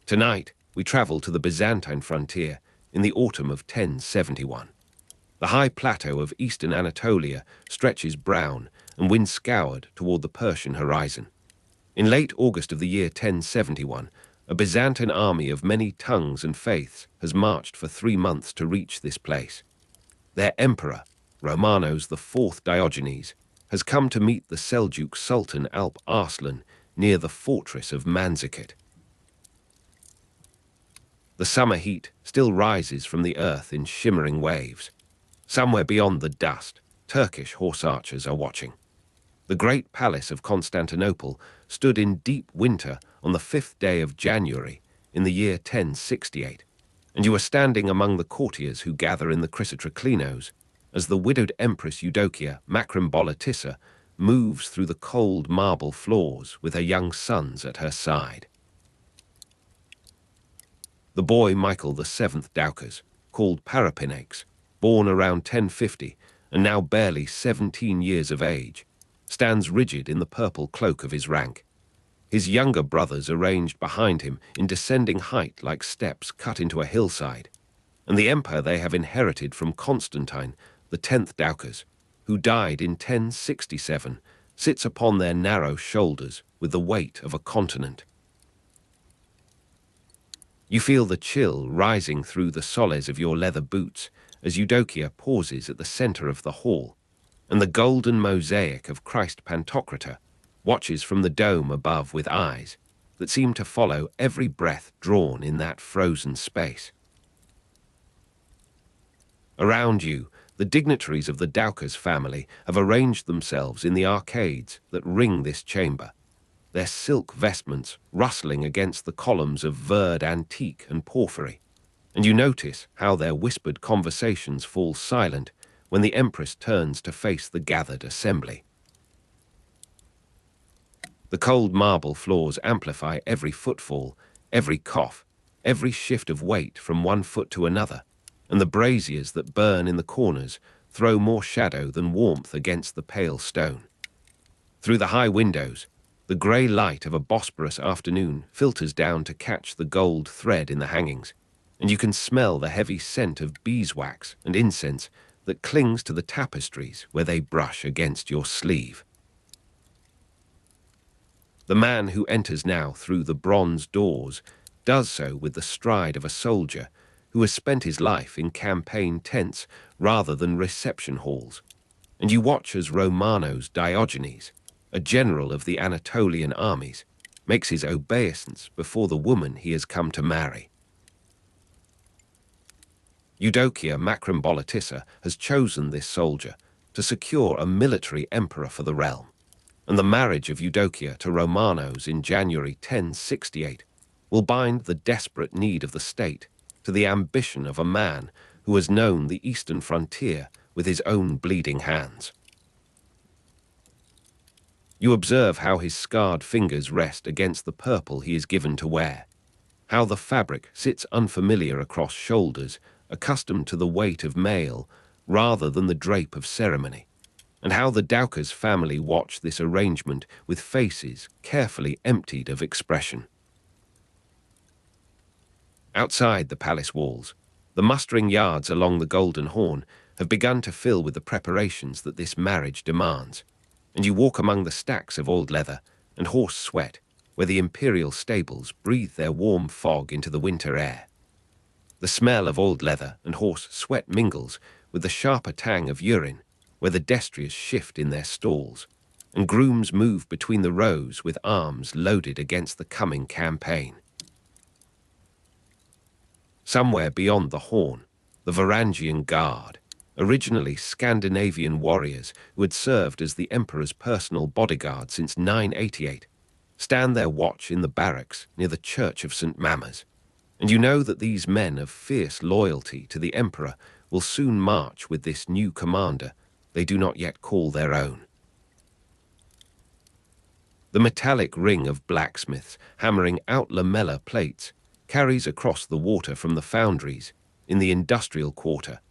Tonight, we travel to the Byzantine frontier in the autumn of 1071. The high plateau of eastern Anatolia stretches brown and wind-scoured toward the Persian horizon. In late August of the year 1071, a Byzantine army of many tongues and faiths has marched for 3 months to reach this place. Their emperor, Romanos IV Diogenes, has come to meet the Seljuk Sultan Alp Arslan near the fortress of Manzikert. The summer heat still rises from the earth in shimmering waves. Somewhere beyond the dust, Turkish horse archers are watching. The great palace of Constantinople stood in deep winter on the 5th day of January in the year 1068, and you are standing among the courtiers who gather in the Chrysotriclinos as the widowed Empress Eudokia Macrymbolitissa moves through the cold marble floors with her young sons at her side. The boy Michael VII Doukas, called Parapinax, born around 1050 and now barely 17 years of age, stands rigid in the purple cloak of his rank. His younger brothers are ranged behind him in descending height like steps cut into a hillside, and the empire they have inherited from Constantine, the 10th Doukas, who died in 1067, sits upon their narrow shoulders with the weight of a continent. You feel the chill rising through the soles of your leather boots as Eudokia pauses at the center of the hall, and the golden mosaic of Christ Pantocrator watches from the dome above with eyes that seem to follow every breath drawn in that frozen space. Around you, the dignitaries of the Doukas family have arranged themselves in the arcades that ring this chamber, their silk vestments rustling against the columns of verd antique and porphyry, and you notice how their whispered conversations fall silent when the Empress turns to face the gathered assembly. The cold marble floors amplify every footfall, every cough, every shift of weight from one foot to another, and the braziers that burn in the corners throw more shadow than warmth against the pale stone. Through the high windows, the grey light of a Bosporus afternoon filters down to catch the gold thread in the hangings, and you can smell the heavy scent of beeswax and incense that clings to the tapestries where they brush against your sleeve. The man who enters now through the bronze doors does so with the stride of a soldier who has spent his life in campaign tents rather than reception halls, and you watch as Romanos Diogenes, a general of the Anatolian armies, makes his obeisance before the woman he has come to marry. Eudokia Macrymbolitissa has chosen this soldier to secure a military emperor for the realm, and the marriage of Eudokia to Romanos in January 1068 will bind the desperate need of the state to the ambition of a man who has known the eastern frontier with his own bleeding hands. You observe how his scarred fingers rest against the purple he is given to wear, how the fabric sits unfamiliar across shoulders accustomed to the weight of mail rather than the drape of ceremony, and how the Doukas family watch this arrangement with faces carefully emptied of expression. Outside the palace walls, the mustering yards along the Golden Horn have begun to fill with the preparations that this marriage demands, and you walk among the stacks of old leather and horse sweat where the imperial stables breathe their warm fog into the winter air. The smell of old leather and horse sweat mingles with the sharper tang of urine where the destriers shift in their stalls, and grooms move between the rows with arms loaded against the coming campaign. Somewhere beyond the Horn, the Varangian Guard, originally Scandinavian warriors who had served as the emperor's personal bodyguard since 988, stand their watch in the barracks near the Church of St. Mammers, and you know that these men of fierce loyalty to the emperor will soon march with this new commander they do not yet call their own. The metallic ring of blacksmiths hammering out lamellar plates carries across the water from the foundries in the industrial quarter,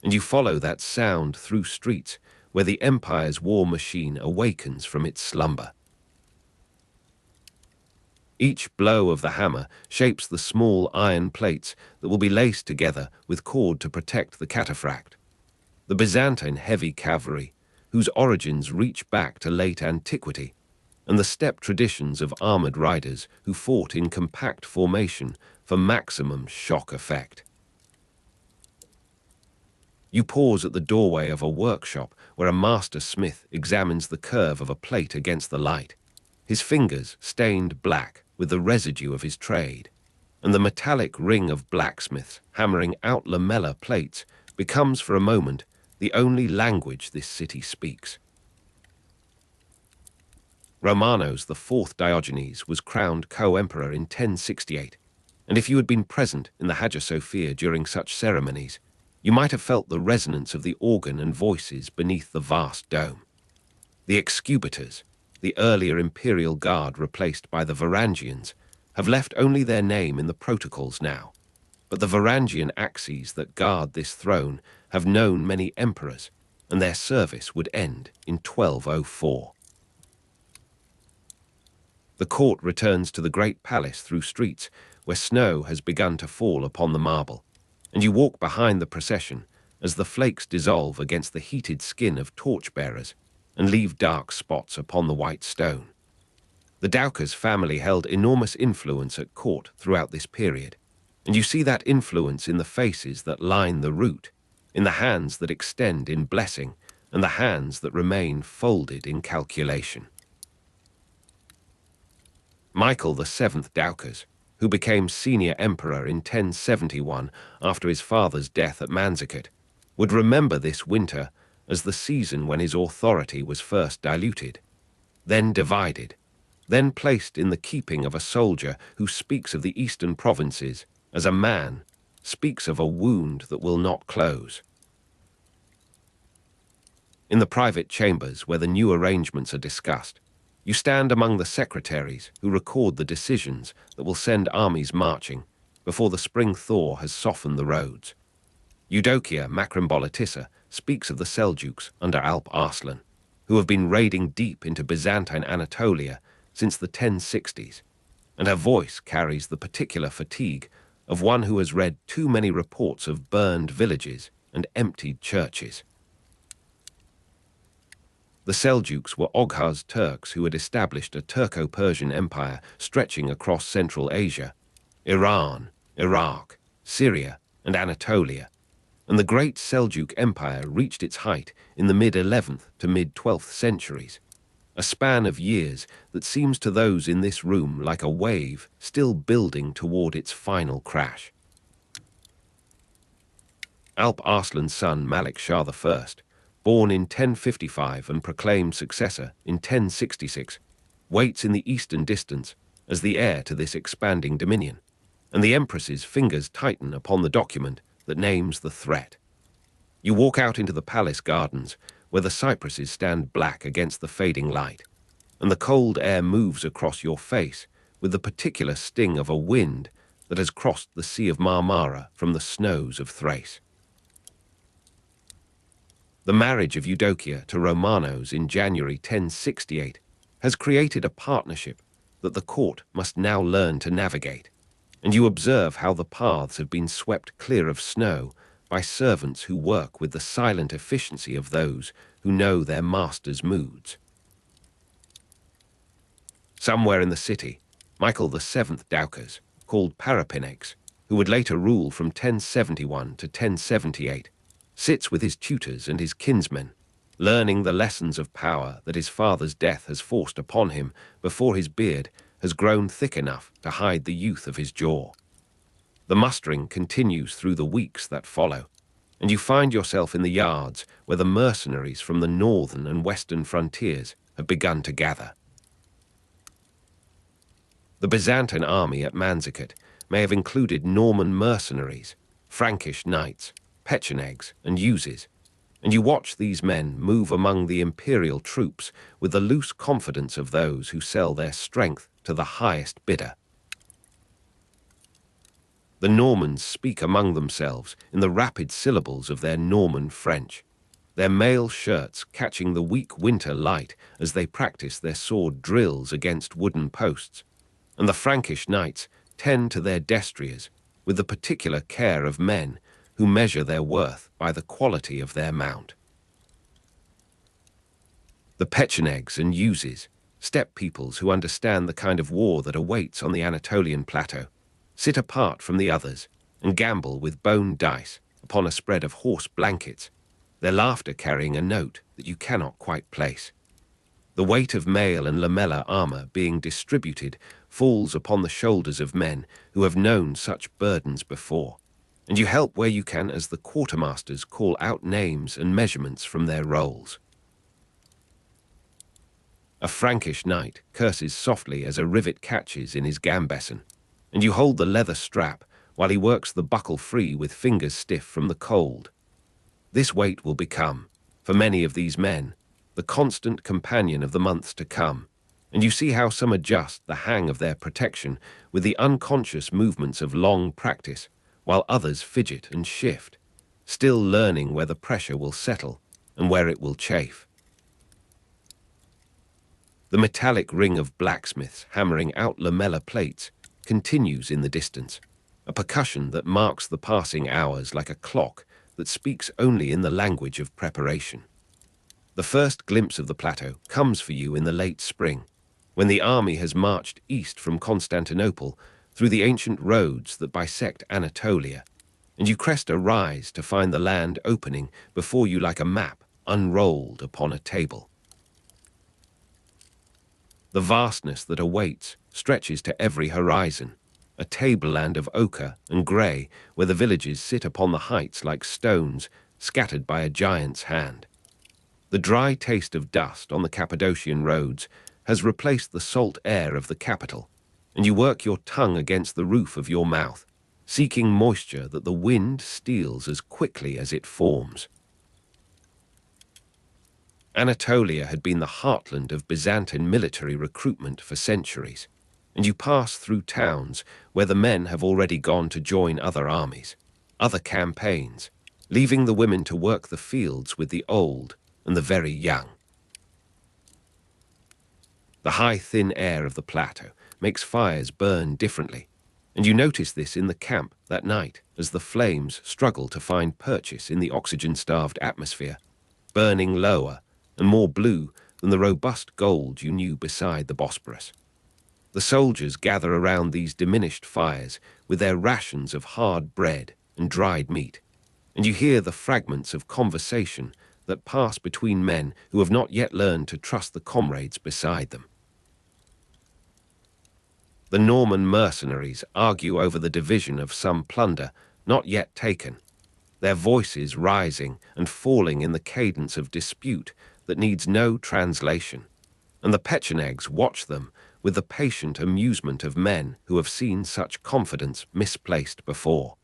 and you follow that sound through streets where the empire's war machine awakens from its slumber. Each blow of the hammer shapes the small iron plates that will be laced together with cord to protect the cataphract. The Byzantine heavy cavalry, whose origins reach back to late antiquity, and the steppe traditions of armored riders who fought in compact formation for maximum shock effect. You pause at the doorway of a workshop where a master smith examines the curve of a plate against the light, his fingers stained black with the residue of his trade, and the metallic ring of blacksmiths hammering out lamellar plates becomes for a moment the only language this city speaks. Romanos, the fourth Diogenes, was crowned co-emperor in 1068, and if you had been present in the Hagia Sophia during such ceremonies, you might have felt the resonance of the organ and voices beneath the vast dome. The excubators, the earlier imperial guard replaced by the Varangians, have left only their name in the protocols now, but the Varangian axes that guard this throne have known many emperors, and their service would end in 1204. The court returns to the great palace through streets where snow has begun to fall upon the marble, and you walk behind the procession as the flakes dissolve against the heated skin of torchbearers and leave dark spots upon the white stone. The Doukas family held enormous influence at court throughout this period, and you see that influence in the faces that line the route, in the hands that extend in blessing, and the hands that remain folded in calculation. Michael the seventh Doukas, who became senior emperor in 1071 after his father's death at Manzikert, would remember this winter as the season when his authority was first diluted, then divided, then placed in the keeping of a soldier who speaks of the eastern provinces as a man speaks of a wound that will not close. In the private chambers where the new arrangements are discussed, you stand among the secretaries who record the decisions that will send armies marching before the spring thaw has softened the roads. Eudokia Macrymbolitissa speaks of the Seljuks under Alp Arslan, who have been raiding deep into Byzantine Anatolia since the 1060s, and her voice carries the particular fatigue of one who has read too many reports of burned villages and emptied churches. The Seljuks were Oghuz Turks who had established a Turco-Persian empire stretching across Central Asia, Iran, Iraq, Syria, and Anatolia, and the great Seljuk Empire reached its height in the mid-11th to mid-12th centuries, a span of years that seems to those in this room like a wave still building toward its final crash. Alp Arslan's son Malik Shah I, born in 1055 and proclaimed successor in 1066, waits in the eastern distance as the heir to this expanding dominion, and the empress's fingers tighten upon the document that names the threat. You walk out into the palace gardens where the cypresses stand black against the fading light, and the cold air moves across your face with the particular sting of a wind that has crossed the Sea of Marmara from the snows of Thrace. The marriage of Eudokia to Romanos in January 1068 has created a partnership that the court must now learn to navigate, and you observe how the paths have been swept clear of snow by servants who work with the silent efficiency of those who know their master's moods. Somewhere in the city, Michael the seventh Doukas, called Parapinex, who would later rule from 1071 to 1078, sits with his tutors and his kinsmen, learning the lessons of power that his father's death has forced upon him before his beard has grown thick enough to hide the youth of his jaw. The mustering continues through the weeks that follow, and you find yourself in the yards where the mercenaries from the northern and western frontiers have begun to gather. The Byzantine army at Manzikert may have included Norman mercenaries, Frankish knights, Pechenegs, and Uzes, and you watch these men move among the imperial troops with the loose confidence of those who sell their strength to the highest bidder. The Normans speak among themselves in the rapid syllables of their Norman French, their mail shirts catching the weak winter light as they practice their sword drills against wooden posts, and the Frankish knights tend to their destriers with the particular care of men who measure their worth by the quality of their mount. The Pechenegs and Uzes, steppe peoples who understand the kind of war that awaits on the Anatolian plateau, sit apart from the others and gamble with bone dice upon a spread of horse blankets, their laughter carrying a note that you cannot quite place. The weight of mail and lamellar armor being distributed falls upon the shoulders of men who have known such burdens before, and you help where you can as the quartermasters call out names and measurements from their rolls. A Frankish knight curses softly as a rivet catches in his gambeson, and you hold the leather strap while he works the buckle free with fingers stiff from the cold. This weight will become, for many of these men, the constant companion of the months to come, and you see how some adjust the hang of their protection with the unconscious movements of long practice, while others fidget and shift, still learning where the pressure will settle and where it will chafe. The metallic ring of blacksmiths hammering out lamellar plates continues in the distance, a percussion that marks the passing hours like a clock that speaks only in the language of preparation. The first glimpse of the plateau comes for you in the late spring, when the army has marched east from Constantinople through the ancient roads that bisect Anatolia, and you crest a rise to find the land opening before you like a map unrolled upon a table. The vastness that awaits stretches to every horizon, a tableland of ochre and grey where the villages sit upon the heights like stones scattered by a giant's hand. The dry taste of dust on the Cappadocian roads has replaced the salt air of the capital, and you work your tongue against the roof of your mouth, seeking moisture that the wind steals as quickly as it forms. Anatolia had been the heartland of Byzantine military recruitment for centuries, and you pass through towns where the men have already gone to join other armies, other campaigns, leaving the women to work the fields with the old and the very young. The high, thin air of the plateau makes fires burn differently, and you notice this in the camp that night as the flames struggle to find purchase in the oxygen-starved atmosphere, burning lower and more blue than the robust gold you knew beside the Bosporus. The soldiers gather around these diminished fires with their rations of hard bread and dried meat, and you hear the fragments of conversation that pass between men who have not yet learned to trust the comrades beside them. The Norman mercenaries argue over the division of some plunder not yet taken, their voices rising and falling in the cadence of dispute that needs no translation, and the Pechenegs watch them with the patient amusement of men who have seen such confidence misplaced before.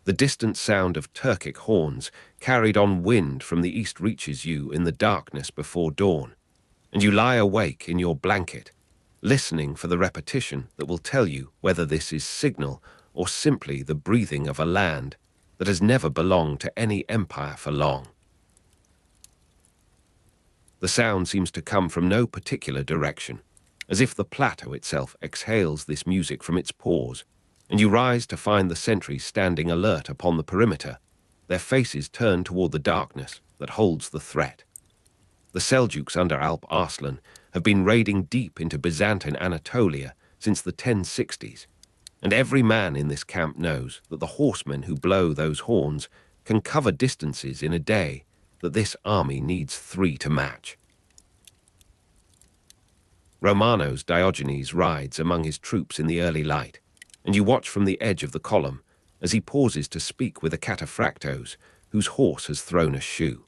The distant sound of Turkic horns carried on wind from the east reaches you in the darkness before dawn, and you lie awake in your blanket, listening for the repetition that will tell you whether this is signal or simply the breathing of a land that has never belonged to any empire for long. The sound seems to come from no particular direction, as if the plateau itself exhales this music from its pores, and you rise to find the sentries standing alert upon the perimeter, their faces turned toward the darkness that holds the threat. The Seljuks under Alp Arslan have been raiding deep into Byzantine Anatolia since the 1060s, and every man in this camp knows that the horsemen who blow those horns can cover distances in a day that this army needs 3 to match. Romanos Diogenes rides among his troops in the early light, and you watch from the edge of the column as he pauses to speak with a cataphractos whose horse has thrown a shoe.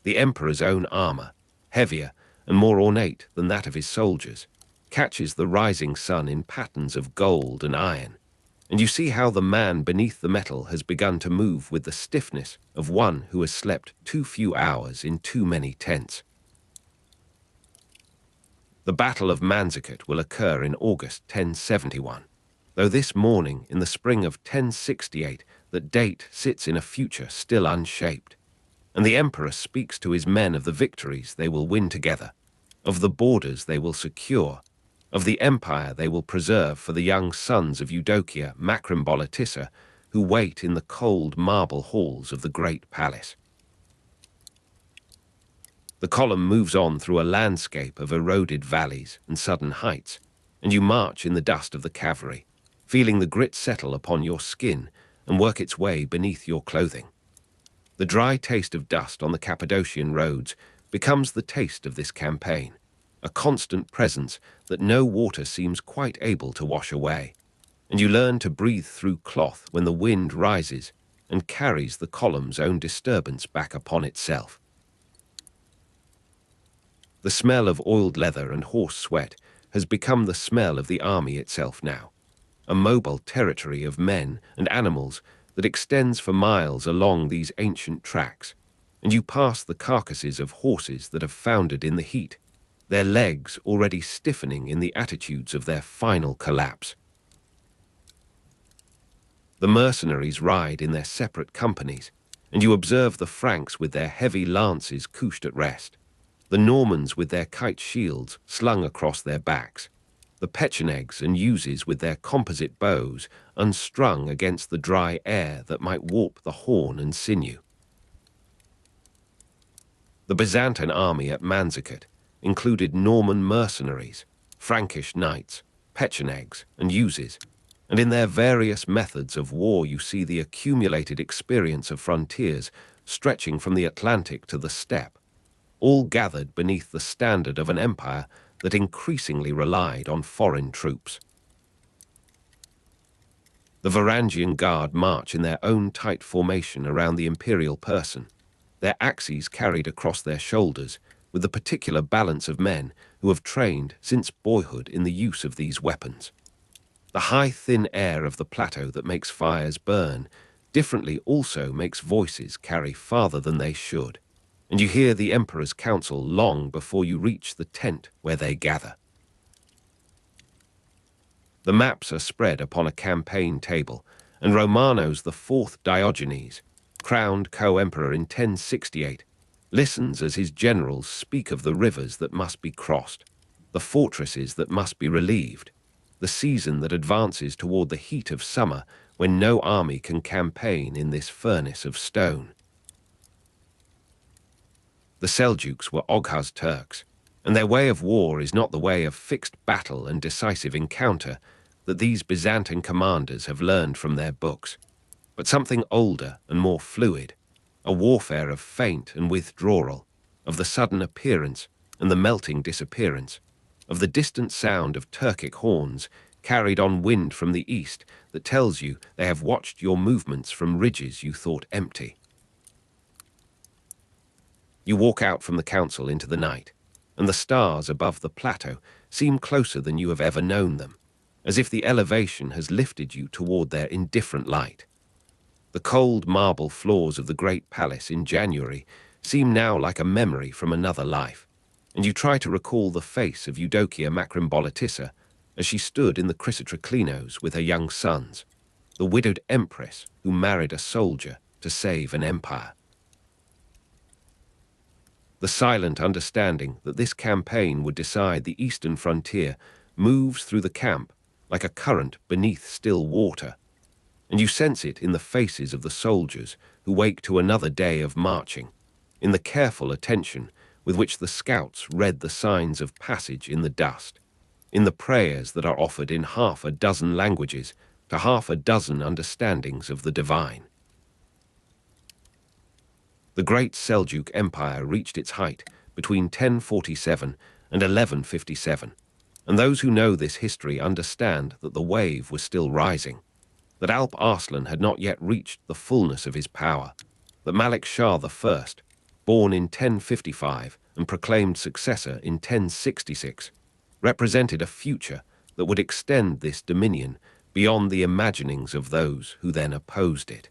The emperor's own armor, heavier and more ornate than that of his soldiers, catches the rising sun in patterns of gold and iron, and you see how the man beneath the metal has begun to move with the stiffness of one who has slept too few hours in too many tents. The Battle of Manzikert will occur in August 1071, though this morning in the spring of 1068 that date sits in a future still unshaped, and the emperor speaks to his men of the victories they will win together, of the borders they will secure, of the empire they will preserve for the young sons of Eudokia Macrymbolitissa, who wait in the cold marble halls of the great palace. The column moves on through a landscape of eroded valleys and sudden heights, and you march in the dust of the cavalry, feeling the grit settle upon your skin and work its way beneath your clothing. The dry taste of dust on the Cappadocian roads becomes the taste of this campaign, a constant presence that no water seems quite able to wash away, and you learn to breathe through cloth when the wind rises and carries the column's own disturbance back upon itself. The smell of oiled leather and horse sweat has become the smell of the army itself now, a mobile territory of men and animals that extends for miles along these ancient tracks, and you pass the carcasses of horses that have foundered in the heat, their legs already stiffening in the attitudes of their final collapse. The mercenaries ride in their separate companies, and you observe the Franks with their heavy lances couched at rest, the Normans with their kite shields slung across their backs, the Pechenegs and Uzes with their composite bows unstrung against the dry air that might warp the horn and sinew. The Byzantine army at Manzikert included Norman mercenaries, Frankish knights, Pechenegs and Uzes, and in their various methods of war you see the accumulated experience of frontiers stretching from the Atlantic to the steppe, all gathered beneath the standard of an empire that increasingly relied on foreign troops. The Varangian Guard march in their own tight formation around the imperial person, their axes carried across their shoulders with the particular balance of men who have trained since boyhood in the use of these weapons. The high, thin air of the plateau that makes fires burn differently also makes voices carry farther than they should, and you hear the emperor's counsel long before you reach the tent where they gather. The maps are spread upon a campaign table, and Romanos the fourth Diogenes, crowned co-emperor in 1068, listens as his generals speak of the rivers that must be crossed, the fortresses that must be relieved, the season that advances toward the heat of summer when no army can campaign in this furnace of stone. The Seljuks were Oghuz Turks, and their way of war is not the way of fixed battle and decisive encounter that these Byzantine commanders have learned from their books, but something older and more fluid, a warfare of feint and withdrawal, of the sudden appearance and the melting disappearance, of the distant sound of Turkic horns carried on wind from the east that tells you they have watched your movements from ridges you thought empty. You walk out from the council into the night, and the stars above the plateau seem closer than you have ever known them, as if the elevation has lifted you toward their indifferent light. The cold marble floors of the great palace in January seem now like a memory from another life, and you try to recall the face of Eudokia Macrymbolitissa as she stood in the Chrysotriclinos with her young sons, the widowed empress who married a soldier to save an empire. The silent understanding that this campaign would decide the eastern frontier moves through the camp like a current beneath still water, and you sense it in the faces of the soldiers who wake to another day of marching, in the careful attention with which the scouts read the signs of passage in the dust, in the prayers that are offered in half a dozen languages to half a dozen understandings of the divine. The great Seljuk Empire reached its height between 1047 and 1157, and those who know this history understand that the wave was still rising, that Alp Arslan had not yet reached the fullness of his power, that Malik Shah I, born in 1055 and proclaimed successor in 1066, represented a future that would extend this dominion beyond the imaginings of those who then opposed it.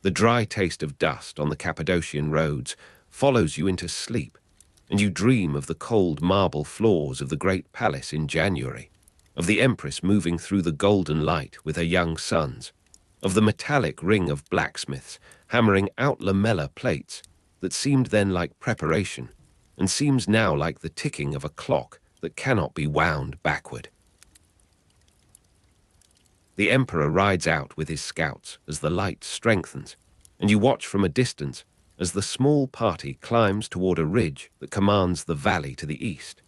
The dry taste of dust on the Cappadocian roads follows you into sleep, and you dream of the cold marble floors of the great palace in January, of the empress moving through the golden light with her young sons, of the metallic ring of blacksmiths hammering out lamella plates that seemed then like preparation, and seems now like the ticking of a clock that cannot be wound backward. The emperor rides out with his scouts as the light strengthens, and you watch from a distance as the small party climbs toward a ridge that commands the valley to the east.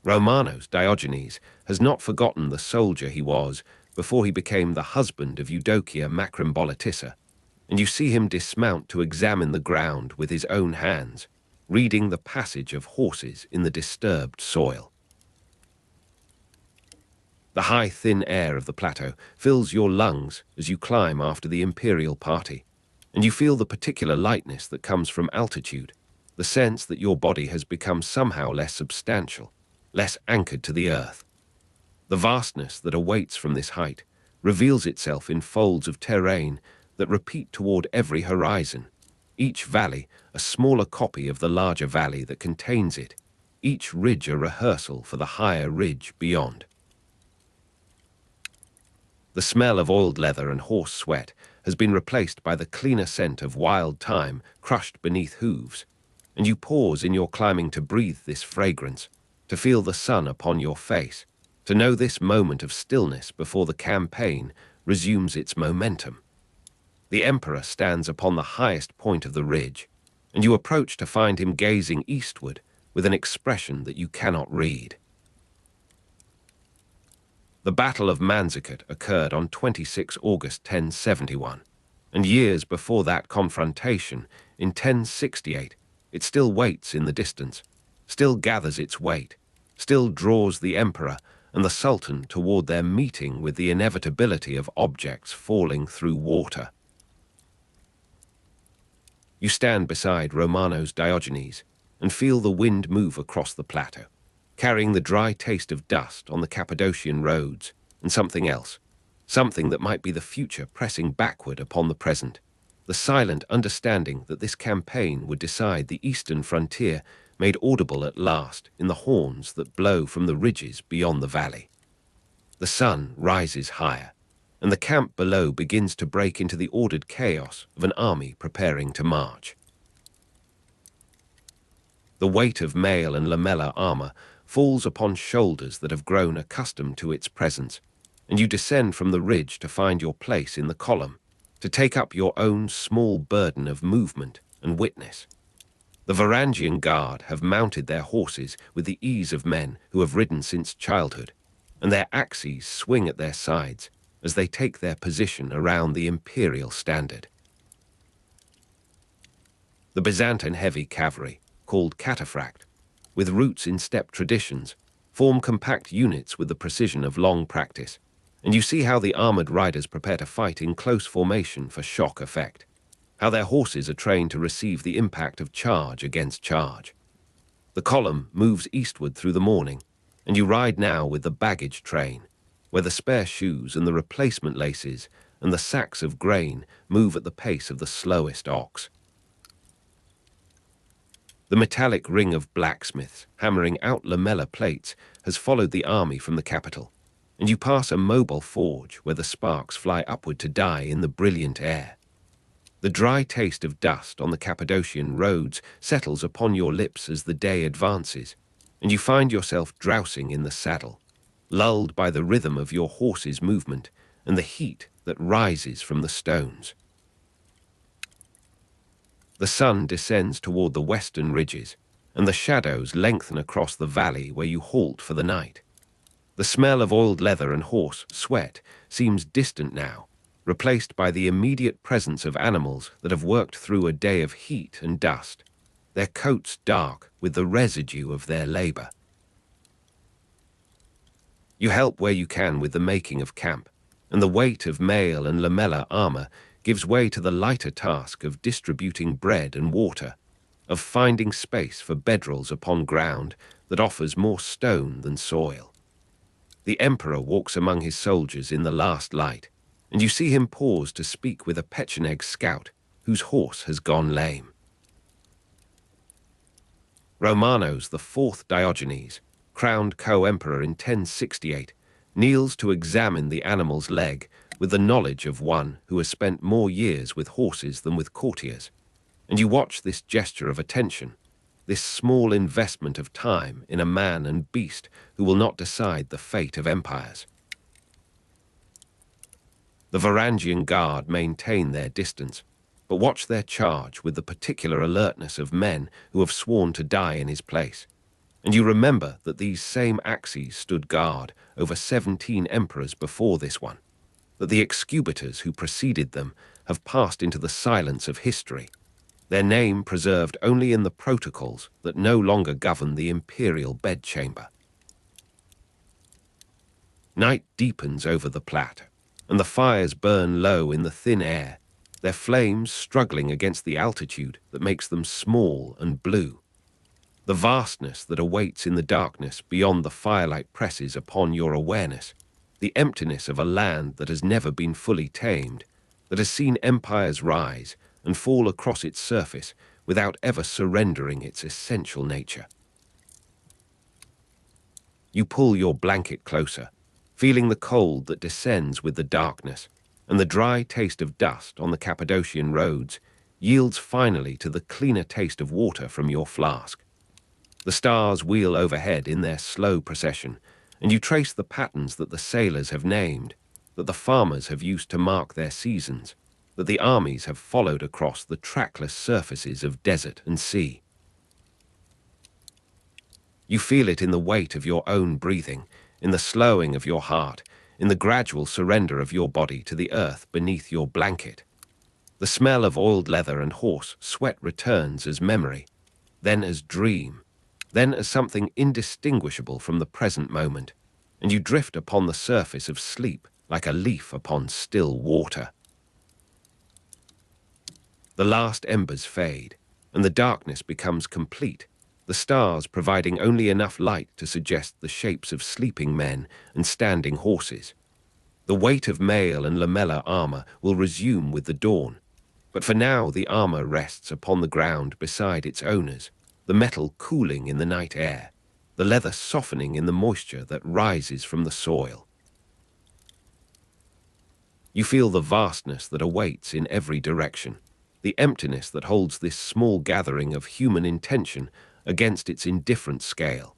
Romanos, Diogenes, has not forgotten the soldier he was before he became the husband of Eudokia Macrymbolitissa, and you see him dismount to examine the ground with his own hands, reading the passage of horses in the disturbed soil. The high, thin air of the plateau fills your lungs as you climb after the imperial party, and you feel the particular lightness that comes from altitude, the sense that your body has become somehow less substantial, less anchored to the earth. The vastness that awaits from this height reveals itself in folds of terrain that repeat toward every horizon, each valley a smaller copy of the larger valley that contains it, each ridge a rehearsal for the higher ridge beyond. The smell of oiled leather and horse sweat has been replaced by the cleaner scent of wild thyme crushed beneath hooves, and you pause in your climbing to breathe this fragrance, to feel the sun upon your face, to know this moment of stillness before the campaign resumes its momentum. The emperor stands upon the highest point of the ridge, and you approach to find him gazing eastward with an expression that you cannot read. The Battle of Manzikert occurred on 26 August 1071, and years before that confrontation, in 1068, it still waits in the distance, still gathers its weight, still draws the emperor and the sultan toward their meeting with the inevitability of objects falling through water. You stand beside Romanos Diogenes and feel the wind move across the plateau, carrying the dry taste of dust on the Cappadocian roads, and something else, something that might be the future pressing backward upon the present, the silent understanding that this campaign would decide the eastern frontier made audible at last in the horns that blow from the ridges beyond the valley. The sun rises higher, and the camp below begins to break into the ordered chaos of an army preparing to march. The weight of mail and lamellar armor falls upon shoulders that have grown accustomed to its presence, and you descend from the ridge to find your place in the column, to take up your own small burden of movement and witness. The Varangian Guard have mounted their horses with the ease of men who have ridden since childhood, and their axes swing at their sides as they take their position around the imperial standard. The Byzantine heavy cavalry, called cataphract, with roots in steppe traditions, form compact units with the precision of long practice, and you see how the armored riders prepare to fight in close formation for shock effect, how their horses are trained to receive the impact of charge against charge. The column moves eastward through the morning, and you ride now with the baggage train, where the spare shoes and the replacement laces and the sacks of grain move at the pace of the slowest ox. The metallic ring of blacksmiths hammering out lamellar plates has followed the army from the capital, and you pass a mobile forge where the sparks fly upward to die in the brilliant air. The dry taste of dust on the Cappadocian roads settles upon your lips as the day advances, and you find yourself drowsing in the saddle, lulled by the rhythm of your horse's movement and the heat that rises from the stones. The sun descends toward the western ridges, and the shadows lengthen across the valley where you halt for the night. The smell of oiled leather and horse sweat seems distant now, replaced by the immediate presence of animals that have worked through a day of heat and dust, their coats dark with the residue of their labor. You help where you can with the making of camp, and the weight of mail and lamellar armor gives way to the lighter task of distributing bread and water, of finding space for bedrolls upon ground that offers more stone than soil. The emperor walks among his soldiers in the last light, and you see him pause to speak with a Pecheneg scout whose horse has gone lame. Romanos, the fourth Diogenes, crowned co-emperor in 1068, kneels to examine the animal's leg with the knowledge of one who has spent more years with horses than with courtiers, and you watch this gesture of attention, this small investment of time in a man and beast who will not decide the fate of empires. The Varangian guard maintain their distance, but watch their charge with the particular alertness of men who have sworn to die in his place. And you remember that these same axes stood guard over 17 emperors before this one, that the excubators who preceded them have passed into the silence of history, their name preserved only in the protocols that no longer govern the imperial bedchamber. Night deepens over the Plateau, and the fires burn low in the thin air, their flames struggling against the altitude that makes them small and blue. The vastness that awaits in the darkness beyond the firelight presses upon your awareness, the emptiness of a land that has never been fully tamed, that has seen empires rise and fall across its surface without ever surrendering its essential nature. You pull your blanket closer, feeling the cold that descends with the darkness, and the dry taste of dust on the Cappadocian roads yields finally to the cleaner taste of water from your flask. The stars wheel overhead in their slow procession, and you trace the patterns that the sailors have named, that the farmers have used to mark their seasons, that the armies have followed across the trackless surfaces of desert and sea. You feel it in the weight of your own breathing, in the slowing of your heart, in the gradual surrender of your body to the earth beneath your blanket. The smell of oiled leather and horse sweat returns as memory, then as dream, then as something indistinguishable from the present moment, and you drift upon the surface of sleep like a leaf upon still water. The last embers fade, and the darkness becomes complete, the stars providing only enough light to suggest the shapes of sleeping men and standing horses. The weight of mail and lamellar armor will resume with the dawn, but for now the armor rests upon the ground beside its owners, the metal cooling in the night air, the leather softening in the moisture that rises from the soil. You feel the vastness that awaits in every direction, the emptiness that holds this small gathering of human intention against its indifferent scale.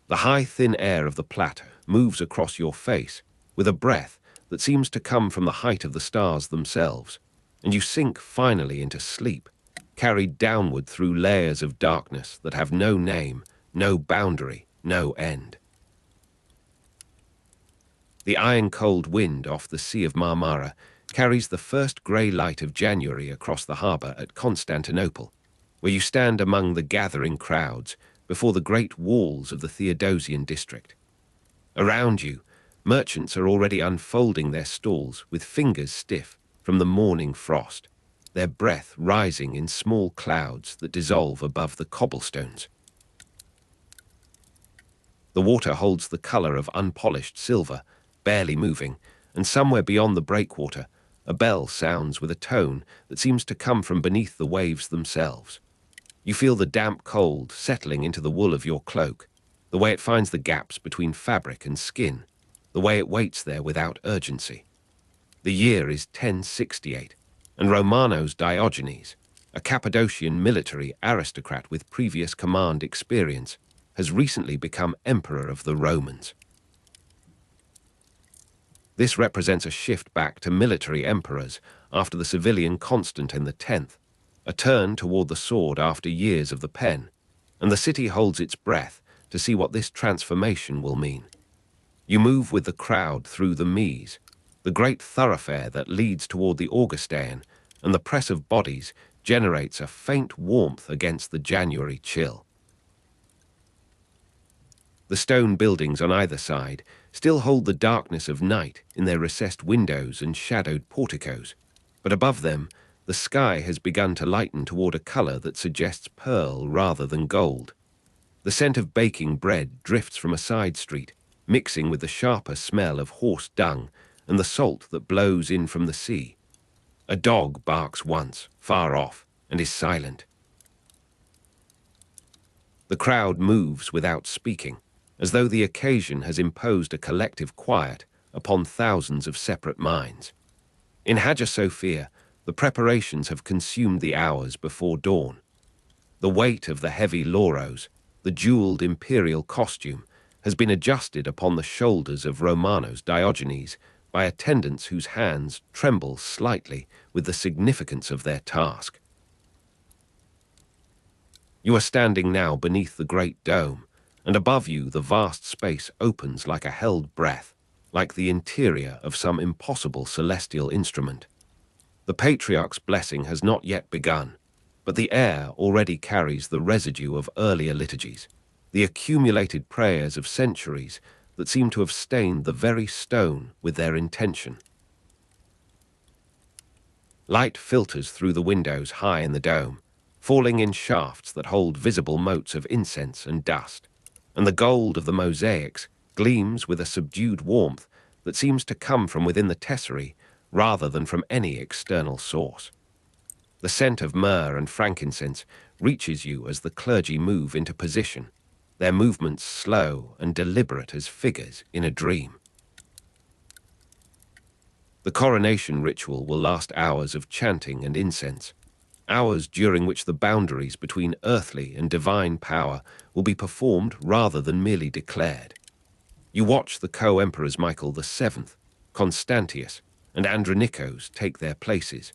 The high, thin air of the Plateau moves across your face with a breath that seems to come from the height of the stars themselves, and you sink finally into sleep, carried downward through layers of darkness that have no name, no boundary, no end. The iron-cold wind off the Sea of Marmara carries the first grey light of January across the harbour at Constantinople, where you stand among the gathering crowds before the great walls of the Theodosian district. Around you, merchants are already unfolding their stalls with fingers stiff from the morning frost, their breath rising in small clouds that dissolve above the cobblestones. The water holds the colour of unpolished silver, barely moving, and somewhere beyond the breakwater, a bell sounds with a tone that seems to come from beneath the waves themselves. You feel the damp cold settling into the wool of your cloak, the way it finds the gaps between fabric and skin, the way it waits there without urgency. The year is 1068, and Romanos Diogenes, a Cappadocian military aristocrat with previous command experience, has recently become emperor of the Romans. This represents a shift back to military emperors after the civilian Constantine X, a turn toward the sword after years of the pen, and the city holds its breath to see what this transformation will mean. You move with the crowd through the Mise, the great thoroughfare that leads toward the Augustaion, and the press of bodies generates a faint warmth against the January chill. The stone buildings on either side still hold the darkness of night in their recessed windows and shadowed porticos, but above them, the sky has begun to lighten toward a color that suggests pearl rather than gold. The scent of baking bread drifts from a side street, mixing with the sharper smell of horse dung and the salt that blows in from the sea. A dog barks once, far off, and is silent. The crowd moves without speaking, as though the occasion has imposed a collective quiet upon thousands of separate minds. In Hagia Sophia, the preparations have consumed the hours before dawn. The weight of the heavy lauros, the jeweled imperial costume, has been adjusted upon the shoulders of Romanos Diogenes by attendants whose hands tremble slightly with the significance of their task. You are standing now beneath the great dome, and above you the vast space opens like a held breath, like the interior of some impossible celestial instrument. The Patriarch's blessing has not yet begun, but the air already carries the residue of earlier liturgies, the accumulated prayers of centuries that seem to have stained the very stone with their intention. Light filters through the windows high in the dome, falling in shafts that hold visible motes of incense and dust, and the gold of the mosaics gleams with a subdued warmth that seems to come from within the tesserae rather than from any external source. The scent of myrrh and frankincense reaches you as the clergy move into position, their movements slow and deliberate as figures in a dream. The coronation ritual will last hours of chanting and incense, hours during which the boundaries between earthly and divine power will be performed rather than merely declared. You watch the co-emperors Michael VII, Constantius, and Andronikos take their places,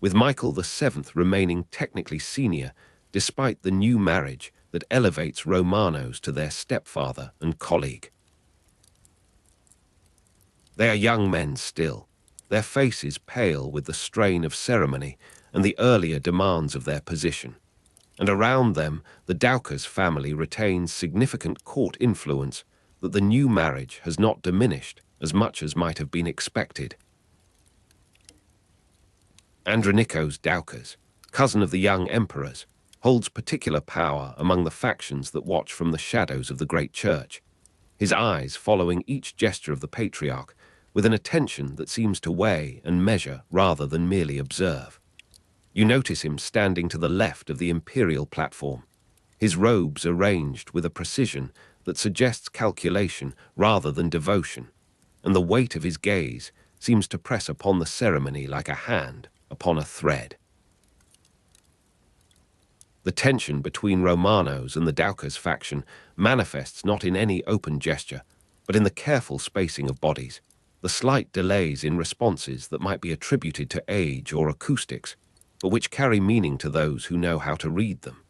with Michael VII remaining technically senior despite the new marriage that elevates Romanos to their stepfather and colleague. They are young men still, their faces pale with the strain of ceremony and the earlier demands of their position, and around them the Doukas family retains significant court influence that the new marriage has not diminished as much as might have been expected. Andronikos Doukas, cousin of the young emperors, holds particular power among the factions that watch from the shadows of the great church, his eyes following each gesture of the patriarch with an attention that seems to weigh and measure rather than merely observe. You notice him standing to the left of the imperial platform, his robes arranged with a precision that suggests calculation rather than devotion, and the weight of his gaze seems to press upon the ceremony like a hand upon a thread. The tension between Romanos and the Doukas faction manifests not in any open gesture, but in the careful spacing of bodies, the slight delays in responses that might be attributed to age or acoustics, but which carry meaning to those who know how to read them.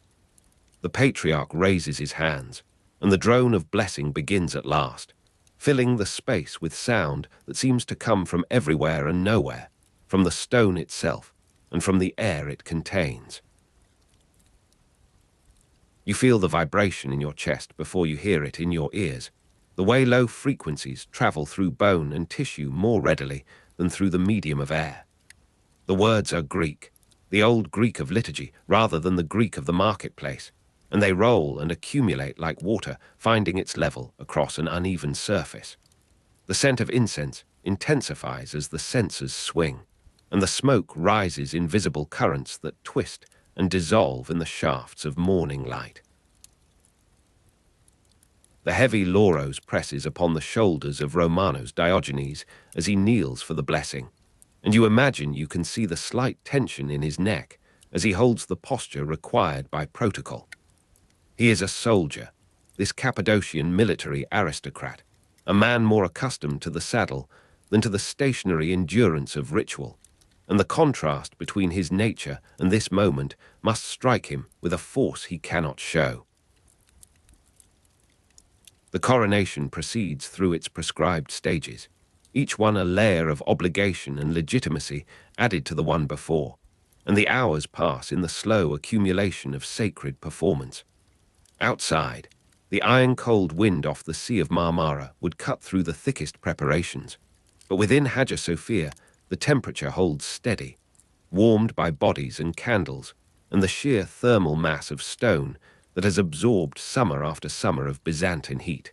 The patriarch raises his hands, and the drone of blessing begins at last, filling the space with sound that seems to come from everywhere and nowhere, from the stone itself and from the air it contains. You feel the vibration in your chest before you hear it in your ears, the way low frequencies travel through bone and tissue more readily than through the medium of air. The words are Greek, the old Greek of liturgy, rather than the Greek of the marketplace, and they roll and accumulate like water, finding its level across an uneven surface. The scent of incense intensifies as the censers swing, and the smoke rises in visible currents that twist and dissolve in the shafts of morning light. The heavy lauros presses upon the shoulders of Romanos Diogenes as he kneels for the blessing, and you imagine you can see the slight tension in his neck as he holds the posture required by protocol. He is a soldier, this Cappadocian military aristocrat, a man more accustomed to the saddle than to the stationary endurance of ritual, and the contrast between his nature and this moment must strike him with a force he cannot show. The coronation proceeds through its prescribed stages, each one a layer of obligation and legitimacy added to the one before, and the hours pass in the slow accumulation of sacred performance. Outside, the iron-cold wind off the Sea of Marmara would cut through the thickest preparations, but within Hagia Sophia the temperature holds steady, warmed by bodies and candles and the sheer thermal mass of stone that has absorbed summer after summer of Byzantine heat.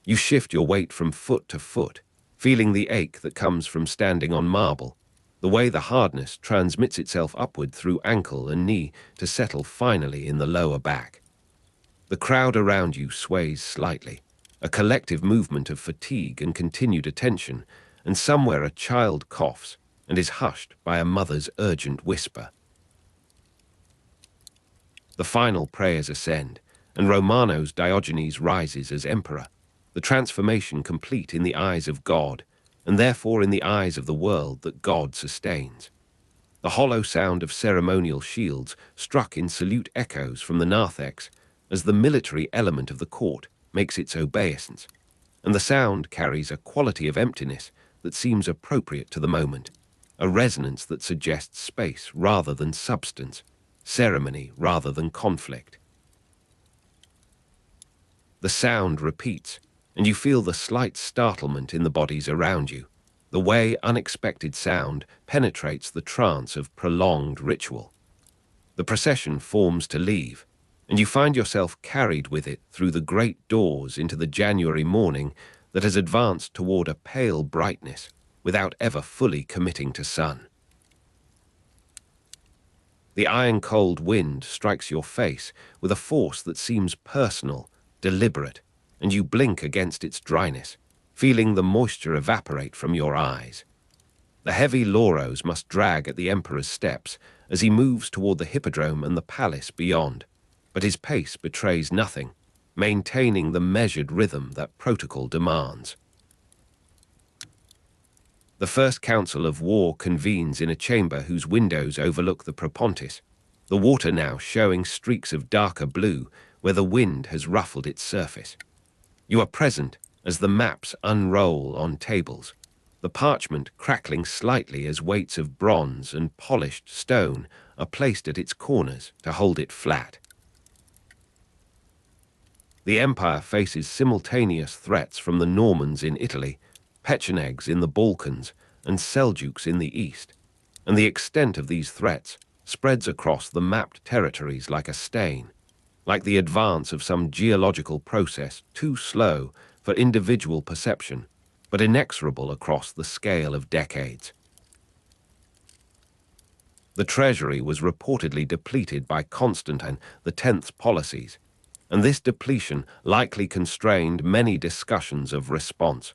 You shift your weight from foot to foot, feeling the ache that comes from standing on marble, the way the hardness transmits itself upward through ankle and knee to settle finally in the lower back. The crowd around you sways slightly, a collective movement of fatigue and continued attention, and somewhere a child coughs and is hushed by a mother's urgent whisper. The final prayers ascend, and Romanos Diogenes rises as emperor, the transformation complete in the eyes of God, and therefore in the eyes of the world that God sustains. The hollow sound of ceremonial shields struck in salute echoes from the narthex as the military element of the court makes its obeisance, and the sound carries a quality of emptiness that seems appropriate to the moment, a resonance that suggests space rather than substance, ceremony rather than conflict. The sound repeats, and you feel the slight startlement in the bodies around you, the way unexpected sound penetrates the trance of prolonged ritual. The procession forms to leave, and you find yourself carried with it through the great doors into the January morning that has advanced toward a pale brightness without ever fully committing to sun. The iron-cold wind strikes your face with a force that seems personal, deliberate, and you blink against its dryness, feeling the moisture evaporate from your eyes. The heavy lauros must drag at the emperor's steps as he moves toward the hippodrome and the palace beyond, but his pace betrays nothing, maintaining the measured rhythm that protocol demands. The first council of war convenes in a chamber whose windows overlook the Propontis, the water now showing streaks of darker blue where the wind has ruffled its surface. You are present as the maps unroll on tables, the parchment crackling slightly as weights of bronze and polished stone are placed at its corners to hold it flat. The empire faces simultaneous threats from the Normans in Italy, Pechenegs in the Balkans, and Seljuks in the east, and the extent of these threats spreads across the mapped territories like a stain, like the advance of some geological process too slow for individual perception, but inexorable across the scale of decades. The treasury was reportedly depleted by Constantine X's policies, and this depletion likely constrained many discussions of response,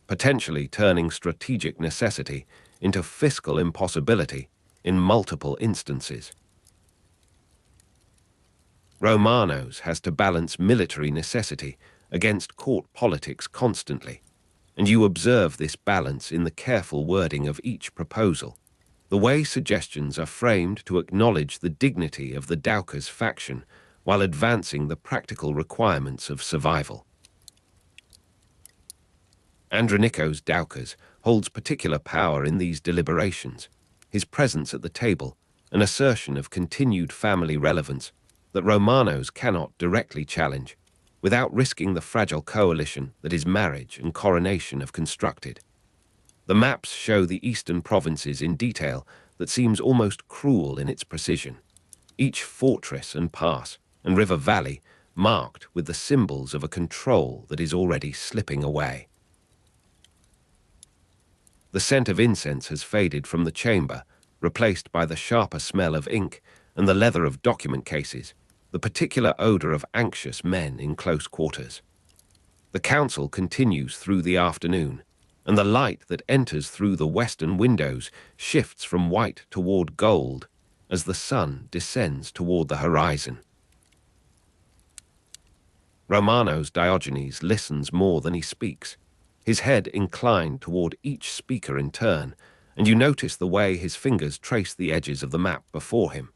potentially turning strategic necessity into fiscal impossibility in multiple instances. Romanos has to balance military necessity against court politics constantly, and you observe this balance in the careful wording of each proposal, the way suggestions are framed to acknowledge the dignity of the Doukas faction while advancing the practical requirements of survival. Andronikos Doukas holds particular power in these deliberations, his presence at the table, an assertion of continued family relevance that Romanos cannot directly challenge, without risking the fragile coalition that his marriage and coronation have constructed. The maps show the eastern provinces in detail that seems almost cruel in its precision, each fortress and pass and river valley marked with the symbols of a control that is already slipping away. The scent of incense has faded from the chamber, replaced by the sharper smell of ink and the leather of document cases, the particular odor of anxious men in close quarters. The council continues through the afternoon, and the light that enters through the western windows shifts from white toward gold as the sun descends toward the horizon. Romanos Diogenes listens more than he speaks, his head inclined toward each speaker in turn, and you notice the way his fingers trace the edges of the map before him,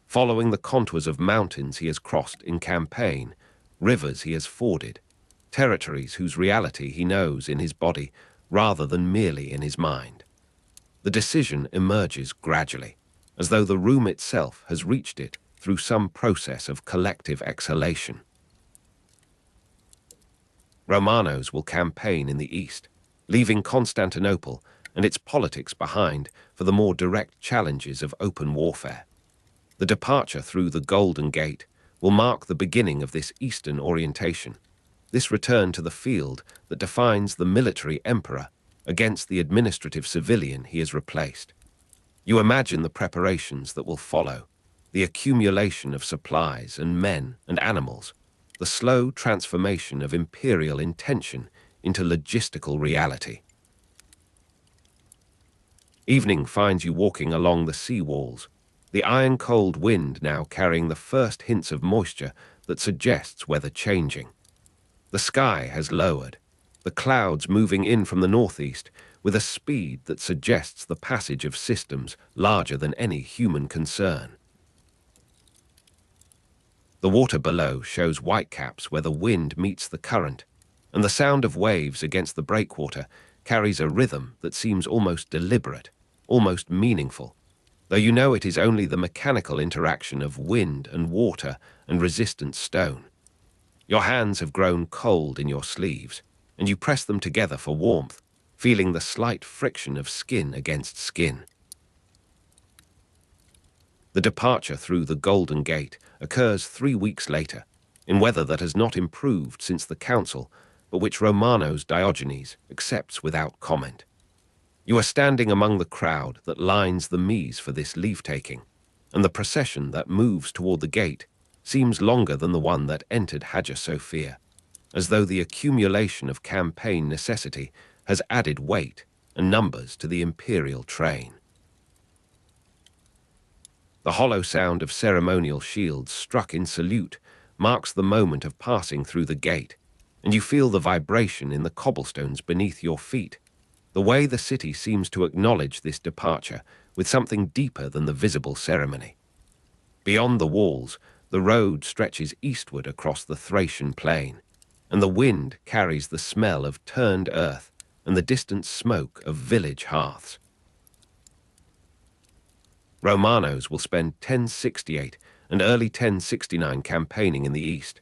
following the contours of mountains he has crossed in campaign, rivers he has forded, territories whose reality he knows in his body rather than merely in his mind. The decision emerges gradually, as though the room itself has reached it through some process of collective exhalation. Romanos will campaign in the east, leaving Constantinople and its politics behind for the more direct challenges of open warfare. The departure through the Golden Gate will mark the beginning of this eastern orientation, this return to the field that defines the military emperor against the administrative civilian he has replaced. You imagine the preparations that will follow, the accumulation of supplies and men and animals, the slow transformation of imperial intention into logistical reality. Evening finds you walking along the sea walls, the iron-cold wind now carrying the first hints of moisture that suggests weather changing. The sky has lowered, the clouds moving in from the northeast with a speed that suggests the passage of systems larger than any human concern. The water below shows whitecaps where the wind meets the current, and the sound of waves against the breakwater carries a rhythm that seems almost deliberate, almost meaningful, though you know it is only the mechanical interaction of wind and water and resistant stone. Your hands have grown cold in your sleeves, and you press them together for warmth, feeling the slight friction of skin against skin. The departure through the Golden Gate occurs 3 weeks later, in weather that has not improved since the council, but which Romanos Diogenes accepts without comment. You are standing among the crowd that lines the Mise for this leave-taking, and the procession that moves toward the gate seems longer than the one that entered Hagia Sophia, as though the accumulation of campaign necessity has added weight and numbers to the imperial train. The hollow sound of ceremonial shields struck in salute marks the moment of passing through the gate, and you feel the vibration in the cobblestones beneath your feet, the way the city seems to acknowledge this departure with something deeper than the visible ceremony. Beyond the walls, the road stretches eastward across the Thracian plain, and the wind carries the smell of turned earth and the distant smoke of village hearths. Romanos will spend 1068 and early 1069 campaigning in the east,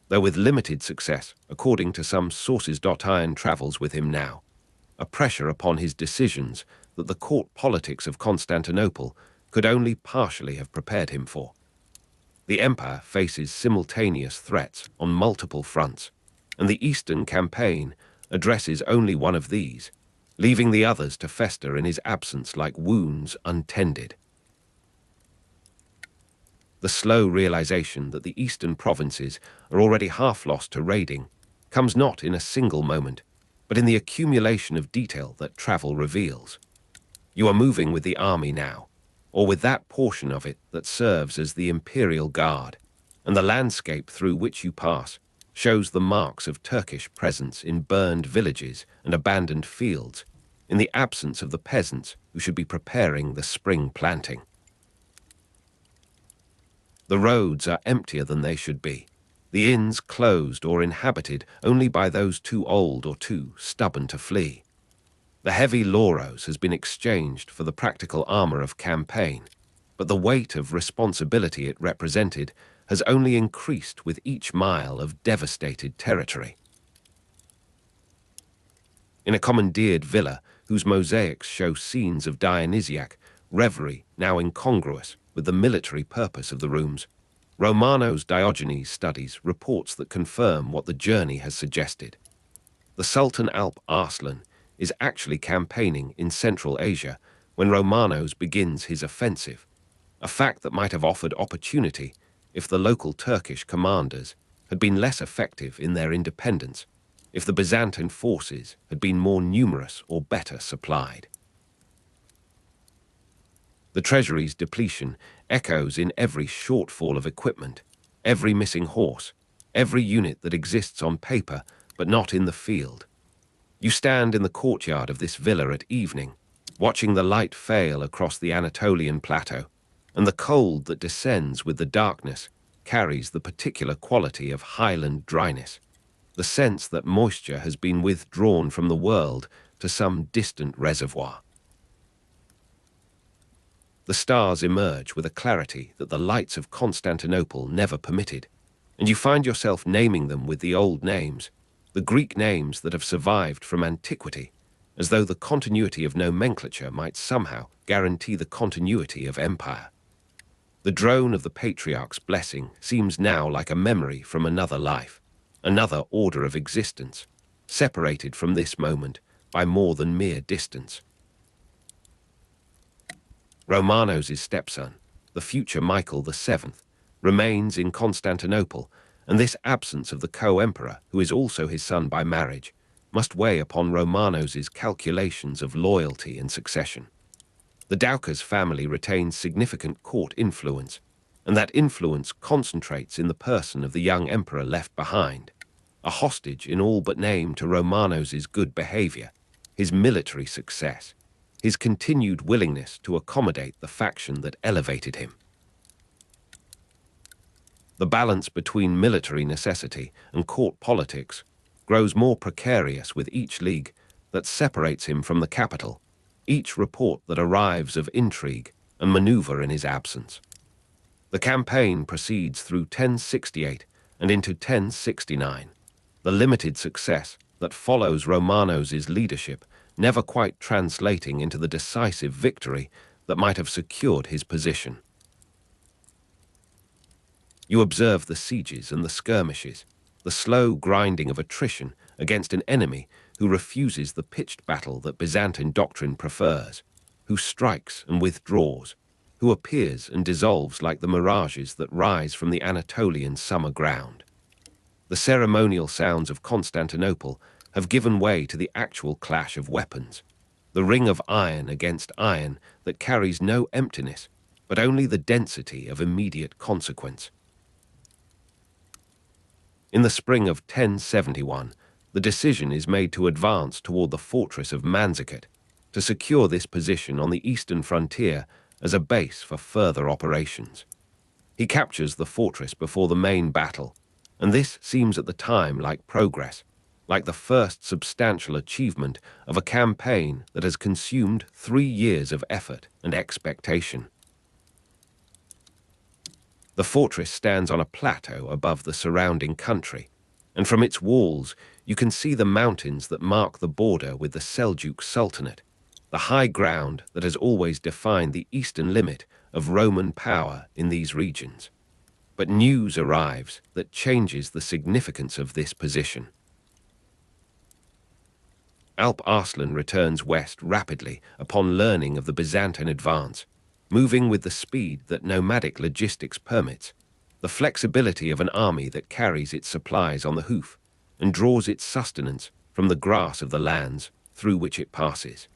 though with limited success, according to some sources. Iron travels with him now, a pressure upon his decisions that the court politics of Constantinople could only partially have prepared him for. The empire faces simultaneous threats on multiple fronts, and the eastern campaign addresses only one of these, leaving the others to fester in his absence like wounds untended. The slow realization that the eastern provinces are already half lost to raiding comes not in a single moment, but in the accumulation of detail that travel reveals. You are moving with the army now, or with that portion of it that serves as the imperial guard, and the landscape through which you pass shows the marks of Turkish presence in burned villages and abandoned fields, in the absence of the peasants who should be preparing the spring planting. The roads are emptier than they should be, the inns closed or inhabited only by those too old or too stubborn to flee. The heavy lauros has been exchanged for the practical armor of campaign, but the weight of responsibility it represented has only increased with each mile of devastated territory. In a commandeered villa whose mosaics show scenes of Dionysiac reverie now incongruous with the military purpose of the rooms, Romanos Diogenes studies reports that confirm what the journey has suggested. The Sultan Alp Arslan is actually campaigning in Central Asia when Romanos begins his offensive, a fact that might have offered opportunity if the local Turkish commanders had been less effective in their independence, if the Byzantine forces had been more numerous or better supplied. The treasury's depletion echoes in every shortfall of equipment, every missing horse, every unit that exists on paper but not in the field. You stand in the courtyard of this villa at evening, watching the light fail across the Anatolian plateau, and the cold that descends with the darkness carries the particular quality of highland dryness, the sense that moisture has been withdrawn from the world to some distant reservoir. The stars emerge with a clarity that the lights of Constantinople never permitted, and you find yourself naming them with the old names, the Greek names that have survived from antiquity, as though the continuity of nomenclature might somehow guarantee the continuity of empire. The drone of the patriarch's blessing seems now like a memory from another life, another order of existence, separated from this moment by more than mere distance. Romanos' stepson, the future Michael VII, remains in Constantinople, and this absence of the co-emperor, who is also his son by marriage, must weigh upon Romanos' calculations of loyalty and succession. The Doukas family retains significant court influence, and that influence concentrates in the person of the young emperor left behind, a hostage in all but name to Romanos' good behavior, his military success, his continued willingness to accommodate the faction that elevated him. The balance between military necessity and court politics grows more precarious with each league that separates him from the capital, each report that arrives of intrigue and maneuver in his absence. The campaign proceeds through 1068 and into 1069. The limited success that follows Romanos' leadership never quite translating into the decisive victory that might have secured his position. You observe the sieges and the skirmishes, the slow grinding of attrition against an enemy who refuses the pitched battle that Byzantine doctrine prefers, who strikes and withdraws, who appears and dissolves like the mirages that rise from the Anatolian summer ground. The ceremonial sounds of Constantinople have given way to the actual clash of weapons, the ring of iron against iron that carries no emptiness, but only the density of immediate consequence. In the spring of 1071, the decision is made to advance toward the fortress of Manzikert, to secure this position on the eastern frontier as a base for further operations. He captures the fortress before the main battle, and this seems at the time like progress, like the first substantial achievement of a campaign that has consumed 3 years of effort and expectation. The fortress stands on a plateau above the surrounding country, and from its walls you can see the mountains that mark the border with the Seljuk Sultanate, the high ground that has always defined the eastern limit of Roman power in these regions. But news arrives that changes the significance of this position. Alp Arslan returns west rapidly upon learning of the Byzantine advance, moving with the speed that nomadic logistics permits, the flexibility of an army that carries its supplies on the hoof and draws its sustenance from the grass of the lands through which it passes.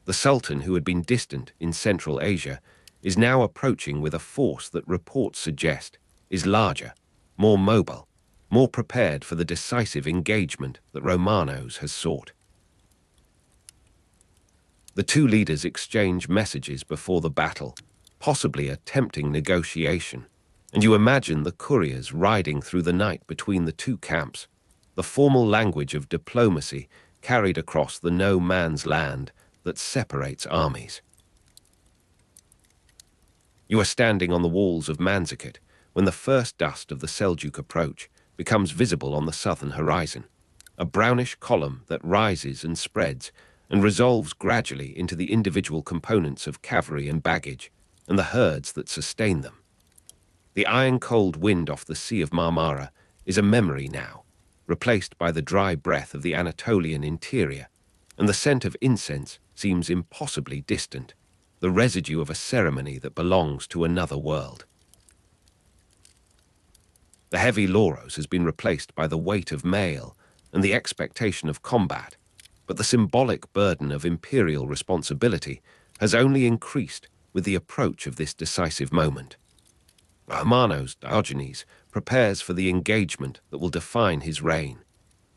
The Sultan, who had been distant in Central Asia, is now approaching with a force that reports suggest is larger, more mobile, more prepared for the decisive engagement that Romanos has sought. The two leaders exchange messages before the battle, possibly a tempting negotiation, and you imagine the couriers riding through the night between the two camps, the formal language of diplomacy carried across the no man's land that separates armies. You are standing on the walls of Manzikert when the first dust of the Seljuk approach becomes visible on the southern horizon, a brownish column that rises and spreads and resolves gradually into the individual components of cavalry and baggage, and the herds that sustain them. The iron-cold wind off the Sea of Marmara is a memory now, replaced by the dry breath of the Anatolian interior, and the scent of incense seems impossibly distant, the residue of a ceremony that belongs to another world. The heavy lauros has been replaced by the weight of mail and the expectation of combat, but the symbolic burden of imperial responsibility has only increased with the approach of this decisive moment. Romanos Diogenes prepares for the engagement that will define his reign,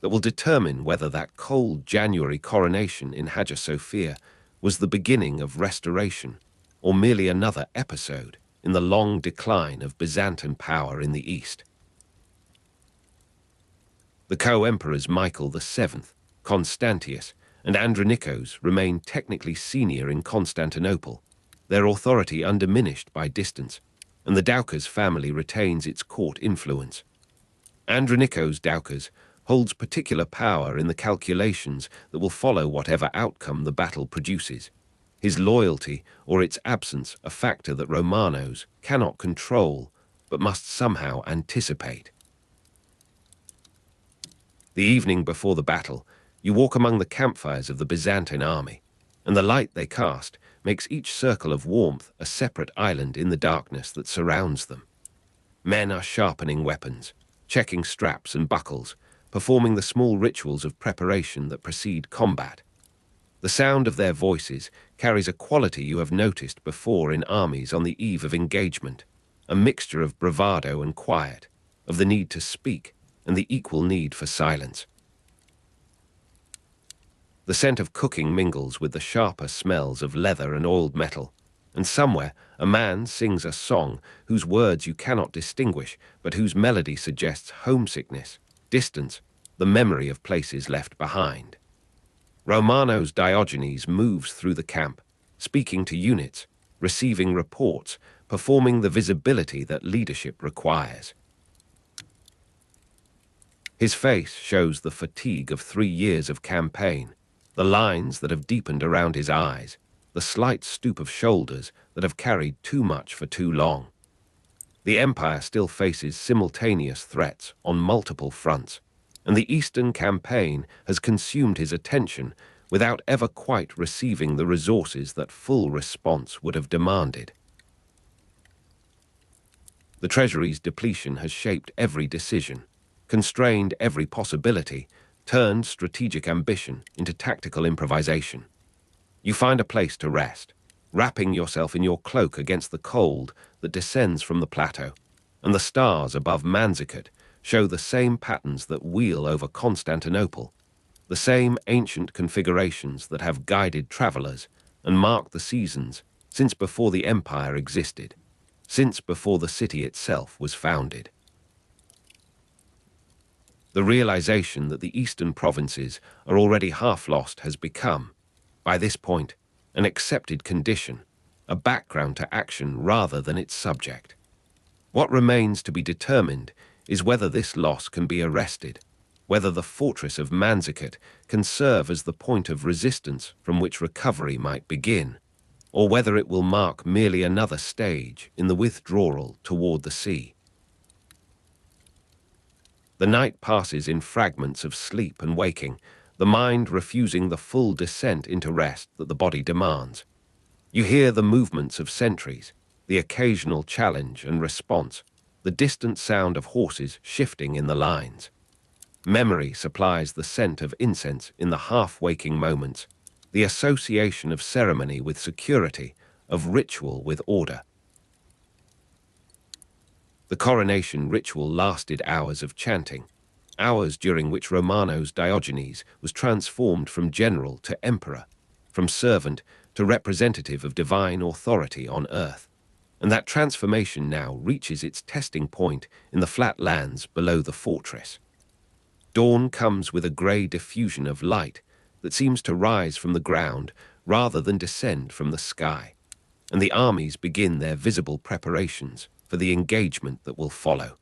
that will determine whether that cold January coronation in Hagia Sophia was the beginning of restoration or merely another episode in the long decline of Byzantine power in the East. The co-emperors Michael VII, Constantius, and Andronikos remain technically senior in Constantinople, their authority undiminished by distance, and the Doukas family retains its court influence. Andronikos Doukas holds particular power in the calculations that will follow whatever outcome the battle produces, his loyalty or its absence a factor that Romanos cannot control but must somehow anticipate. The evening before the battle, you walk among the campfires of the Byzantine army, and the light they cast makes each circle of warmth a separate island in the darkness that surrounds them. Men are sharpening weapons, checking straps and buckles, performing the small rituals of preparation that precede combat. The sound of their voices carries a quality you have noticed before in armies on the eve of engagement, a mixture of bravado and quiet, of the need to speak and the equal need for silence. The scent of cooking mingles with the sharper smells of leather and oiled metal, and somewhere a man sings a song whose words you cannot distinguish, but whose melody suggests homesickness, distance, the memory of places left behind. Romanos Diogenes moves through the camp, speaking to units, receiving reports, performing the visibility that leadership requires. His face shows the fatigue of 3 years of campaign, the lines that have deepened around his eyes, the slight stoop of shoulders that have carried too much for too long. The empire still faces simultaneous threats on multiple fronts, and the Eastern campaign has consumed his attention without ever quite receiving the resources that full response would have demanded. The treasury's depletion has shaped every decision, constrained every possibility, turned strategic ambition into tactical improvisation. You find a place to rest, wrapping yourself in your cloak against the cold that descends from the plateau, and the stars above Manzikert show the same patterns that wheel over Constantinople, the same ancient configurations that have guided travelers and marked the seasons since before the empire existed, since before the city itself was founded. The realization that the eastern provinces are already half lost has become, by this point, an accepted condition, a background to action rather than its subject. What remains to be determined is whether this loss can be arrested, whether the fortress of Manzikert can serve as the point of resistance from which recovery might begin, or whether it will mark merely another stage in the withdrawal toward the sea. The night passes in fragments of sleep and waking, the mind refusing the full descent into rest that the body demands. You hear the movements of sentries, the occasional challenge and response, the distant sound of horses shifting in the lines. Memory supplies the scent of incense in the half-waking moments, the association of ceremony with security, of ritual with order. The coronation ritual lasted hours of chanting, hours during which Romanos Diogenes was transformed from general to emperor, from servant to representative of divine authority on earth. And that transformation now reaches its testing point in the flat lands below the fortress. Dawn comes with a grey diffusion of light that seems to rise from the ground rather than descend from the sky, and the armies begin their visible preparations for the engagement that will follow.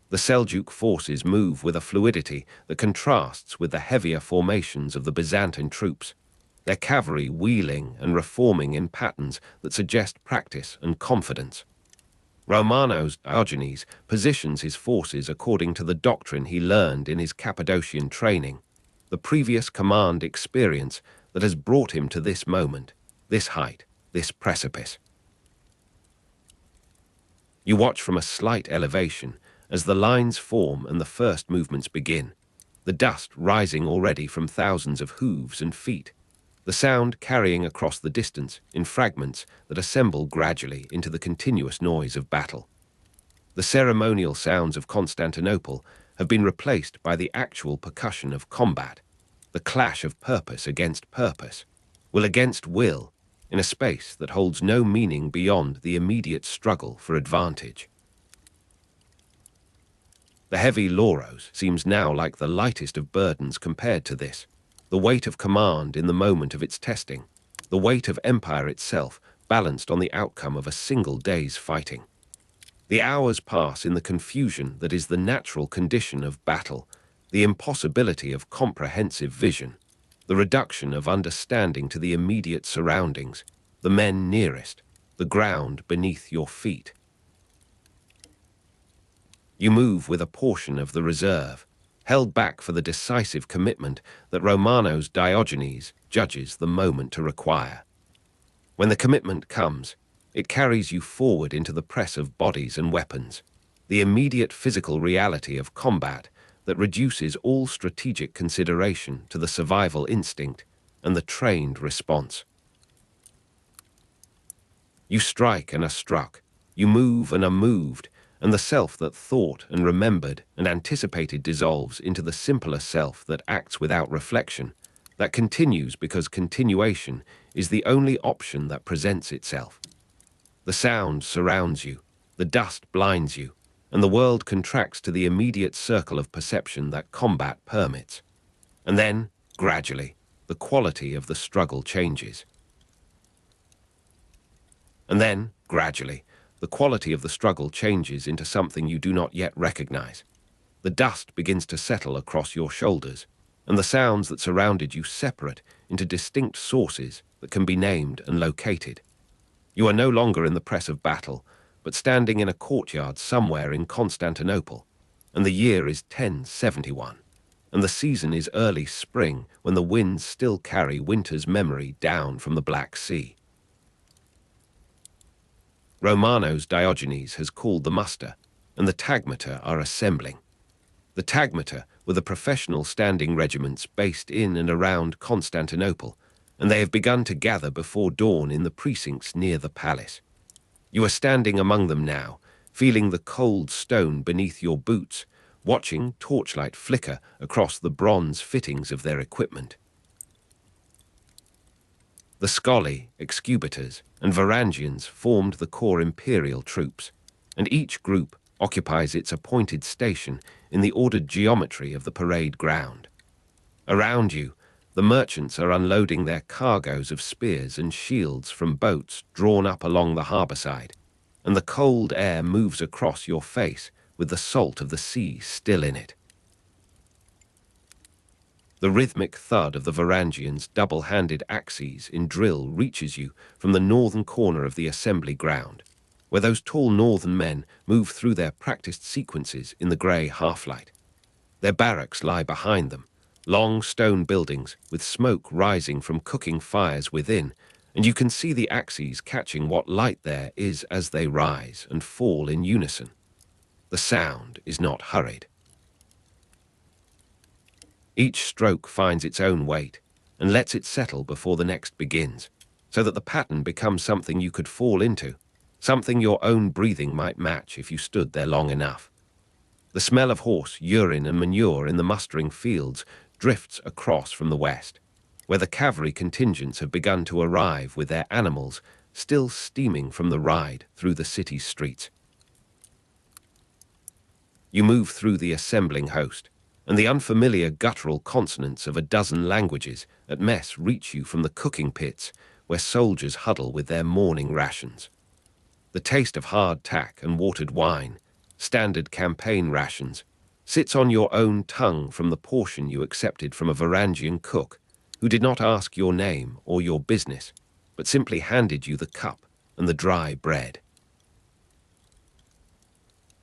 The Seljuk forces move with a fluidity that contrasts with the heavier formations of the Byzantine troops, their cavalry wheeling and reforming in patterns that suggest practice and confidence. Romanos Diogenes positions his forces according to the doctrine he learned in his Cappadocian training, the previous command experience that has brought him to this moment, this height, this precipice. You watch from a slight elevation as the lines form and the first movements begin, the dust rising already from thousands of hooves and feet, the sound carrying across the distance in fragments that assemble gradually into the continuous noise of battle. The ceremonial sounds of Constantinople have been replaced by the actual percussion of combat, the clash of purpose against purpose, will against will, in a space that holds no meaning beyond the immediate struggle for advantage. The heavy laurus seems now like the lightest of burdens compared to this, the weight of command in the moment of its testing, the weight of empire itself balanced on the outcome of a single day's fighting. The hours pass in the confusion that is the natural condition of battle, the impossibility of comprehensive vision, the reduction of understanding to the immediate surroundings, the men nearest, the ground beneath your feet. You move with a portion of the reserve, held back for the decisive commitment that Romanos Diogenes judges the moment to require. When the commitment comes, it carries you forward into the press of bodies and weapons, the immediate physical reality of combat that reduces all strategic consideration to the survival instinct and the trained response. You strike and are struck, you move and are moved, and the self that thought and remembered and anticipated dissolves into the simpler self that acts without reflection, that continues because continuation is the only option that presents itself. The sound surrounds you, the dust blinds you, and the world contracts to the immediate circle of perception that combat permits. And then, gradually, the quality of the struggle changes. And then, gradually, the quality of the struggle changes into something you do not yet recognize. The dust begins to settle across your shoulders, and the sounds that surrounded you separate into distinct sources that can be named and located. You are no longer in the press of battle, but standing in a courtyard somewhere in Constantinople, and the year is 1071, and the season is early spring when the winds still carry winter's memory down from the Black Sea. Romanos Diogenes has called the muster, and the Tagmata are assembling. The Tagmata were the professional standing regiments based in and around Constantinople, and they have begun to gather before dawn in the precincts near the palace. You are standing among them now, feeling the cold stone beneath your boots, watching torchlight flicker across the bronze fittings of their equipment. The Scoli, Excubators, and Varangians formed the core imperial troops, and each group occupies its appointed station in the ordered geometry of the parade ground. Around you, the merchants are unloading their cargoes of spears and shields from boats drawn up along the harbour side, and the cold air moves across your face with the salt of the sea still in it. The rhythmic thud of the Varangians' double-handed axes in drill reaches you from the northern corner of the assembly ground, where those tall northern men move through their practiced sequences in the grey half-light. Their barracks lie behind them, long stone buildings with smoke rising from cooking fires within, and you can see the axes catching what light there is as they rise and fall in unison. The sound is not hurried. Each stroke finds its own weight and lets it settle before the next begins, so that the pattern becomes something you could fall into, something your own breathing might match if you stood there long enough. The smell of horse, urine and manure in the mustering fields drifts across from the west, where the cavalry contingents have begun to arrive with their animals still steaming from the ride through the city's streets. You move through the assembling host, and the unfamiliar guttural consonants of a dozen languages at mess reach you from the cooking pits where soldiers huddle with their morning rations. The taste of hard tack and watered wine, standard campaign rations, sits on your own tongue from the portion you accepted from a Varangian cook who did not ask your name or your business, but simply handed you the cup and the dry bread.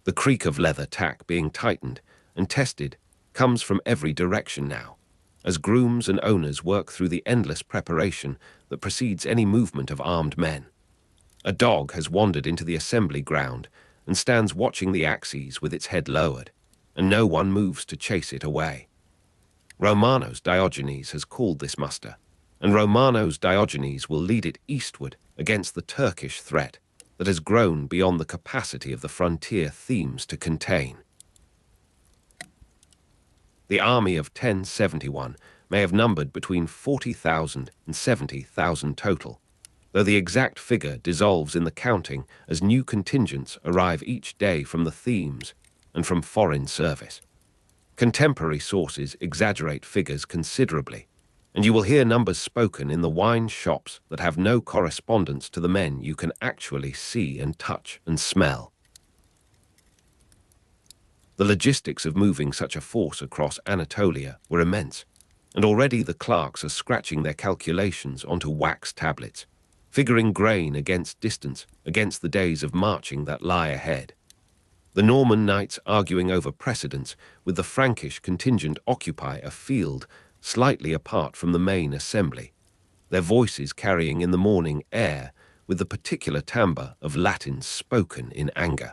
The creak of leather tack being tightened and tested comes from every direction now, as grooms and owners work through the endless preparation that precedes any movement of armed men. A dog has wandered into the assembly ground and stands watching the axes with its head lowered, and no one moves to chase it away. Romanos Diogenes has called this muster, and Romanos Diogenes will lead it eastward against the Turkish threat that has grown beyond the capacity of the frontier themes to contain. The army of 1071 may have numbered between 40,000 and 70,000 total, though the exact figure dissolves in the counting as new contingents arrive each day from the themes and from foreign service. Contemporary sources exaggerate figures considerably, and you will hear numbers spoken in the wine shops that have no correspondence to the men you can actually see and touch and smell. The logistics of moving such a force across Anatolia were immense, and already the clerks are scratching their calculations onto wax tablets, figuring grain against distance, against the days of marching that lie ahead. The Norman knights arguing over precedence with the Frankish contingent occupy a field slightly apart from the main assembly, their voices carrying in the morning air with the particular timbre of Latin spoken in anger.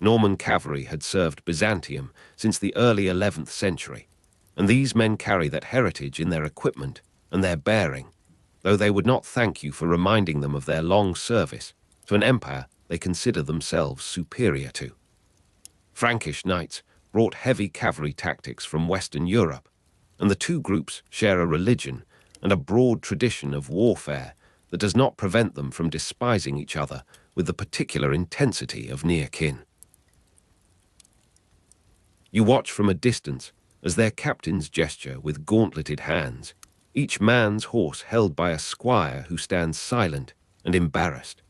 Norman cavalry had served Byzantium since the early 11th century, and these men carry that heritage in their equipment and their bearing, though they would not thank you for reminding them of their long service to an empire they consider themselves superior to. Frankish knights brought heavy cavalry tactics from Western Europe, and the two groups share a religion and a broad tradition of warfare that does not prevent them from despising each other with the particular intensity of near kin. You watch from a distance as their captains gesture with gauntleted hands, each man's horse held by a squire who stands silent and embarrassed.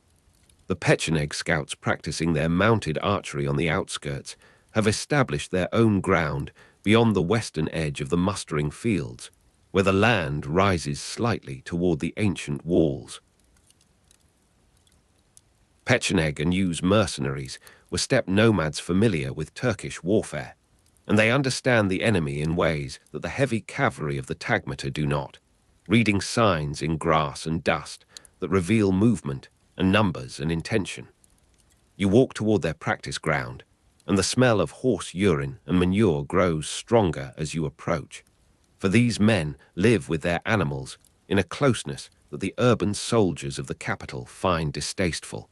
The Pecheneg scouts practicing their mounted archery on the outskirts have established their own ground beyond the western edge of the mustering fields, where the land rises slightly toward the ancient walls. Pecheneg and U's mercenaries were steppe nomads familiar with Turkish warfare, and they understand the enemy in ways that the heavy cavalry of the Tagmata do not, reading signs in grass and dust that reveal movement and numbers and intention. You walk toward their practice ground, and the smell of horse urine and manure grows stronger as you approach, for these men live with their animals in a closeness that the urban soldiers of the capital find distasteful.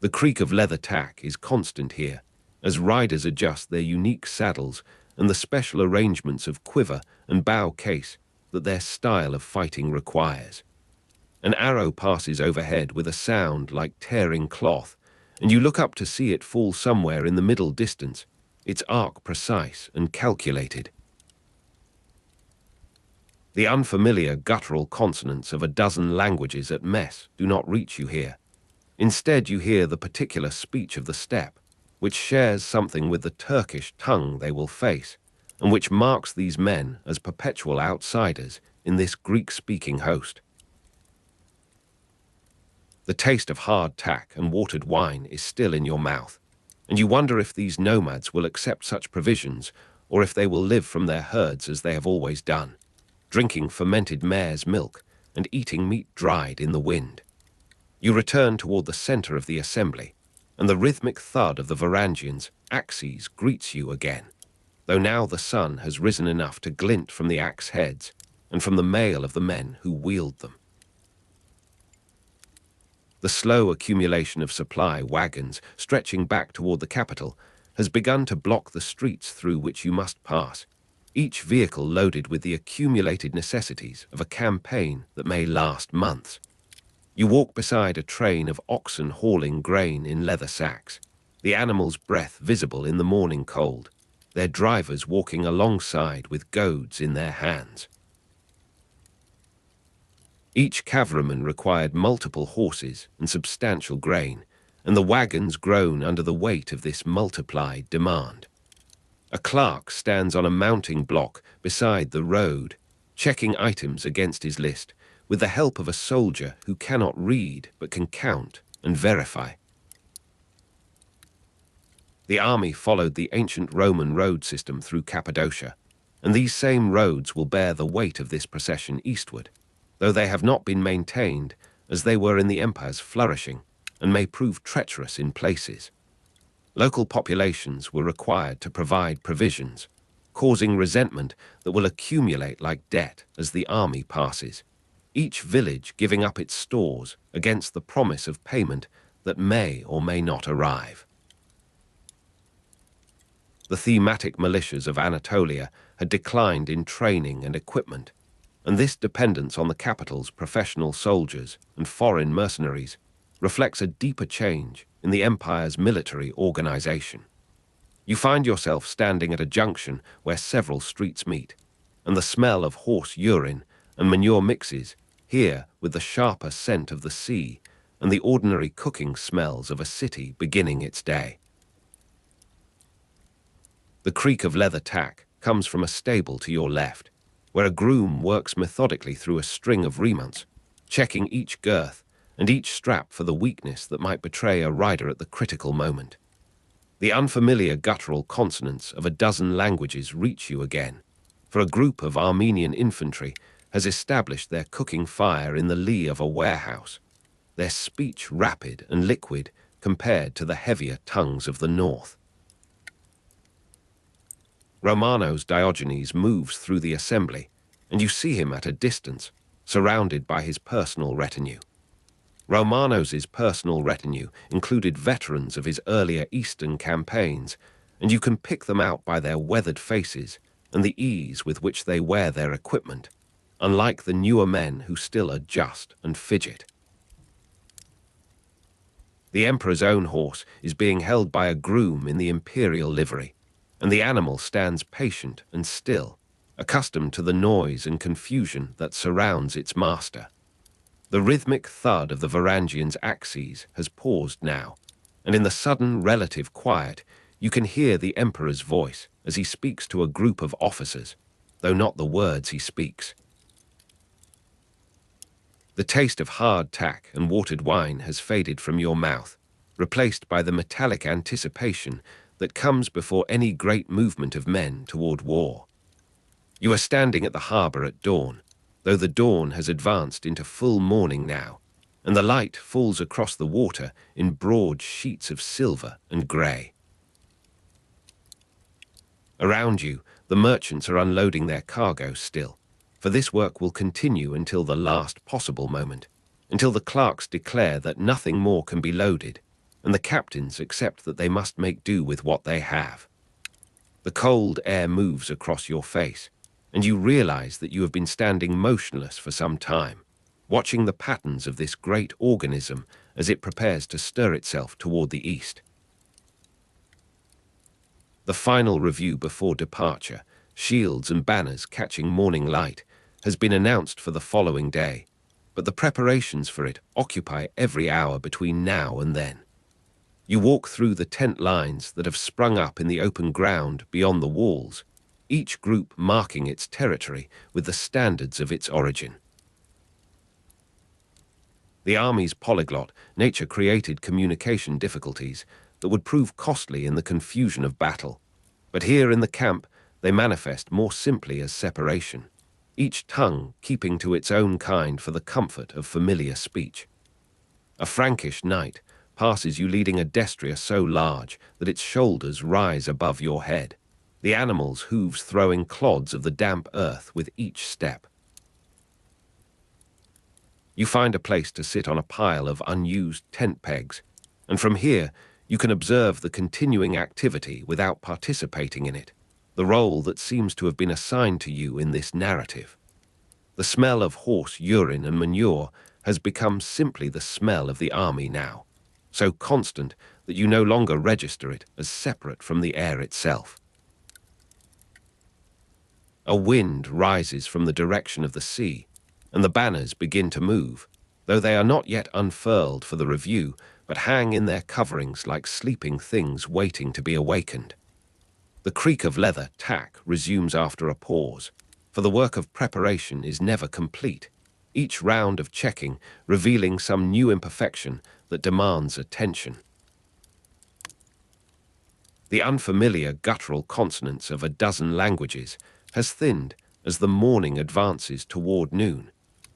The creak of leather tack is constant here, as riders adjust their unique saddles and the special arrangements of quiver and bow case that their style of fighting requires. An arrow passes overhead with a sound like tearing cloth, and you look up to see it fall somewhere in the middle distance, its arc precise and calculated. The unfamiliar guttural consonants of a dozen languages at mess do not reach you here. Instead, you hear the particular speech of the steppe, which shares something with the Turkish tongue they will face, and which marks these men as perpetual outsiders in this Greek-speaking host. The taste of hard tack and watered wine is still in your mouth, and you wonder if these nomads will accept such provisions or if they will live from their herds as they have always done, drinking fermented mare's milk and eating meat dried in the wind. You return toward the center of the assembly, and the rhythmic thud of the Varangians' axes greets you again, though now the sun has risen enough to glint from the axe heads and from the mail of the men who wield them. The slow accumulation of supply wagons stretching back toward the capital has begun to block the streets through which you must pass, each vehicle loaded with the accumulated necessities of a campaign that may last months. You walk beside a train of oxen hauling grain in leather sacks, the animals' breath visible in the morning cold, their drivers walking alongside with goads in their hands. Each cavalryman required multiple horses and substantial grain, and the wagons groan under the weight of this multiplied demand. A clerk stands on a mounting block beside the road, checking items against his list, with the help of a soldier who cannot read but can count and verify. The army followed the ancient Roman road system through Cappadocia, and these same roads will bear the weight of this procession eastward, though they have not been maintained as they were in the empire's flourishing and may prove treacherous in places. Local populations were required to provide provisions, causing resentment that will accumulate like debt as the army passes, each village giving up its stores against the promise of payment that may or may not arrive. The thematic militias of Anatolia had declined in training and equipment, and this dependence on the capital's professional soldiers and foreign mercenaries reflects a deeper change in the empire's military organization. You find yourself standing at a junction where several streets meet, and the smell of horse urine and manure mixes here with the sharper scent of the sea and the ordinary cooking smells of a city beginning its day. The creak of leather tack comes from a stable to your left, where a groom works methodically through a string of remounts, checking each girth and each strap for the weakness that might betray a rider at the critical moment. The unfamiliar guttural consonants of a dozen languages reach you again, for a group of Armenian infantry has established their cooking fire in the lee of a warehouse, their speech rapid and liquid compared to the heavier tongues of the north. Romanos Diogenes moves through the assembly, and you see him at a distance, surrounded by his personal retinue. Romanos's personal retinue included veterans of his earlier eastern campaigns, and you can pick them out by their weathered faces and the ease with which they wear their equipment, unlike the newer men who still adjust and fidget. The emperor's own horse is being held by a groom in the imperial livery, and the animal stands patient and still, accustomed to the noise and confusion that surrounds its master. The rhythmic thud of the Varangian's axes has paused now, and in the sudden relative quiet, you can hear the emperor's voice as he speaks to a group of officers, though not the words he speaks. The taste of hard tack and watered wine has faded from your mouth, replaced by the metallic anticipation that comes before any great movement of men toward war. You are standing at the harbour at dawn, though the dawn has advanced into full morning now, and the light falls across the water in broad sheets of silver and grey. Around you, the merchants are unloading their cargo still, for this work will continue until the last possible moment, until the clerks declare that nothing more can be loaded, and the captains accept that they must make do with what they have. The cold air moves across your face, and you realize that you have been standing motionless for some time, watching the patterns of this great organism as it prepares to stir itself toward the east. The final review before departure, shields and banners catching morning light, has been announced for the following day, but the preparations for it occupy every hour between now and then. You walk through the tent lines that have sprung up in the open ground beyond the walls, each group marking its territory with the standards of its origin. The army's polyglot nature created communication difficulties that would prove costly in the confusion of battle, but here in the camp they manifest more simply as separation, each tongue keeping to its own kind for the comfort of familiar speech. A Frankish knight passes you leading a destrier so large that its shoulders rise above your head, the animal's hooves throwing clods of the damp earth with each step. You find a place to sit on a pile of unused tent pegs, and from here you can observe the continuing activity without participating in it, the role that seems to have been assigned to you in this narrative. The smell of horse urine and manure has become simply the smell of the army now, so constant that you no longer register it as separate from the air itself. A wind rises from the direction of the sea, and the banners begin to move, though they are not yet unfurled for the review, but hang in their coverings like sleeping things waiting to be awakened. The creak of leather tack resumes after a pause, for the work of preparation is never complete, each round of checking revealing some new imperfection that demands attention. The unfamiliar guttural consonants of a dozen languages has thinned as the morning advances toward noon,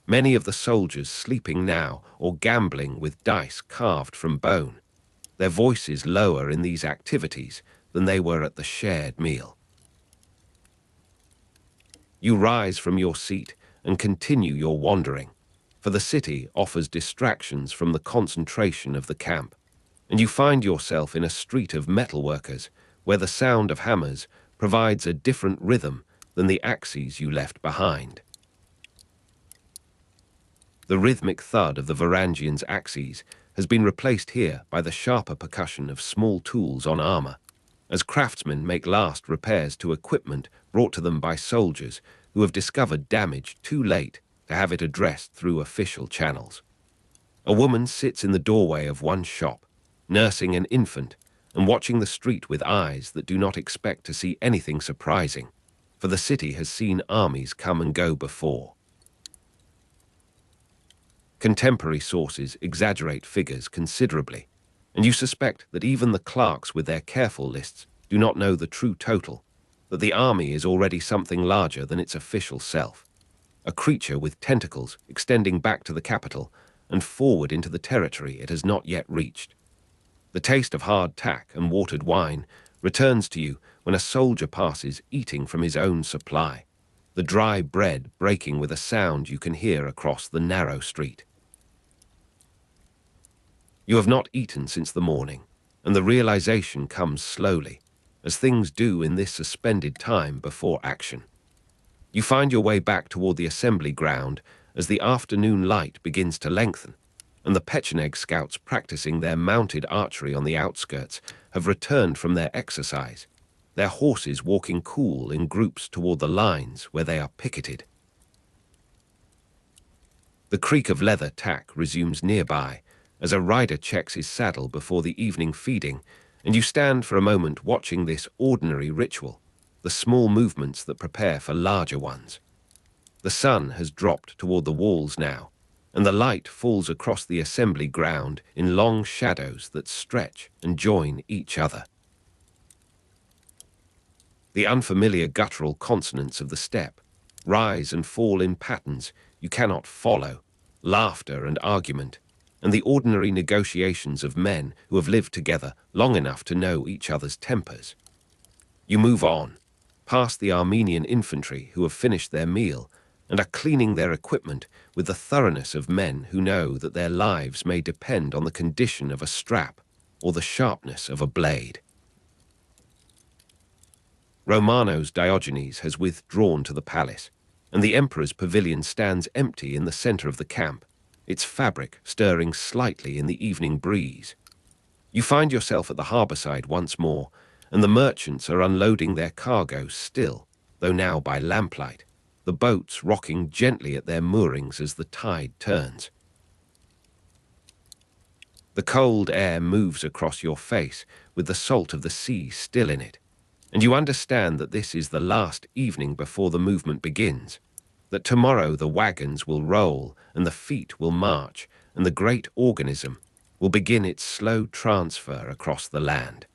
many of the soldiers sleeping now or gambling with dice carved from bone, their voices lower in these activities than they were at the shared meal. You rise from your seat and continue your wandering, for the city offers distractions from the concentration of the camp, and you find yourself in a street of metalworkers where the sound of hammers provides a different rhythm than the axes you left behind. The rhythmic thud of the Varangian's axes has been replaced here by the sharper percussion of small tools on armor, as craftsmen make last repairs to equipment brought to them by soldiers who have discovered damage too late to have it addressed through official channels. A woman sits in the doorway of one shop, nursing an infant and watching the street with eyes that do not expect to see anything surprising, for the city has seen armies come and go before. Contemporary sources exaggerate figures considerably, and you suspect that even the clerks with their careful lists do not know the true total, that the army is already something larger than its official self, a creature with tentacles extending back to the capital and forward into the territory it has not yet reached. The taste of hard tack and watered wine returns to you when a soldier passes eating from his own supply, the dry bread breaking with a sound you can hear across the narrow street. You have not eaten since the morning, and the realization comes slowly, as things do in this suspended time before action. You find your way back toward the assembly ground as the afternoon light begins to lengthen, and the Pecheneg scouts practicing their mounted archery on the outskirts have returned from their exercise, their horses walking cool in groups toward the lines where they are picketed. The creak of leather tack resumes nearby as a rider checks his saddle before the evening feeding, and you stand for a moment watching this ordinary ritual, the small movements that prepare for larger ones. The sun has dropped toward the walls now, and the light falls across the assembly ground in long shadows that stretch and join each other. The unfamiliar guttural consonants of the steppe rise and fall in patterns you cannot follow, laughter and argument, and the ordinary negotiations of men who have lived together long enough to know each other's tempers. You move on, past the Armenian infantry who have finished their meal and are cleaning their equipment with the thoroughness of men who know that their lives may depend on the condition of a strap or the sharpness of a blade. Romanos' Diogenes has withdrawn to the palace, and the emperor's pavilion stands empty in the center of the camp, its fabric stirring slightly in the evening breeze. You find yourself at the harborside once more, and the merchants are unloading their cargo still, though now by lamplight, the boats rocking gently at their moorings as the tide turns. The cold air moves across your face with the salt of the sea still in it, and you understand that this is the last evening before the movement begins, that tomorrow the wagons will roll and the feet will march and the great organism will begin its slow transfer across the land.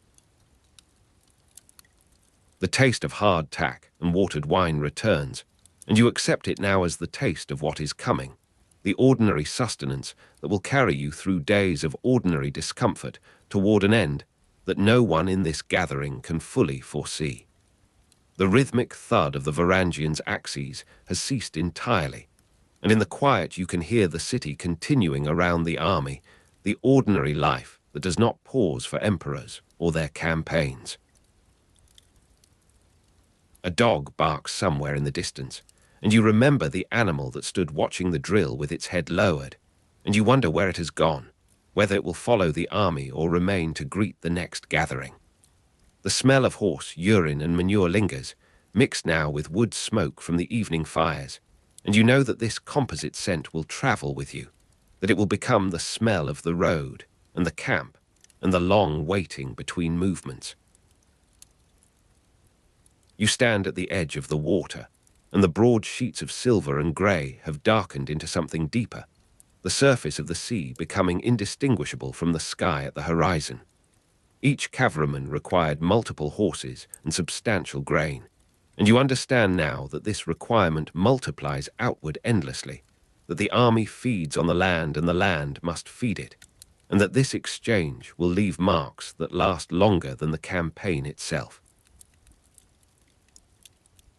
The taste of hard tack and watered wine returns, and you accept it now as the taste of what is coming, the ordinary sustenance that will carry you through days of ordinary discomfort toward an end that no one in this gathering can fully foresee. The rhythmic thud of the Varangians' axes has ceased entirely, and in the quiet you can hear the city continuing around the army, the ordinary life that does not pause for emperors or their campaigns. A dog barks somewhere in the distance, and you remember the animal that stood watching the drill with its head lowered, and you wonder where it has gone, whether it will follow the army or remain to greet the next gathering. The smell of horse, urine and manure lingers, mixed now with wood smoke from the evening fires, and you know that this composite scent will travel with you, that it will become the smell of the road and the camp and the long waiting between movements. You stand at the edge of the water, and the broad sheets of silver and grey have darkened into something deeper, the surface of the sea becoming indistinguishable from the sky at the horizon. Each cavalryman required multiple horses and substantial grain, and you understand now that this requirement multiplies outward endlessly, that the army feeds on the land and the land must feed it, and that this exchange will leave marks that last longer than the campaign itself.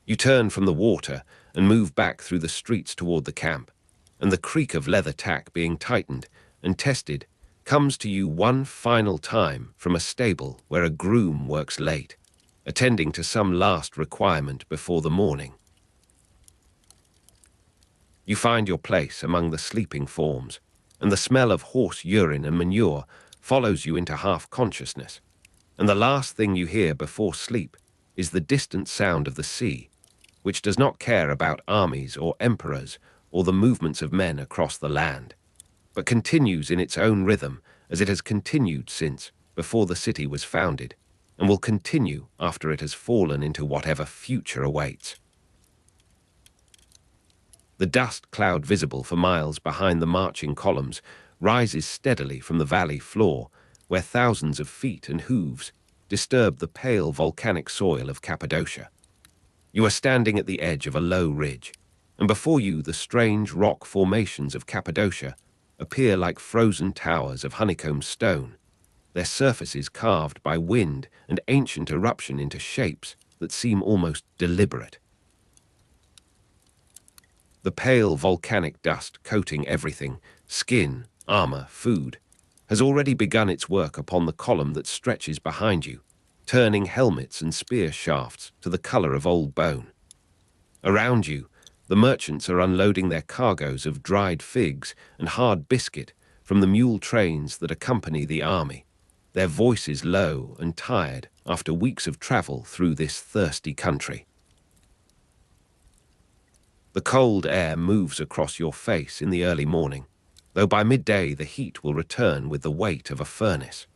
You turn from the water and move back through the streets toward the camp, and the creak of leather tack being tightened and tested comes to you one final time from a stable where a groom works late, attending to some last requirement before the morning. You find your place among the sleeping forms, and the smell of horse urine and manure follows you into half-consciousness, and the last thing you hear before sleep is the distant sound of the sea, which does not care about armies or emperors or the movements of men across the land, but continues in its own rhythm as it has continued since before the city was founded, and will continue after it has fallen into whatever future awaits. The dust cloud visible for miles behind the marching columns rises steadily from the valley floor, where thousands of feet and hooves disturb the pale volcanic soil of Cappadocia. You are standing at the edge of a low ridge, and before you the strange rock formations of Cappadocia appear like frozen towers of honeycomb stone, their surfaces carved by wind and ancient eruption into shapes that seem almost deliberate. The pale volcanic dust coating everything, skin, armor, food, has already begun its work upon the column that stretches behind you, turning helmets and spear shafts to the color of old bone. Around you, the merchants are unloading their cargoes of dried figs and hard biscuit from the mule trains that accompany the army, their voices low and tired after weeks of travel through this thirsty country. The cold air moves across your face in the early morning, though by midday the heat will return with the weight of a furnace.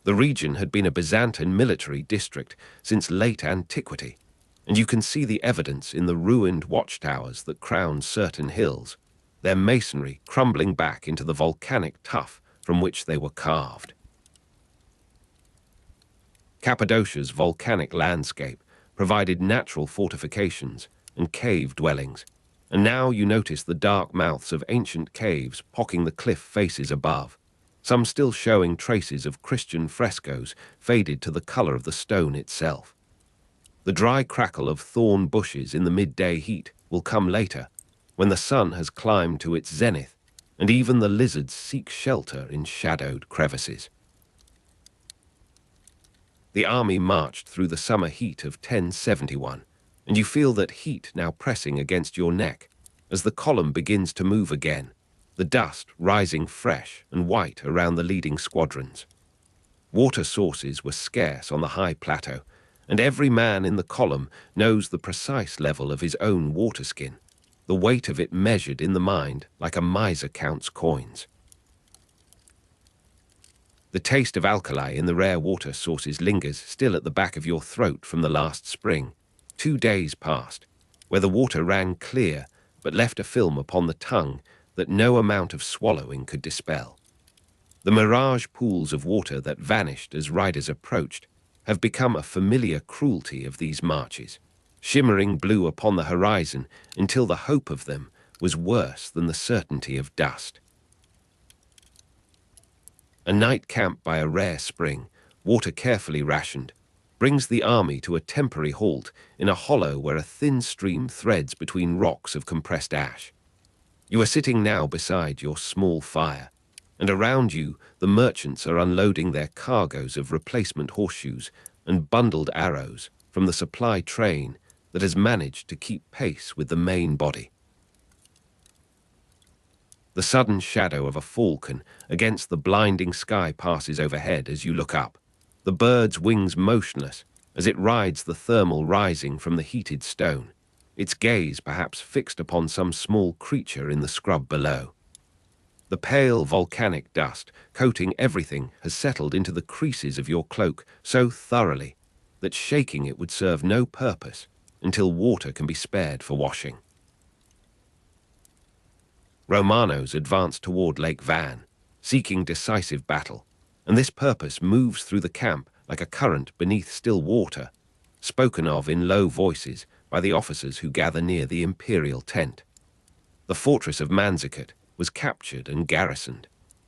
The region had been a Byzantine military district since late antiquity, and you can see the evidence in the ruined watchtowers that crown certain hills, their masonry crumbling back into the volcanic tuff from which they were carved. Cappadocia's volcanic landscape provided natural fortifications and cave dwellings, and now you notice the dark mouths of ancient caves pocking the cliff faces above, some still showing traces of Christian frescoes faded to the color of the stone itself. The dry crackle of thorn bushes in the midday heat will come later, when the sun has climbed to its zenith, and even the lizards seek shelter in shadowed crevices. The army marched through the summer heat of 1071, and you feel that heat now pressing against your neck as the column begins to move again, the dust rising fresh and white around the leading squadrons. Water sources were scarce on the high plateau, and every man in the column knows the precise level of his own water skin, the weight of it measured in the mind like a miser counts coins. The taste of alkali in the rare water sources lingers still at the back of your throat from the last spring. 2 days passed, where the water ran clear but left a film upon the tongue that no amount of swallowing could dispel. The mirage pools of water that vanished as riders approached have become a familiar cruelty of these marches, shimmering blue upon the horizon until the hope of them was worse than the certainty of dust. A night camp by a rare spring, water carefully rationed, brings the army to a temporary halt in a hollow where a thin stream threads between rocks of compressed ash. You are sitting now beside your small fire, and around you the merchants are unloading their cargoes of replacement horseshoes and bundled arrows from the supply train that has managed to keep pace with the main body. The sudden shadow of a falcon against the blinding sky passes overhead as you look up, the bird's wings motionless as it rides the thermal rising from the heated stone, its gaze perhaps fixed upon some small creature in the scrub below. The pale volcanic dust coating everything has settled into the creases of your cloak so thoroughly that shaking it would serve no purpose until water can be spared for washing. Romanos advance toward Lake Van, seeking decisive battle, and this purpose moves through the camp like a current beneath still water, spoken of in low voices by the officers who gather near the imperial tent. The fortress of Manzikert was captured and garrisoned,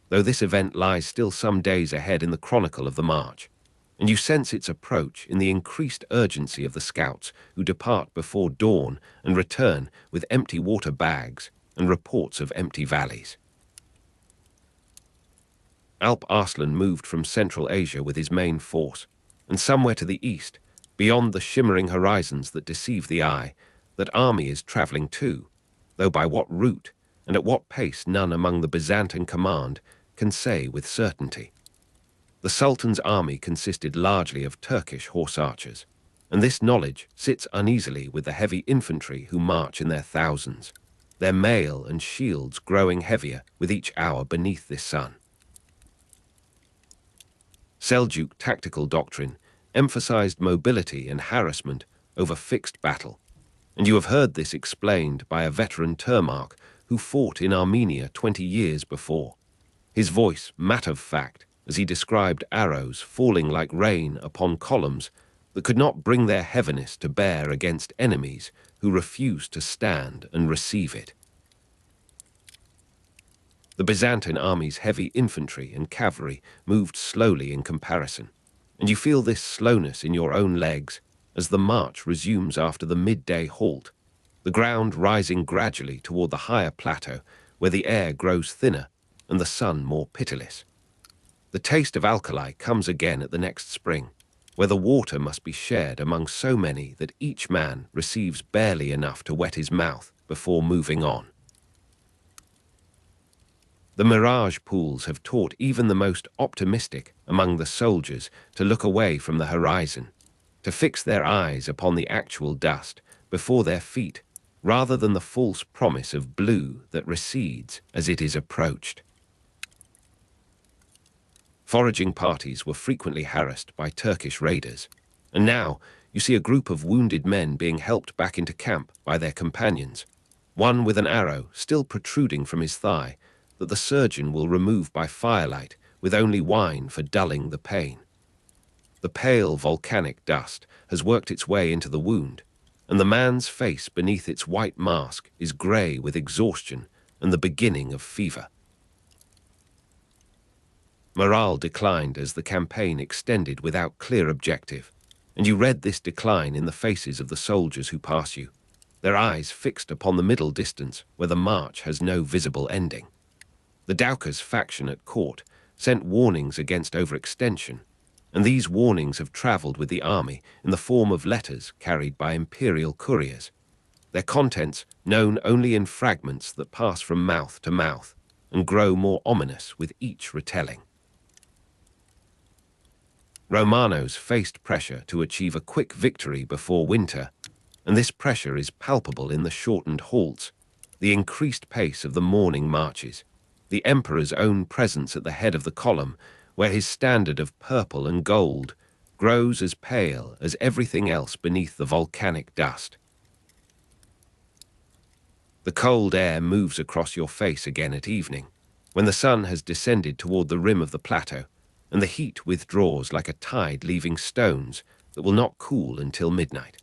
though this event lies still some days ahead in the chronicle of the march, and you sense its approach in the increased urgency of the scouts who depart before dawn and return with empty water bags and reports of empty valleys. Alp Arslan moved from Central Asia with his main force, and somewhere to the east, beyond the shimmering horizons that deceive the eye, that army is travelling too, though by what route and at what pace none among the Byzantine command can say with certainty. The Sultan's army consisted largely of Turkish horse archers, and this knowledge sits uneasily with the heavy infantry who march in their thousands, their mail and shields growing heavier with each hour beneath this sun. Seljuk tactical doctrine emphasized mobility and harassment over fixed battle, and you have heard this explained by a veteran Termarch who fought in Armenia 20 years before, his voice matter-of-fact as he described arrows falling like rain upon columns that could not bring their heaviness to bear against enemies who refused to stand and receive it. The Byzantine army's heavy infantry and cavalry moved slowly in comparison, and you feel this slowness in your own legs as the march resumes after the midday halt, the ground rising gradually toward the higher plateau where the air grows thinner and the sun more pitiless. The taste of alkali comes again at the next spring, where the water must be shared among so many that each man receives barely enough to wet his mouth before moving on. The mirage pools have taught even the most optimistic among the soldiers to look away from the horizon, to fix their eyes upon the actual dust before their feet, rather than the false promise of blue that recedes as it is approached. Foraging parties were frequently harassed by Turkish raiders, and now you see a group of wounded men being helped back into camp by their companions, one with an arrow still protruding from his thigh that the surgeon will remove by firelight with only wine for dulling the pain. The pale volcanic dust has worked its way into the wound, and the man's face beneath its white mask is grey with exhaustion and the beginning of fever. Morale declined as the campaign extended without clear objective, and you read this decline in the faces of the soldiers who pass you, their eyes fixed upon the middle distance where the march has no visible ending. The Doukas faction at court sent warnings against overextension, and these warnings have travelled with the army in the form of letters carried by imperial couriers, their contents known only in fragments that pass from mouth to mouth and grow more ominous with each retelling. Romanos faced pressure to achieve a quick victory before winter, and this pressure is palpable in the shortened halts, the increased pace of the morning marches, the emperor's own presence at the head of the column, where his standard of purple and gold grows as pale as everything else beneath the volcanic dust. The cold air moves across your face again at evening, when the sun has descended toward the rim of the plateau, and the heat withdraws like a tide leaving stones that will not cool until midnight.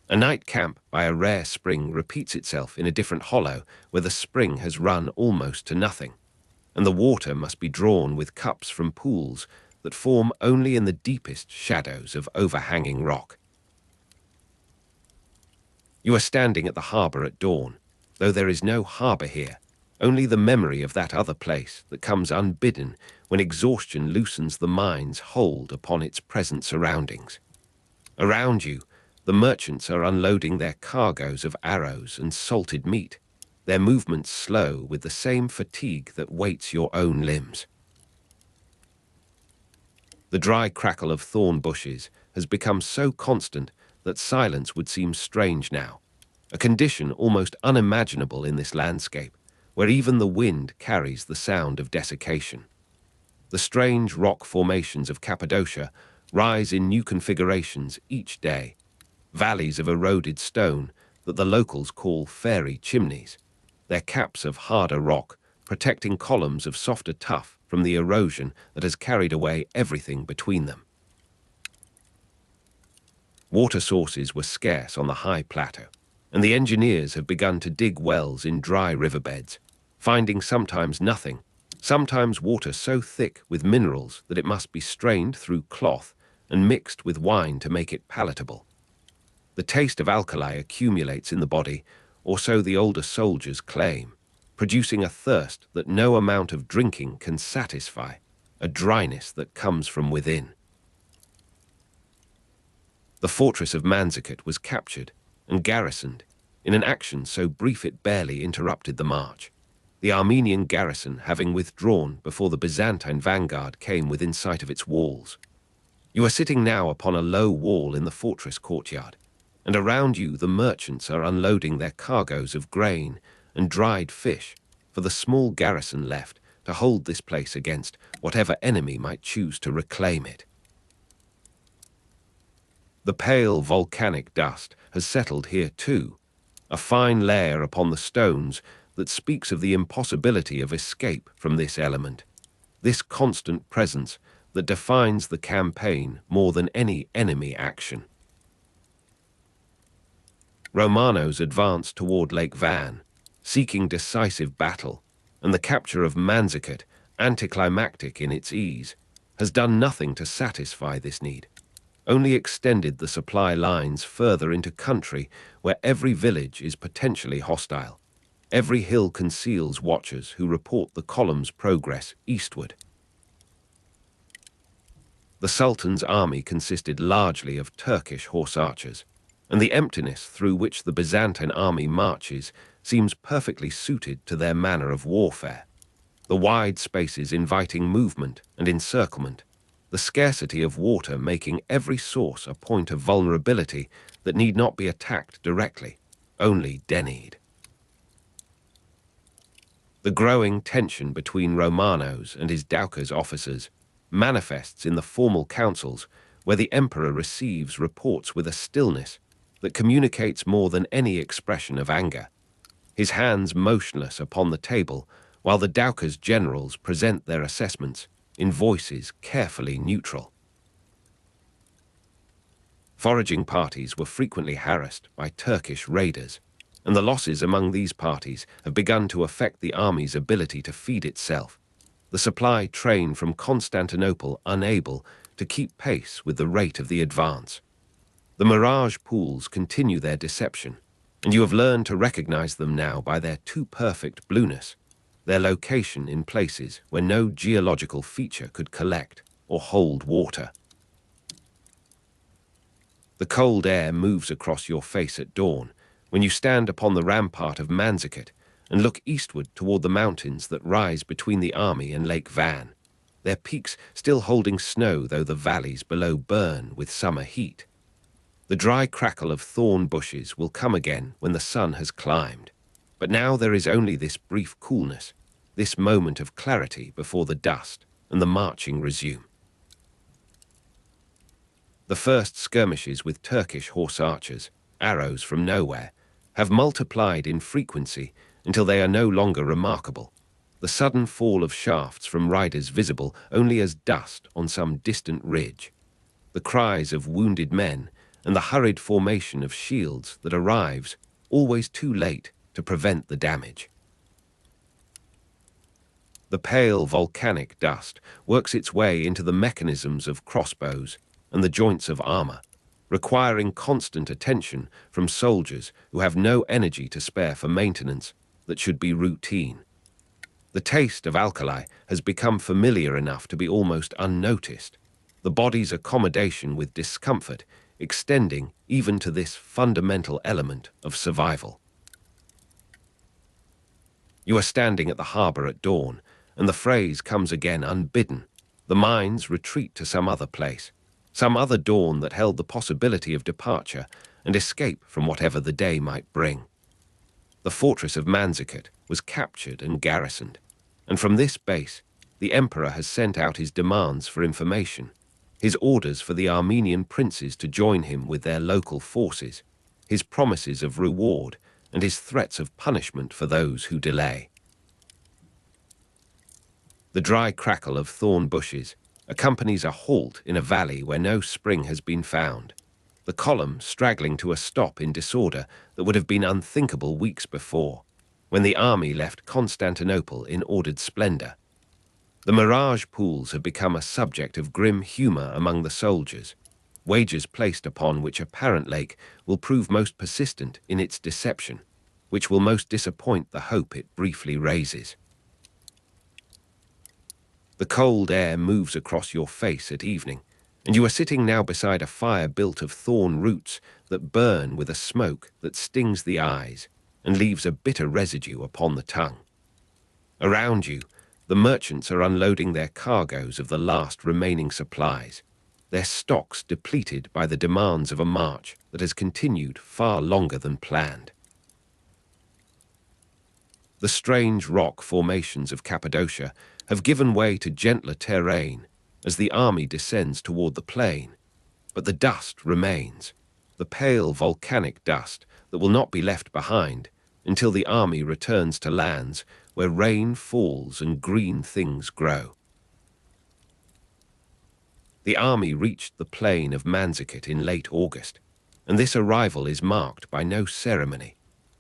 A night camp by a rare spring repeats itself in a different hollow where the spring has run almost to nothing, and the water must be drawn with cups from pools that form only in the deepest shadows of overhanging rock. You are standing at the harbour at dawn, though there is no harbour here, only the memory of that other place that comes unbidden when exhaustion loosens the mind's hold upon its present surroundings. Around you, the merchants are unloading their cargoes of arrows and salted meat, their movements slow with the same fatigue that weights your own limbs. The dry crackle of thorn bushes has become so constant that silence would seem strange now, a condition almost unimaginable in this landscape, where even the wind carries the sound of desiccation. The strange rock formations of Cappadocia rise in new configurations each day, valleys of eroded stone that the locals call fairy chimneys, their caps of harder rock protecting columns of softer tuff from the erosion that has carried away everything between them. Water sources were scarce on the high plateau, and the engineers have begun to dig wells in dry riverbeds, finding sometimes nothing, sometimes water so thick with minerals that it must be strained through cloth and mixed with wine to make it palatable. The taste of alkali accumulates in the body, or so the older soldiers claim, producing a thirst that no amount of drinking can satisfy, a dryness that comes from within. The fortress of Manzikert was captured and garrisoned in an action so brief it barely interrupted the march, the Armenian garrison having withdrawn before the Byzantine vanguard came within sight of its walls. You are sitting now upon a low wall in the fortress courtyard, and around you the merchants are unloading their cargoes of grain and dried fish for the small garrison left to hold this place against whatever enemy might choose to reclaim it. The pale volcanic dust has settled here too, a fine layer upon the stones that speaks of the impossibility of escape from this element, this constant presence that defines the campaign more than any enemy action. Romanos advanced toward Lake Van, seeking decisive battle, and the capture of Manzikert, anticlimactic in its ease, has done nothing to satisfy this need, only extended the supply lines further into country where every village is potentially hostile. Every hill conceals watchers who report the column's progress eastward. The Sultan's army consisted largely of Turkish horse archers, and the emptiness through which the Byzantine army marches seems perfectly suited to their manner of warfare. The wide spaces inviting movement and encirclement, the scarcity of water making every source a point of vulnerability that need not be attacked directly, only denied. The growing tension between Romanos and his Doukas officers manifests in the formal councils where the emperor receives reports with a stillness that communicates more than any expression of anger, his hands motionless upon the table while the Doukas generals present their assessments in voices carefully neutral. Foraging parties were frequently harassed by Turkish raiders, and the losses among these parties have begun to affect the army's ability to feed itself, the supply train from Constantinople unable to keep pace with the rate of the advance. The mirage pools continue their deception, and you have learned to recognize them now by their too perfect blueness, their location in places where no geological feature could collect or hold water. The cold air moves across your face at dawn when you stand upon the rampart of Manzikert and look eastward toward the mountains that rise between the army and Lake Van, their peaks still holding snow though the valleys below burn with summer heat. The dry crackle of thorn bushes will come again when the sun has climbed, but now there is only this brief coolness, this moment of clarity before the dust and the marching resume. The first skirmishes with Turkish horse archers, arrows from nowhere, have multiplied in frequency until they are no longer remarkable, the sudden fall of shafts from riders visible only as dust on some distant ridge, the cries of wounded men, and the hurried formation of shields that arrives always too late to prevent the damage. The pale volcanic dust works its way into the mechanisms of crossbows and the joints of armor, requiring constant attention from soldiers who have no energy to spare for maintenance that should be routine. The taste of alkali has become familiar enough to be almost unnoticed, the body's accommodation with discomfort extending even to this fundamental element of survival. You are standing at the harbor at dawn, and the phrase comes again unbidden. The minds retreat to some other place, some other dawn that held the possibility of departure and escape from whatever the day might bring. The fortress of Manzikert was captured and garrisoned, and from this base, the emperor has sent out his demands for information, his orders for the Armenian princes to join him with their local forces, his promises of reward, and his threats of punishment for those who delay. The dry crackle of thorn bushes accompanies a halt in a valley where no spring has been found, the column straggling to a stop in disorder that would have been unthinkable weeks before, when the army left Constantinople in ordered splendor. The mirage pools have become a subject of grim humor among the soldiers, wagers placed upon which apparent lake will prove most persistent in its deception, which will most disappoint the hope it briefly raises. The cold air moves across your face at evening, and you are sitting now beside a fire built of thorn roots that burn with a smoke that stings the eyes and leaves a bitter residue upon the tongue. Around you, the merchants are unloading their cargoes of the last remaining supplies, their stocks depleted by the demands of a march that has continued far longer than planned. The strange rock formations of Cappadocia have given way to gentler terrain as the army descends toward the plain, but the dust remains, the pale volcanic dust that will not be left behind until the army returns to lands where rain falls and green things grow. The army reached the plain of Manzikert in late August, and this arrival is marked by no ceremony,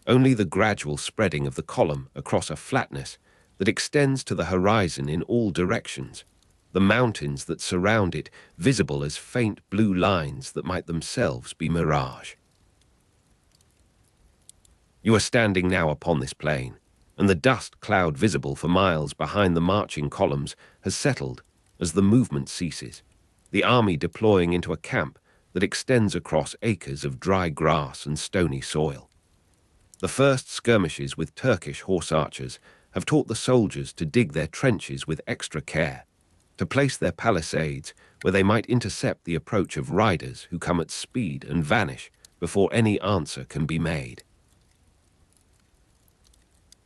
only the gradual spreading of the column across a flatness that extends to the horizon in all directions, the mountains that surround it visible as faint blue lines that might themselves be mirage. You are standing now upon this plain, and the dust cloud visible for miles behind the marching columns has settled as the movement ceases, the army deploying into a camp that extends across acres of dry grass and stony soil. The first skirmishes with Turkish horse archers have taught the soldiers to dig their trenches with extra care, to place their palisades where they might intercept the approach of riders who come at speed and vanish before any answer can be made.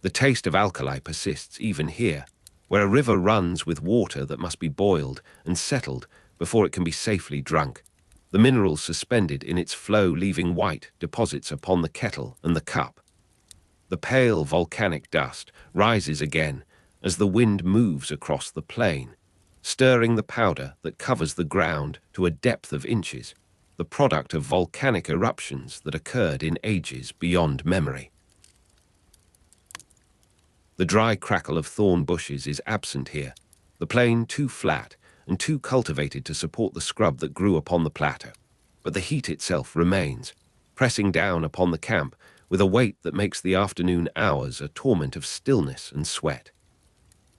The taste of alkali persists even here, where a river runs with water that must be boiled and settled before it can be safely drunk, the minerals suspended in its flow leaving white deposits upon the kettle and the cup. The pale volcanic dust rises again as the wind moves across the plain, stirring the powder that covers the ground to a depth of inches, the product of volcanic eruptions that occurred in ages beyond memory. The dry crackle of thorn bushes is absent here, the plain too flat and too cultivated to support the scrub that grew upon the plateau. But the heat itself remains, pressing down upon the camp with a weight that makes the afternoon hours a torment of stillness and sweat.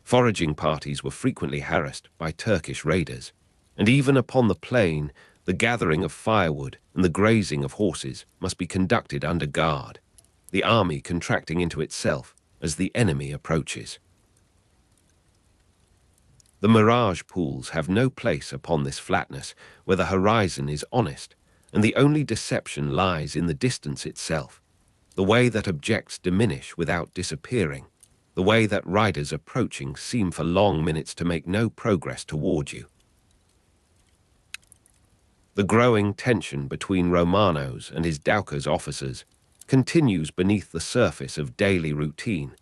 Foraging parties were frequently harassed by Turkish raiders, and even upon the plain, the gathering of firewood and the grazing of horses must be conducted under guard, the army contracting into itself as the enemy approaches. The mirage pools have no place upon this flatness where the horizon is honest, and the only deception lies in the distance itself, the way that objects diminish without disappearing, the way that riders approaching seem for long minutes to make no progress toward you. The growing tension between Romanos and his Doukas officers continues beneath the surface of daily routine,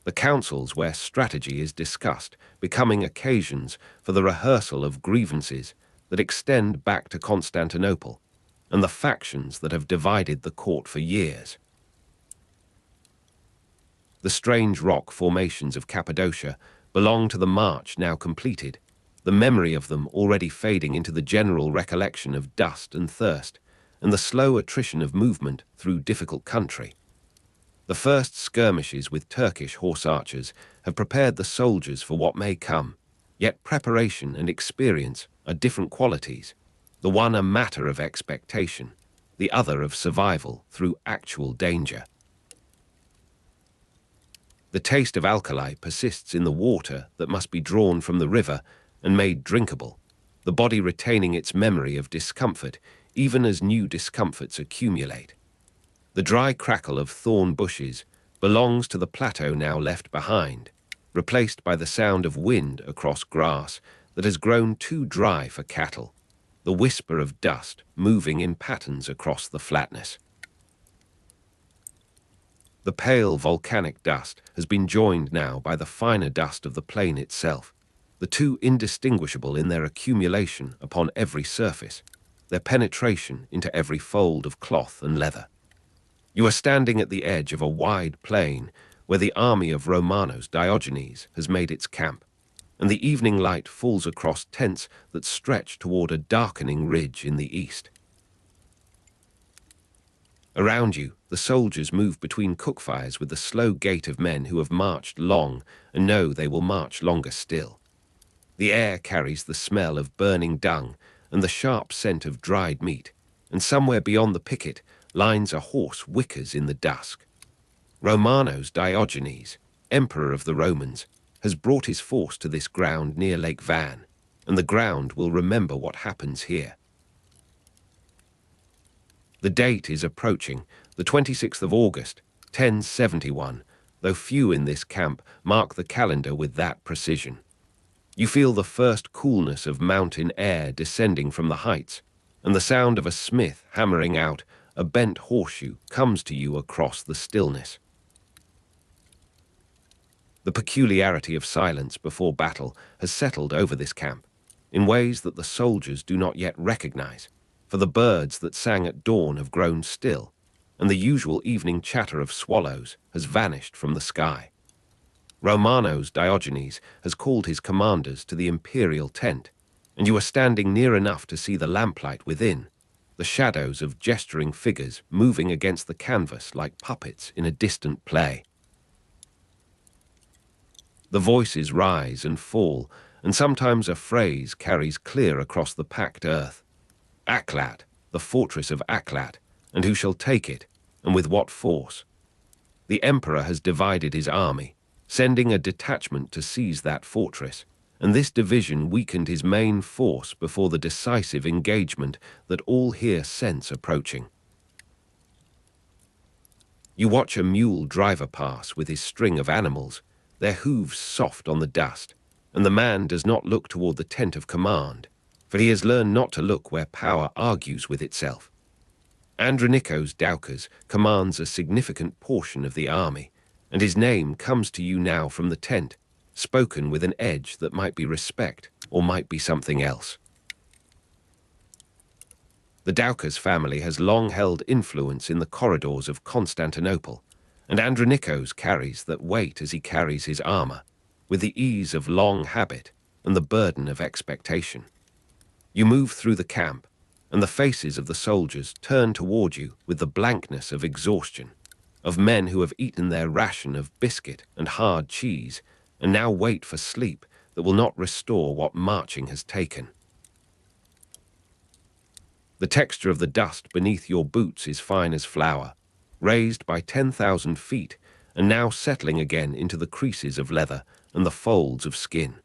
the councils where strategy is discussed becoming occasions for the rehearsal of grievances that extend back to Constantinople and the factions that have divided the court for years. The strange rock formations of Cappadocia belong to the march now completed, the memory of them already fading into the general recollection of dust and thirst and the slow attrition of movement through difficult country. The first skirmishes with Turkish horse archers have prepared the soldiers for what may come, yet preparation and experience are different qualities, the one a matter of expectation, the other of survival through actual danger. The taste of alkali persists in the water that must be drawn from the river and made drinkable, the body retaining its memory of discomfort even as new discomforts accumulate. The dry crackle of thorn bushes belongs to the plateau now left behind, replaced by the sound of wind across grass that has grown too dry for cattle, the whisper of dust moving in patterns across the flatness. The pale volcanic dust has been joined now by the finer dust of the plain itself, the two indistinguishable in their accumulation upon every surface, their penetration into every fold of cloth and leather. You are standing at the edge of a wide plain where the army of Romanos Diogenes has made its camp, and the evening light falls across tents that stretch toward a darkening ridge in the east. Around you, the soldiers move between cookfires with the slow gait of men who have marched long and know they will march longer still. The air carries the smell of burning dung and the sharp scent of dried meat, and somewhere beyond the picket lines a horse whickers in the dusk. Romanos Diogenes, emperor of the Romans, has brought his force to this ground near Lake Van, and the ground will remember what happens here. The date is approaching, the 26th of August, 1071, though few in this camp mark the calendar with that precision. You feel the first coolness of mountain air descending from the heights, and the sound of a smith hammering out a bent horseshoe comes to you across the stillness. The peculiarity of silence before battle has settled over this camp, in ways that the soldiers do not yet recognize, for the birds that sang at dawn have grown still, and the usual evening chatter of swallows has vanished from the sky. Romanos Diogenes has called his commanders to the imperial tent, and you are standing near enough to see the lamplight within, the shadows of gesturing figures moving against the canvas like puppets in a distant play. The voices rise and fall, and sometimes a phrase carries clear across the packed earth. Alexiad, the fortress of Alexiad, and who shall take it, and with what force? The emperor has divided his army, sending a detachment to seize that fortress, and this division weakened his main force before the decisive engagement that all here sense approaching. You watch a mule driver pass with his string of animals, their hooves soft on the dust, and the man does not look toward the tent of command, for he has learned not to look where power argues with itself. Andronikos Doukas commands a significant portion of the army, and his name comes to you now from the tent, spoken with an edge that might be respect or might be something else. The Doukas family has long held influence in the corridors of Constantinople, and Andronikos carries that weight as he carries his armor, with the ease of long habit and the burden of expectation. You move through the camp, and the faces of the soldiers turn toward you with the blankness of exhaustion, of men who have eaten their ration of biscuit and hard cheese, and now wait for sleep that will not restore what marching has taken. The texture of the dust beneath your boots is fine as flour, raised by 10,000 feet, and now settling again into the creases of leather and the folds of skin.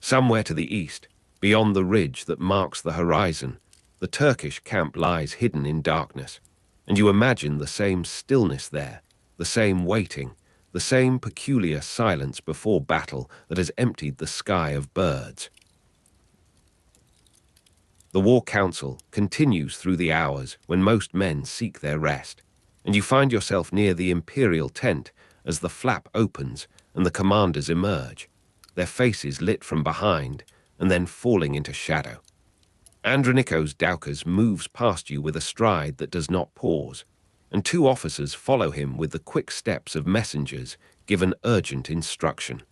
Somewhere to the east, beyond the ridge that marks the horizon, the Turkish camp lies hidden in darkness, and you imagine the same stillness there, the same waiting, the same peculiar silence before battle that has emptied the sky of birds. The war council continues through the hours when most men seek their rest, and you find yourself near the imperial tent as the flap opens and the commanders emerge, their faces lit from behind and then falling into shadow. Andronikos Doukas moves past you with a stride that does not pause, and two officers follow him with the quick steps of messengers given urgent instruction.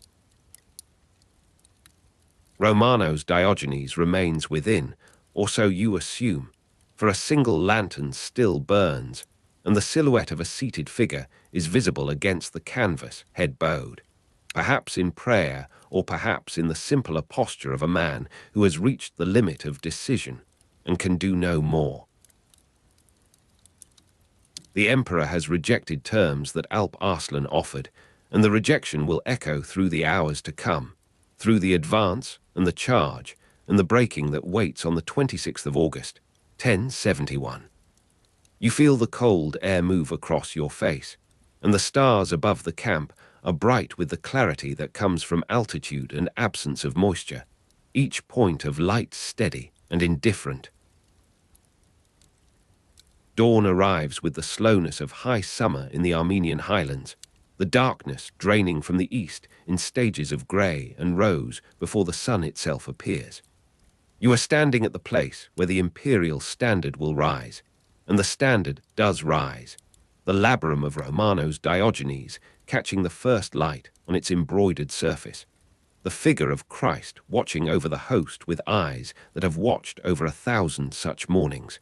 Romanos Diogenes remains within, or so you assume, for a single lantern still burns, and the silhouette of a seated figure is visible against the canvas, head bowed, perhaps in prayer or perhaps in the simpler posture of a man who has reached the limit of decision and can do no more. The emperor has rejected terms that Alp Arslan offered, and the rejection will echo through the hours to come, through the advance and the charge and the breaking that waits on the 26th of August, 1071. You feel the cold air move across your face, and the stars above the camp are bright with the clarity that comes from altitude and absence of moisture, each point of light steady and indifferent. Dawn arrives with the slowness of high summer in the Armenian highlands, the darkness draining from the east in stages of grey and rose before the sun itself appears. You are standing at the place where the imperial standard will rise, and the standard does rise, the labyrinth of Romanos Diogenes catching the first light on its embroidered surface, the figure of Christ watching over the host with eyes that have watched over 1,000 such mornings.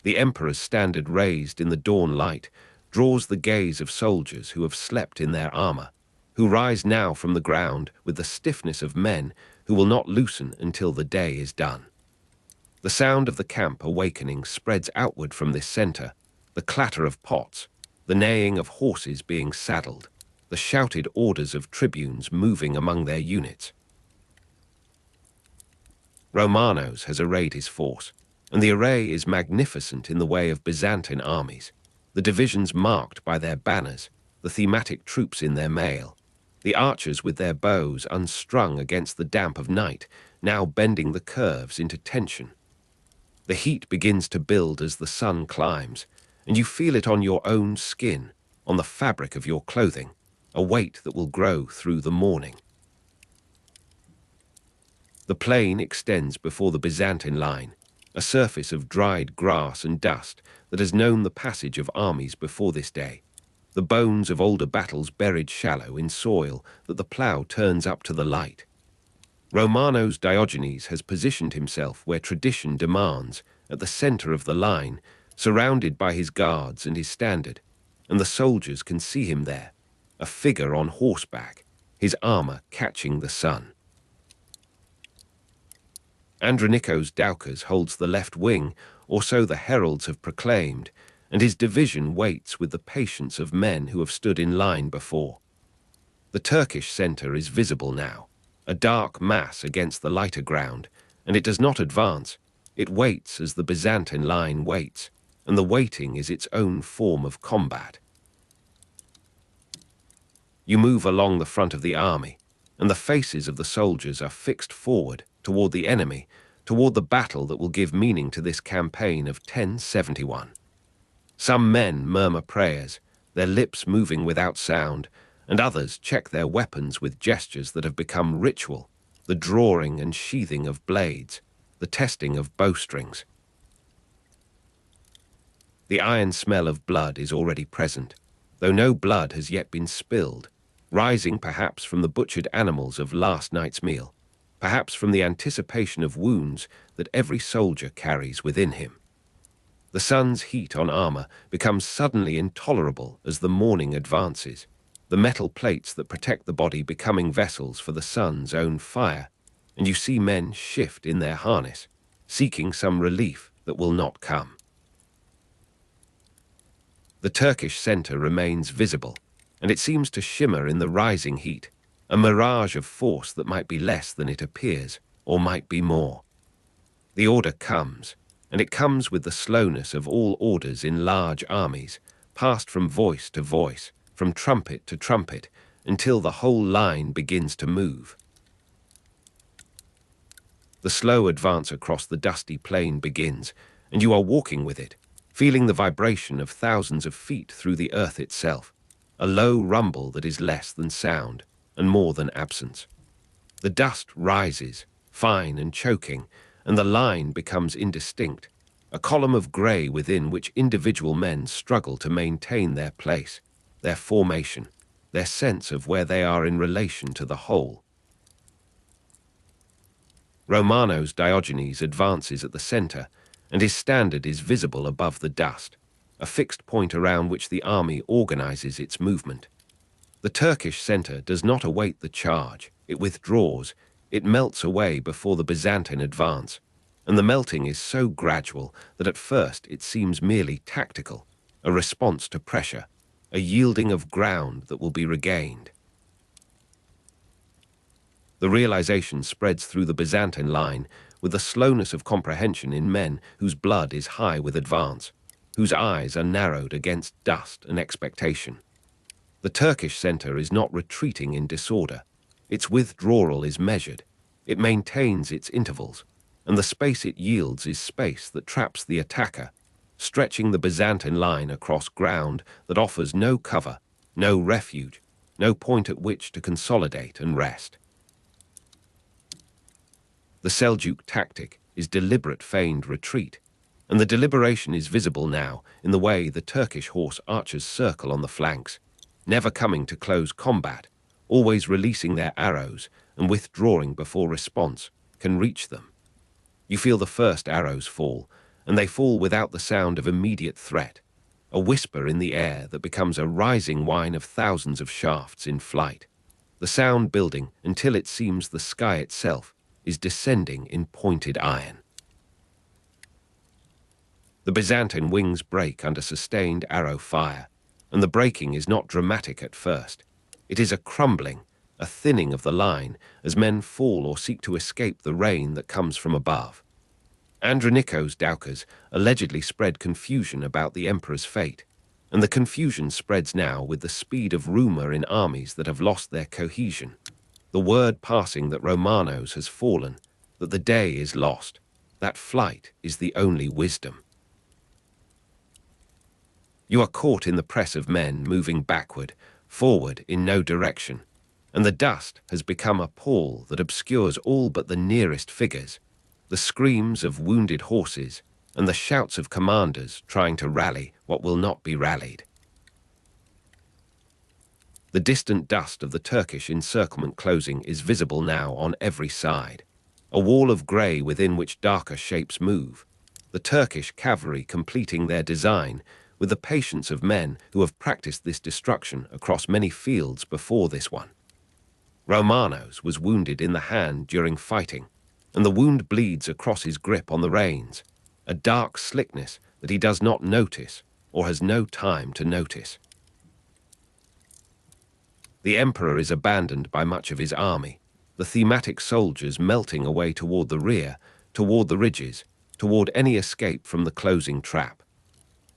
The emperor's standard raised in the dawn light draws the gaze of soldiers who have slept in their armor, who rise now from the ground with the stiffness of men who will not loosen until the day is done. The sound of the camp awakening spreads outward from this center, the clatter of pots, the neighing of horses being saddled, the shouted orders of tribunes moving among their units. Romanos has arrayed his force, and the array is magnificent in the way of Byzantine armies, the divisions marked by their banners, the thematic troops in their mail, the archers with their bows unstrung against the damp of night, now bending the curves into tension. The heat begins to build as the sun climbs, and you feel it on your own skin, on the fabric of your clothing, a weight that will grow through the morning. The plain extends before the Byzantine line, a surface of dried grass and dust that has known the passage of armies before this day. the bones of older battles buried shallow in soil that the plough turns up to the light. Romanos Diogenes has positioned himself where tradition demands, at the center of the line, surrounded by his guards and his standard, and the soldiers can see him there, a figure on horseback, his armor catching the sun. Andronikos Doukas holds the left wing, or so the heralds have proclaimed, and his division waits with the patience of men who have stood in line before. The Turkish center is visible now, a dark mass against the lighter ground, and it does not advance. It waits as the Byzantine line waits, and the waiting is its own form of combat. You move along the front of the army, and the faces of the soldiers are fixed forward toward the enemy, toward the battle that will give meaning to this campaign of 1071. Some men murmur prayers, their lips moving without sound, and others check their weapons with gestures that have become ritual, the drawing and sheathing of blades, the testing of bowstrings. The iron smell of blood is already present, though no blood has yet been spilled, rising perhaps from the butchered animals of last night's meal, perhaps from the anticipation of wounds that every soldier carries within him. The sun's heat on armor becomes suddenly intolerable as the morning advances, the metal plates that protect the body becoming vessels for the sun's own fire, and you see men shift in their harness, seeking some relief that will not come. The Turkish center remains visible, and it seems to shimmer in the rising heat, a mirage of force that might be less than it appears, or might be more. The order comes, and it comes with the slowness of all orders in large armies, passed from voice to voice, from trumpet to trumpet, until the whole line begins to move. The slow advance across the dusty plain begins, and you are walking with it, feeling the vibration of thousands of feet through the earth itself, a low rumble that is less than sound, and more than absence. The dust rises, fine and choking, and the line becomes indistinct, a column of grey within which individual men struggle to maintain their place, their formation, their sense of where they are in relation to the whole. Romanos Diogenes advances at the center, and his standard is visible above the dust, a fixed point around which the army organizes its movement. The Turkish center does not await the charge, it withdraws, it melts away before the Byzantine advance, and the melting is so gradual that at first it seems merely tactical, a response to pressure, a yielding of ground that will be regained. The realization spreads through the Byzantine line with the slowness of comprehension in men whose blood is high with advance, whose eyes are narrowed against dust and expectation. The Turkish center is not retreating in disorder. Its withdrawal is measured. It maintains its intervals, and the space it yields is space that traps the attacker, stretching the Byzantine line across ground that offers no cover, no refuge, no point at which to consolidate and rest. The Seljuk tactic is deliberate feigned retreat, and the deliberation is visible now in the way the Turkish horse archers circle on the flanks, never coming to close combat, always releasing their arrows and withdrawing before response can reach them. You feel the first arrows fall, and they fall without the sound of immediate threat, a whisper in the air that becomes a rising whine of thousands of shafts in flight, the sound building until it seems the sky itself is descending in pointed iron. The Byzantine wings break under sustained arrow fire, and the breaking is not dramatic at first. It is a crumbling, a thinning of the line as men fall or seek to escape the rain that comes from above. Andronikos Doukas allegedly spread confusion about the emperor's fate, and the confusion spreads now with the speed of rumor in armies that have lost their cohesion, the word passing that Romanos has fallen, that the day is lost, that flight is the only wisdom. You are caught in the press of men moving backward, forward in no direction, and the dust has become a pall that obscures all but the nearest figures, the screams of wounded horses and the shouts of commanders trying to rally what will not be rallied. The distant dust of the Turkish encirclement closing is visible now on every side, a wall of grey within which darker shapes move, the Turkish cavalry completing their design with the patience of men who have practiced this destruction across many fields before this one. Romanos was wounded in the hand during fighting, and the wound bleeds across his grip on the reins, a dark slickness that he does not notice or has no time to notice. The emperor is abandoned by much of his army, the thematic soldiers melting away toward the rear, toward the ridges, toward any escape from the closing trap.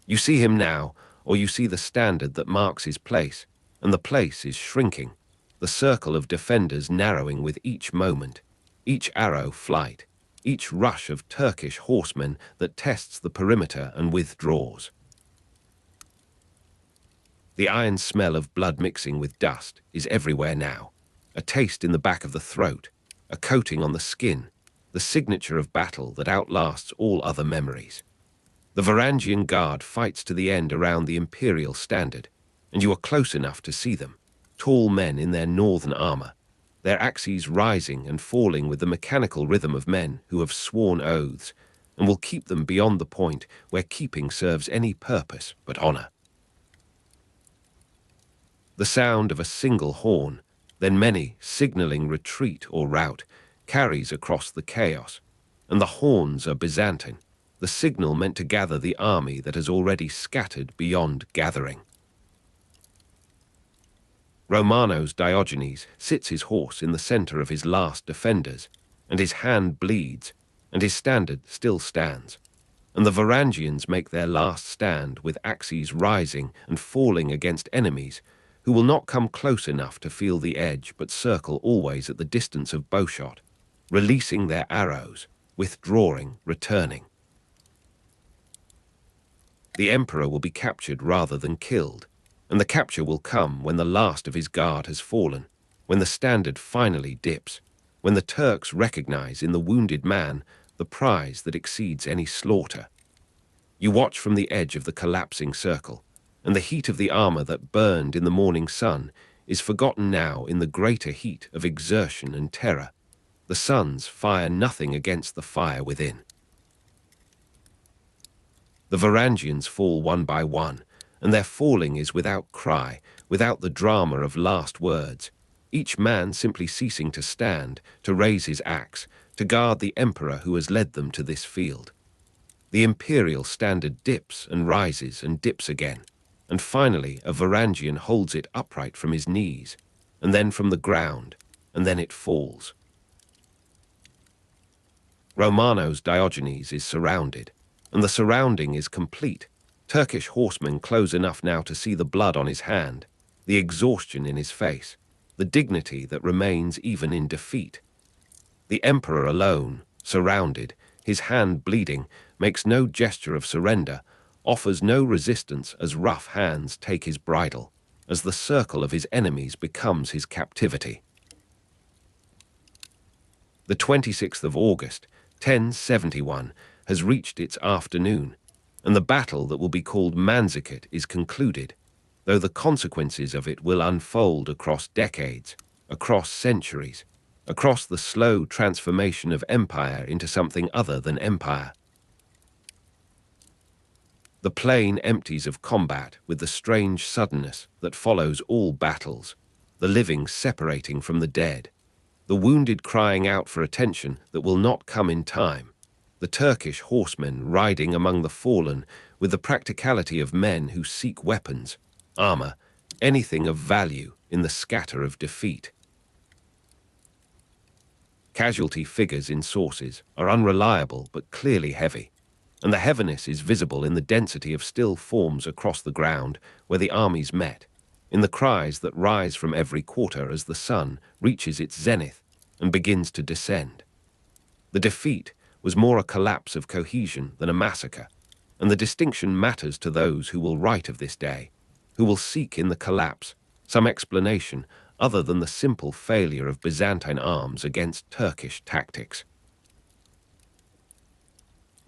You see him now, or you see the standard that marks his place, and the place is shrinking, the circle of defenders narrowing with each moment, each arrow flight, each rush of Turkish horsemen that tests the perimeter and withdraws. The iron smell of blood mixing with dust is everywhere now, a taste in the back of the throat, a coating on the skin, the signature of battle that outlasts all other memories. The Varangian guard fights to the end around the imperial standard, and you are close enough to see them, tall men in their northern armor, their axes rising and falling with the mechanical rhythm of men who have sworn oaths, and will keep them beyond the point where keeping serves any purpose but honor. The sound of a single horn, then many signaling retreat or rout, carries across the chaos, and the horns are Byzantine, the signal meant to gather the army that has already scattered beyond gathering. Romanos Diogenes sits his horse in the center of his last defenders, and his hand bleeds, and his standard still stands, and the Varangians make their last stand with axes rising and falling against enemies who will not come close enough to feel the edge but circle always at the distance of bowshot, releasing their arrows, withdrawing, returning. The emperor will be captured rather than killed, and the capture will come when the last of his guard has fallen, when the standard finally dips, when the Turks recognize in the wounded man the prize that exceeds any slaughter. You watch from the edge of the collapsing circle, and the heat of the armor that burned in the morning sun is forgotten now in the greater heat of exertion and terror. The suns fire nothing against the fire within. The Varangians fall one by one, and their falling is without cry, without the drama of last words, each man simply ceasing to stand, to raise his axe, to guard the emperor who has led them to this field. The imperial standard dips and rises and dips again, and finally a Varangian holds it upright from his knees, and then from the ground, and then it falls. Romanos Diogenes is surrounded, and the surrounding is complete. Turkish horsemen close enough now to see the blood on his hand, the exhaustion in his face, the dignity that remains even in defeat. The emperor alone, surrounded, his hand bleeding, makes no gesture of surrender, offers no resistance as rough hands take his bridle, as the circle of his enemies becomes his captivity. The 26th of August, 1071, has reached its afternoon, and the battle that will be called Manzikert is concluded, though the consequences of it will unfold across decades, across centuries, across the slow transformation of empire into something other than empire. The plain empties of combat with the strange suddenness that follows all battles, the living separating from the dead, the wounded crying out for attention that will not come in time, the Turkish horsemen riding among the fallen with the practicality of men who seek weapons, armor, anything of value in the scatter of defeat. Casualty figures in sources are unreliable but clearly heavy, and the heaviness is visible in the density of still forms across the ground where the armies met, in the cries that rise from every quarter as the sun reaches its zenith and begins to descend. The defeat was more a collapse of cohesion than a massacre, and the distinction matters to those who will write of this day, who will seek in the collapse some explanation other than the simple failure of Byzantine arms against Turkish tactics.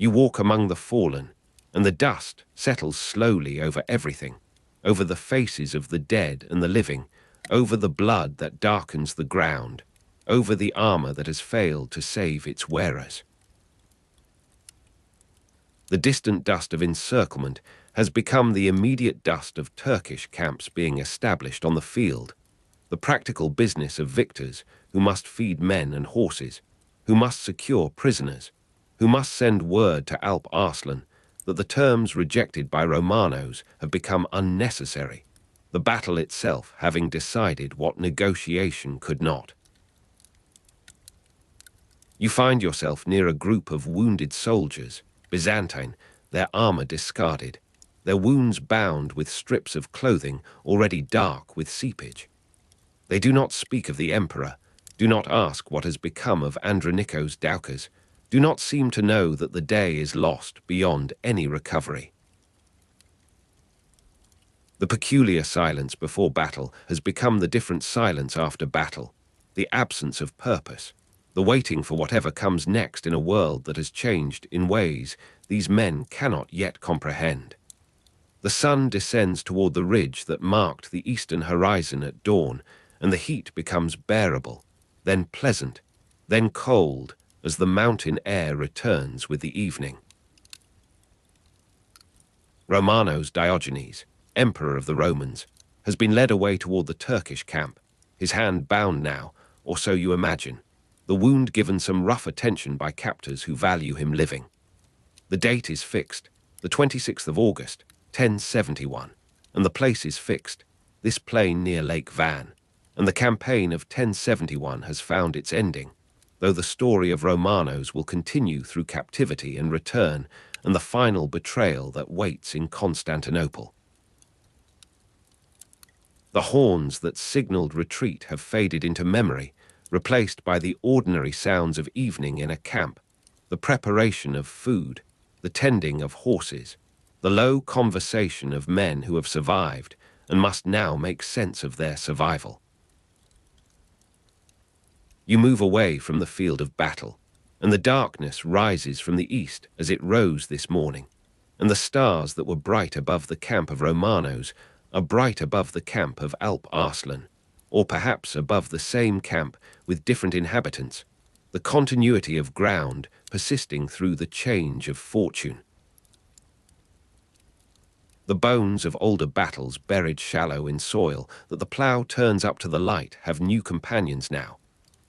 You walk among the fallen, and the dust settles slowly over everything, over the faces of the dead and the living, over the blood that darkens the ground, over the armor that has failed to save its wearers. The distant dust of encirclement has become the immediate dust of Turkish camps being established on the field, the practical business of victors who must feed men and horses, who must secure prisoners, who must send word to Alp Arslan that the terms rejected by Romanos have become unnecessary, the battle itself having decided what negotiation could not. You find yourself near a group of wounded soldiers, Byzantine, their armor discarded, their wounds bound with strips of clothing already dark with seepage. They do not speak of the emperor, do not ask what has become of Andronikos Doukas, do not seem to know that the day is lost beyond any recovery. The peculiar silence before battle has become the different silence after battle, the absence of purpose, the waiting for whatever comes next in a world that has changed in ways these men cannot yet comprehend. The sun descends toward the ridge that marked the eastern horizon at dawn, and the heat becomes bearable, then pleasant, then cold as the mountain air returns with the evening. Romanos Diogenes, emperor of the Romans, has been led away toward the Turkish camp, his hand bound now, or so you imagine, the wound given some rough attention by captors who value him living. The date is fixed, the 26th of August, 1071, and the place is fixed, this plain near Lake Van, and the campaign of 1071 has found its ending, though the story of Romanos will continue through captivity and return and the final betrayal that waits in Constantinople. The horns that signaled retreat have faded into memory, replaced by the ordinary sounds of evening in a camp, the preparation of food, the tending of horses, the low conversation of men who have survived and must now make sense of their survival. You move away from the field of battle, and the darkness rises from the east as it rose this morning, and the stars that were bright above the camp of Romanos are bright above the camp of Alp Arslan, or perhaps above the same camp with different inhabitants, the continuity of ground persisting through the change of fortune. The bones of older battles buried shallow in soil that the plough turns up to the light have new companions now,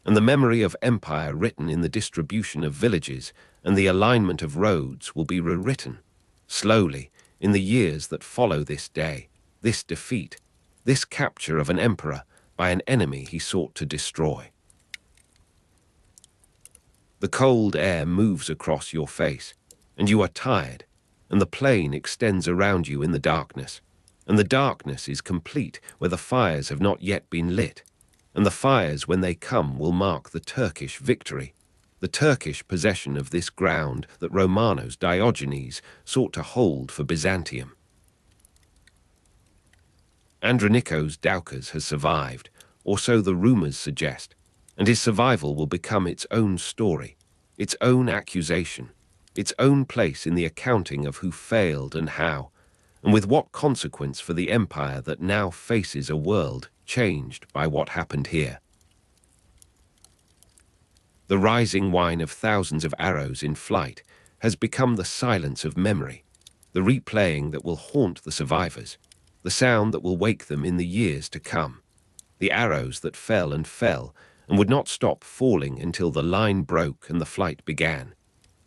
and the memory of empire written in the distribution of villages and the alignment of roads will be rewritten, slowly, in the years that follow this day, this defeat, this capture of an emperor by an enemy he sought to destroy. The cold air moves across your face, and you are tired, and the plain extends around you in the darkness, and the darkness is complete where the fires have not yet been lit, and the fires when they come will mark the Turkish victory, the Turkish possession of this ground that Romanos Diogenes sought to hold for Byzantium. Andronikos Doukas has survived, or so the rumors suggest, and his survival will become its own story, its own accusation, its own place in the accounting of who failed and how, and with what consequence for the empire that now faces a world changed by what happened here. The rising whine of thousands of arrows in flight has become the silence of memory, the replaying that will haunt the survivors, the sound that will wake them in the years to come, the arrows that fell and would not stop falling until the line broke and the flight began,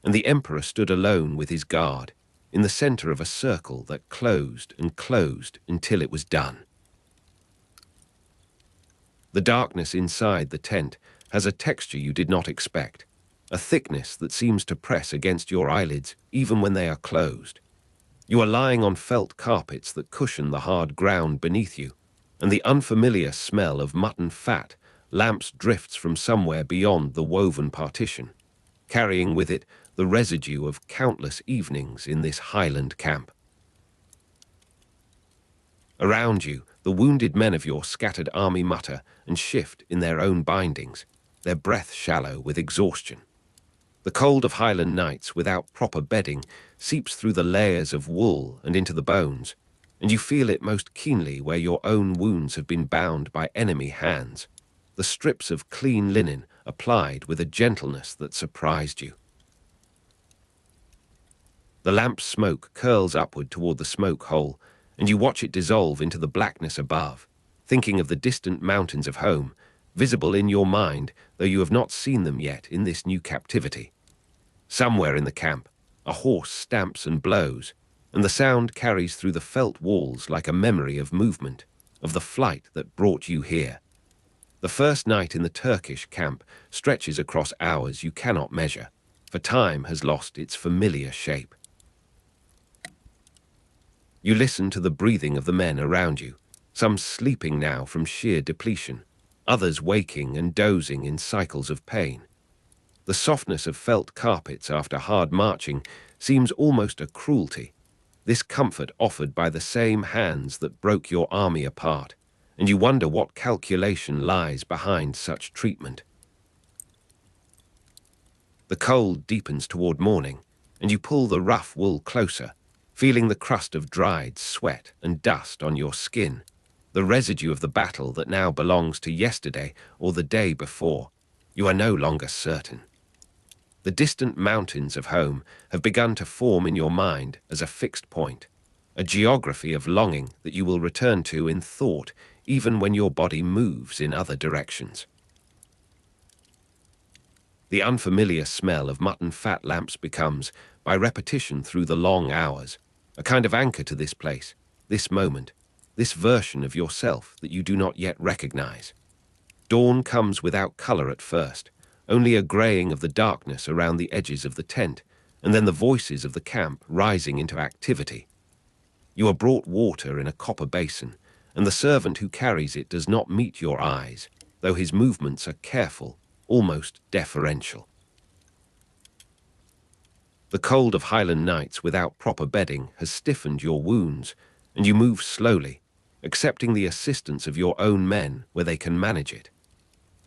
and the emperor stood alone with his guard, in the center of a circle that closed and closed until it was done. The darkness inside the tent has a texture you did not expect, a thickness that seems to press against your eyelids even when they are closed. You are lying on felt carpets that cushion the hard ground beneath you, and the unfamiliar smell of mutton fat lamps drifts from somewhere beyond the woven partition, carrying with it the residue of countless evenings in this highland camp. Around you, the wounded men of your scattered army mutter and shift in their own bindings, their breath shallow with exhaustion. The cold of Highland nights without proper bedding seeps through the layers of wool and into the bones, and you feel it most keenly where your own wounds have been bound by enemy hands, the strips of clean linen applied with a gentleness that surprised you. The lamp's smoke curls upward toward the smoke hole, and you watch it dissolve into the blackness above, thinking of the distant mountains of home, visible in your mind, though you have not seen them yet in this new captivity. Somewhere in the camp, a horse stamps and blows, and the sound carries through the felt walls like a memory of movement, of the flight that brought you here. The first night in the Turkish camp stretches across hours you cannot measure, for time has lost its familiar shape. You listen to the breathing of the men around you, some sleeping now from sheer depletion, others waking and dozing in cycles of pain. The softness of felt carpets after hard marching seems almost a cruelty, this comfort offered by the same hands that broke your army apart, and you wonder what calculation lies behind such treatment. The cold deepens toward morning, and you pull the rough wool closer, feeling the crust of dried sweat and dust on your skin, the residue of the battle that now belongs to yesterday or the day before. You are no longer certain. The distant mountains of home have begun to form in your mind as a fixed point, a geography of longing that you will return to in thought even when your body moves in other directions. The unfamiliar smell of mutton fat lamps becomes, by repetition through the long hours, a kind of anchor to this place, this moment, this version of yourself that you do not yet recognize. Dawn comes without color at first, only a graying of the darkness around the edges of the tent, and then the voices of the camp rising into activity. You are brought water in a copper basin, and the servant who carries it does not meet your eyes, though his movements are careful, almost deferential. The cold of Highland nights without proper bedding has stiffened your wounds, and you move slowly, accepting the assistance of your own men where they can manage it.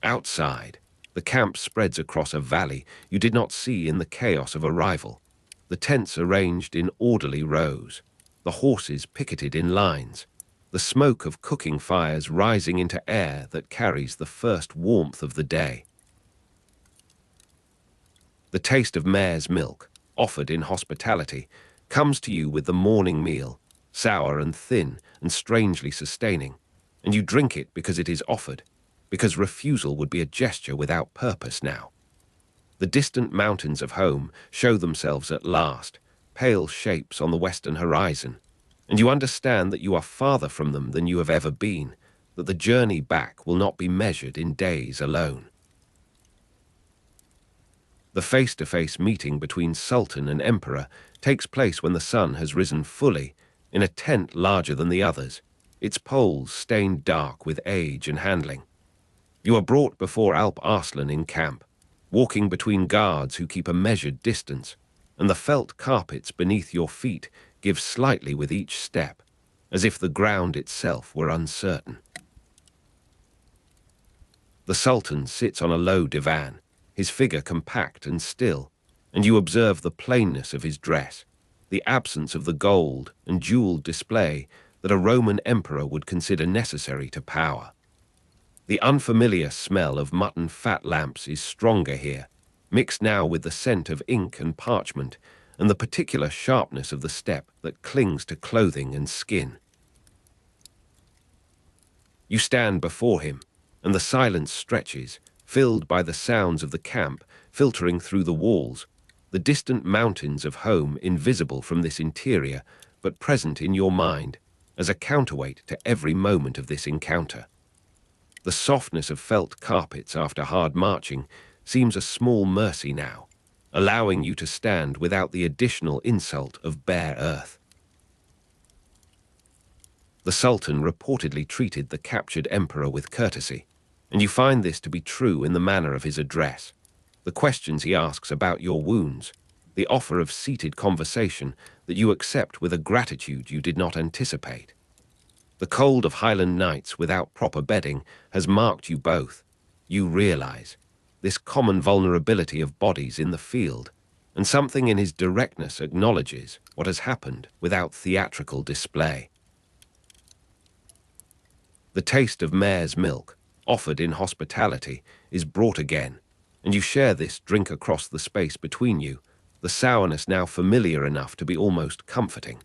Outside, the camp spreads across a valley you did not see in the chaos of arrival, the tents arranged in orderly rows, the horses picketed in lines, the smoke of cooking fires rising into air that carries the first warmth of the day. The taste of mare's milk, offered in hospitality, comes to you with the morning meal, sour and thin and strangely sustaining, and you drink it because it is offered, because refusal would be a gesture without purpose now. The distant mountains of home show themselves at last, pale shapes on the western horizon, and you understand that you are farther from them than you have ever been, that the journey back will not be measured in days alone. The face-to-face meeting between Sultan and Emperor takes place when the sun has risen fully, in a tent larger than the others, its poles stained dark with age and handling. You are brought before Alp Arslan in camp, walking between guards who keep a measured distance, and the felt carpets beneath your feet give slightly with each step, as if the ground itself were uncertain. The Sultan sits on a low divan, his figure compact and still, and you observe the plainness of his dress, the absence of the gold and jeweled display that a Roman emperor would consider necessary to power. The unfamiliar smell of mutton fat lamps is stronger here, mixed now with the scent of ink and parchment, and the particular sharpness of the step that clings to clothing and skin. You stand before him, and the silence stretches, filled by the sounds of the camp filtering through the walls, the distant mountains of home invisible from this interior, but present in your mind as a counterweight to every moment of this encounter. The softness of felt carpets after hard marching seems a small mercy now, allowing you to stand without the additional insult of bare earth. The Sultan reportedly treated the captured emperor with courtesy, and you find this to be true in the manner of his address, the questions he asks about your wounds, the offer of seated conversation that you accept with a gratitude you did not anticipate. The cold of Highland nights without proper bedding has marked you both. You realize this common vulnerability of bodies in the field, and something in his directness acknowledges what has happened without theatrical display. The taste of mare's milk, offered in hospitality, is brought again, and you share this drink across the space between you, the sourness now familiar enough to be almost comforting.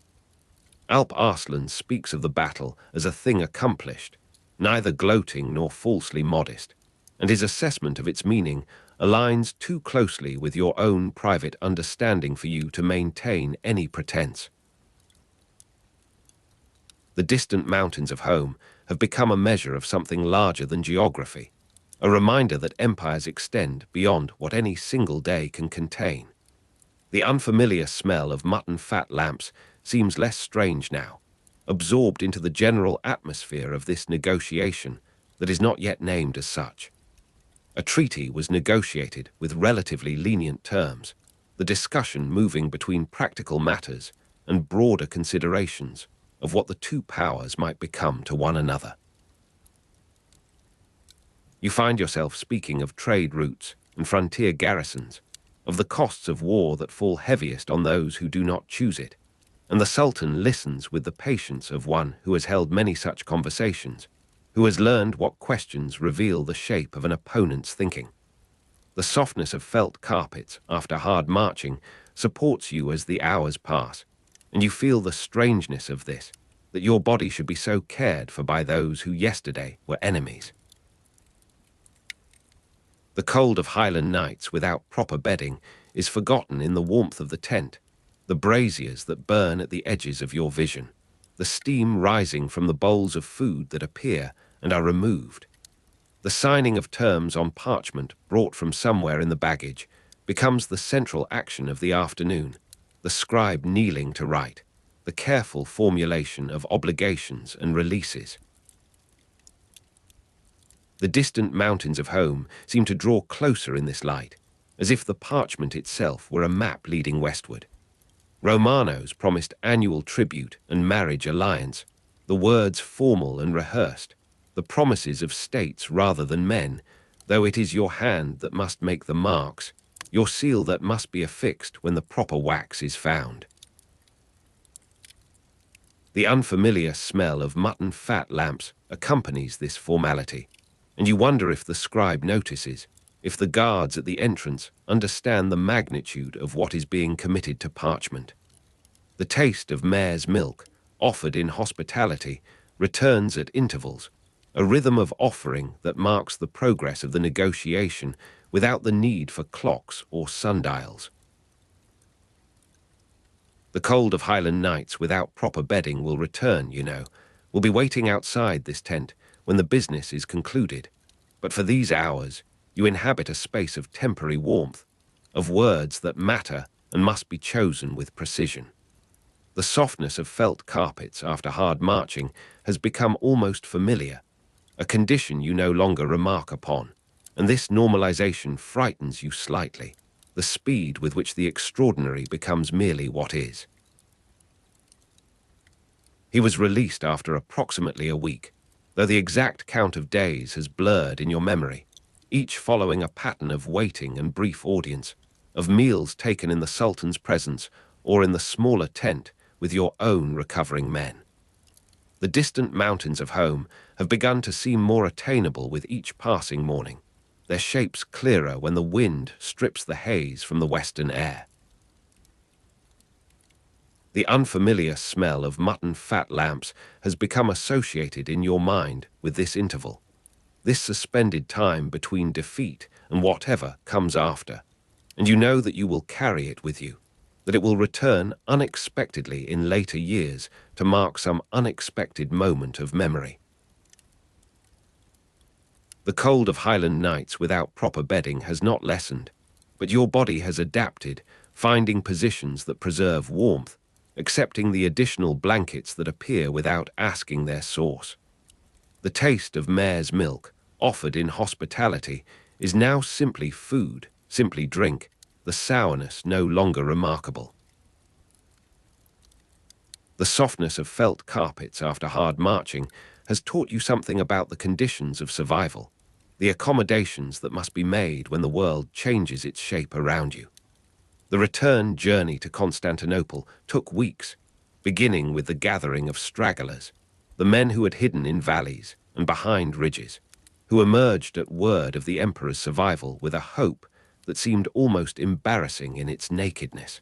Alp Arslan speaks of the battle as a thing accomplished, neither gloating nor falsely modest, and his assessment of its meaning aligns too closely with your own private understanding for you to maintain any pretense. The distant mountains of home have become a measure of something larger than geography, a reminder that empires extend beyond what any single day can contain. The unfamiliar smell of mutton fat lamps seems less strange now, absorbed into the general atmosphere of this negotiation that is not yet named as such. A treaty was negotiated with relatively lenient terms, the discussion moving between practical matters and broader considerations of what the two powers might become to one another. You find yourself speaking of trade routes and frontier garrisons, of the costs of war that fall heaviest on those who do not choose it, and the Sultan listens with the patience of one who has held many such conversations, who has learned what questions reveal the shape of an opponent's thinking. The softness of felt carpets after hard marching supports you as the hours pass, and you feel the strangeness of this, that your body should be so cared for by those who yesterday were enemies. The cold of Highland nights without proper bedding is forgotten in the warmth of the tent, the braziers that burn at the edges of your vision, the steam rising from the bowls of food that appear and are removed. The signing of terms on parchment brought from somewhere in the baggage becomes the central action of the afternoon, the scribe kneeling to write, the careful formulation of obligations and releases. The distant mountains of home seem to draw closer in this light, as if the parchment itself were a map leading westward. Romanos promised annual tribute and marriage alliance, the words formal and rehearsed, the promises of states rather than men, though it is your hand that must make the marks, your seal that must be affixed when the proper wax is found. The unfamiliar smell of mutton fat lamps accompanies this formality, and you wonder if the scribe notices, if the guards at the entrance understand the magnitude of what is being committed to parchment. The taste of mare's milk, offered in hospitality, returns at intervals, a rhythm of offering that marks the progress of the negotiation without the need for clocks or sundials. The cold of Highland nights without proper bedding will return, you know, will be waiting outside this tent when the business is concluded. But for these hours, you inhabit a space of temporary warmth, of words that matter and must be chosen with precision. The softness of felt carpets after hard marching has become almost familiar, a condition you no longer remark upon, and this normalization frightens you slightly, the speed with which the extraordinary becomes merely what is. He was released after approximately a week, though the exact count of days has blurred in your memory, each following a pattern of waiting and brief audience, of meals taken in the Sultan's presence or in the smaller tent with your own recovering men. The distant mountains of home have begun to seem more attainable with each passing morning, their shapes clearer when the wind strips the haze from the western air. The unfamiliar smell of mutton fat lamps has become associated in your mind with this interval, this suspended time between defeat and whatever comes after, and you know that you will carry it with you, that it will return unexpectedly in later years to mark some unexpected moment of memory. The cold of Highland nights without proper bedding has not lessened, but your body has adapted, finding positions that preserve warmth, accepting the additional blankets that appear without asking their source. The taste of mare's milk, offered in hospitality, is now simply food, simply drink, the sourness no longer remarkable. The softness of felt carpets after hard marching has taught you something about the conditions of survival, the accommodations that must be made when the world changes its shape around you. The return journey to Constantinople took weeks, beginning with the gathering of stragglers, the men who had hidden in valleys, and behind ridges, who emerged at word of the emperor's survival with a hope that seemed almost embarrassing in its nakedness.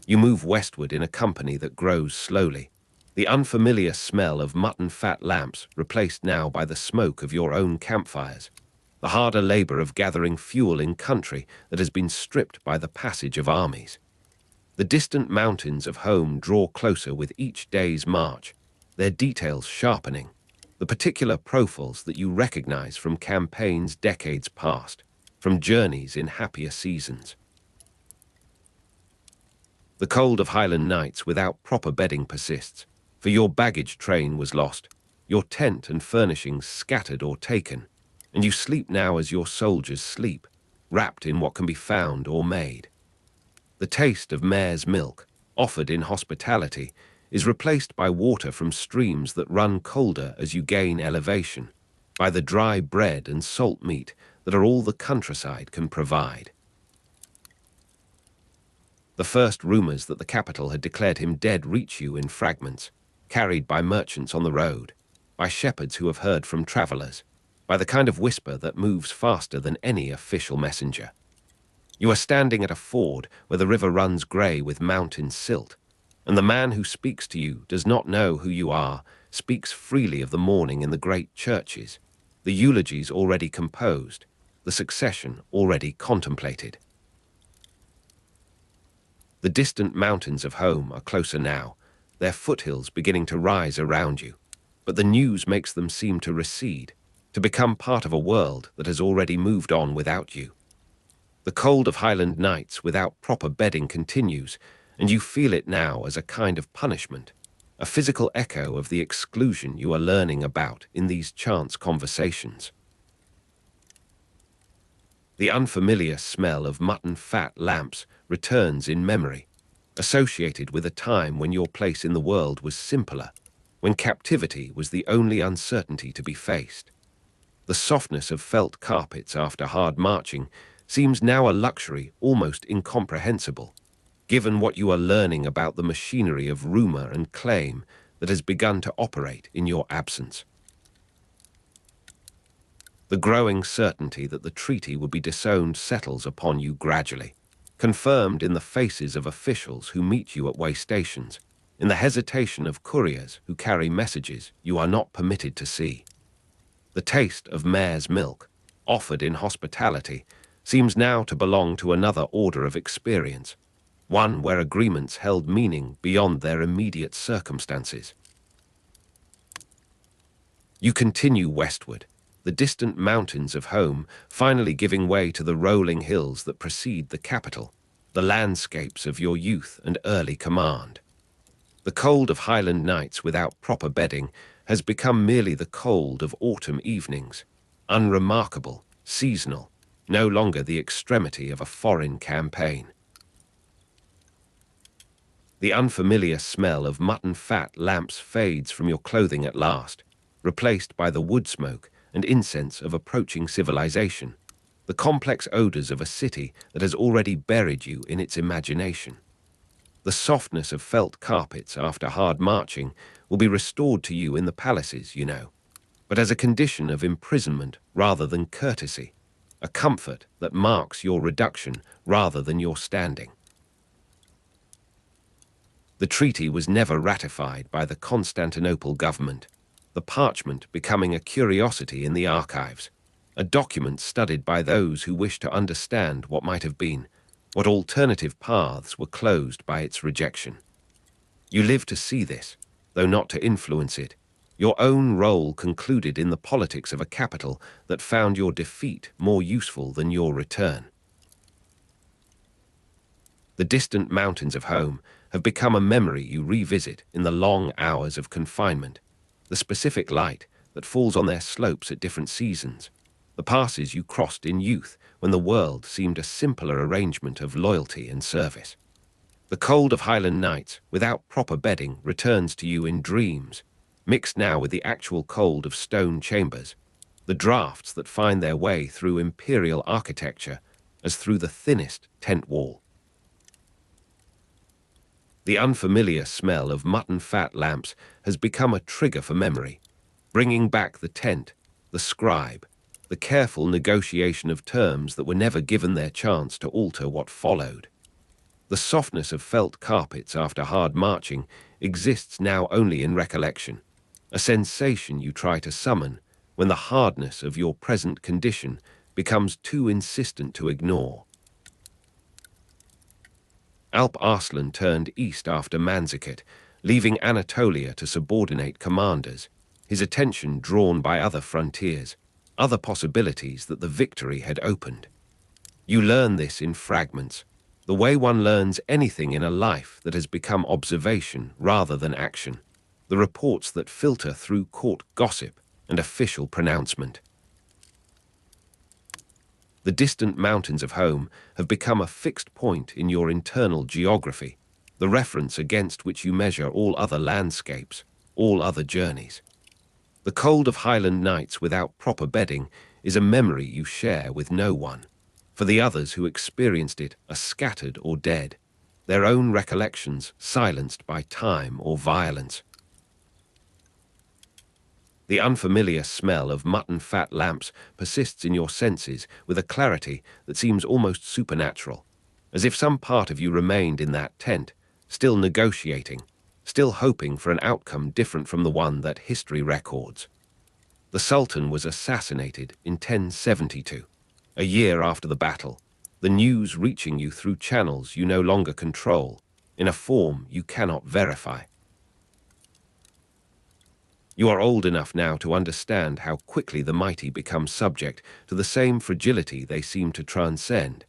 You move westward in a company that grows slowly, the unfamiliar smell of mutton fat lamps replaced now by the smoke of your own campfires, the harder labor of gathering fuel in country that has been stripped by the passage of armies. The distant mountains of home draw closer with each day's march, their details sharpening, the particular profiles that you recognize from campaigns decades past, from journeys in happier seasons. The cold of Highland nights without proper bedding persists, for your baggage train was lost, your tent and furnishings scattered or taken, and you sleep now as your soldiers sleep, wrapped in what can be found or made. The taste of mare's milk, offered in hospitality, is replaced by water from streams that run colder as you gain elevation, by the dry bread and salt meat that are all the countryside can provide. The first rumors that the capital had declared him dead reach you in fragments, carried by merchants on the road, by shepherds who have heard from travelers, by the kind of whisper that moves faster than any official messenger. You are standing at a ford where the river runs grey with mountain silt, and the man who speaks to you does not know who you are, speaks freely of the mourning in the great churches, the eulogies already composed, the succession already contemplated. The distant mountains of home are closer now, their foothills beginning to rise around you, but the news makes them seem to recede, to become part of a world that has already moved on without you. The cold of Highland nights without proper bedding continues, and you feel it now as a kind of punishment, a physical echo of the exclusion you are learning about in these chance conversations. The unfamiliar smell of mutton fat lamps returns in memory, associated with a time when your place in the world was simpler, when captivity was the only uncertainty to be faced. The softness of felt carpets after hard marching seems now a luxury almost incomprehensible, given what you are learning about the machinery of rumor and claim that has begun to operate in your absence. The growing certainty that the treaty would be disowned settles upon you gradually, confirmed in the faces of officials who meet you at way stations, in the hesitation of couriers who carry messages you are not permitted to see. The taste of mare's milk, offered in hospitality, seems now to belong to another order of experience, one where agreements held meaning beyond their immediate circumstances. You continue westward, the distant mountains of home finally giving way to the rolling hills that precede the capital, the landscapes of your youth and early command. The cold of Highland nights without proper bedding has become merely the cold of autumn evenings, unremarkable, seasonal, no longer the extremity of a foreign campaign. The unfamiliar smell of mutton fat lamps fades from your clothing at last, replaced by the wood smoke and incense of approaching civilization, the complex odors of a city that has already buried you in its imagination. The softness of felt carpets after hard marching will be restored to you in the palaces, you know, but as a condition of imprisonment rather than courtesy, a comfort that marks your reduction rather than your standing. The treaty was never ratified by the Constantinople government, the parchment becoming a curiosity in the archives, a document studied by those who wish to understand what might have been, what alternative paths were closed by its rejection. You live to see this, though not to influence it, your own role concluded in the politics of a capital that found your defeat more useful than your return. The distant mountains of home have become a memory you revisit in the long hours of confinement, the specific light that falls on their slopes at different seasons, the passes you crossed in youth when the world seemed a simpler arrangement of loyalty and service. The cold of Highland nights, without proper bedding, returns to you in dreams, mixed now with the actual cold of stone chambers, the drafts that find their way through imperial architecture as through the thinnest tent wall. The unfamiliar smell of mutton fat lamps has become a trigger for memory, bringing back the tent, the scribe, the careful negotiation of terms that were never given their chance to alter what followed. The softness of felt carpets after hard marching exists now only in recollection, a sensation you try to summon when the hardness of your present condition becomes too insistent to ignore. Alp Arslan turned east after Manzikert, leaving Anatolia to subordinate commanders, his attention drawn by other frontiers, other possibilities that the victory had opened. You learn this in fragments, the way one learns anything in a life that has become observation rather than action, the reports that filter through court gossip and official pronouncement. The distant mountains of home have become a fixed point in your internal geography, the reference against which you measure all other landscapes, all other journeys. The cold of Highland nights without proper bedding is a memory you share with no one, for the others who experienced it are scattered or dead, their own recollections silenced by time or violence. The unfamiliar smell of mutton fat lamps persists in your senses with a clarity that seems almost supernatural, as if some part of you remained in that tent, still negotiating, still hoping for an outcome different from the one that history records. The Sultan was assassinated in 1072, a year after the battle, the news reaching you through channels you no longer control, in a form you cannot verify. You are old enough now to understand how quickly the mighty become subject to the same fragility they seem to transcend,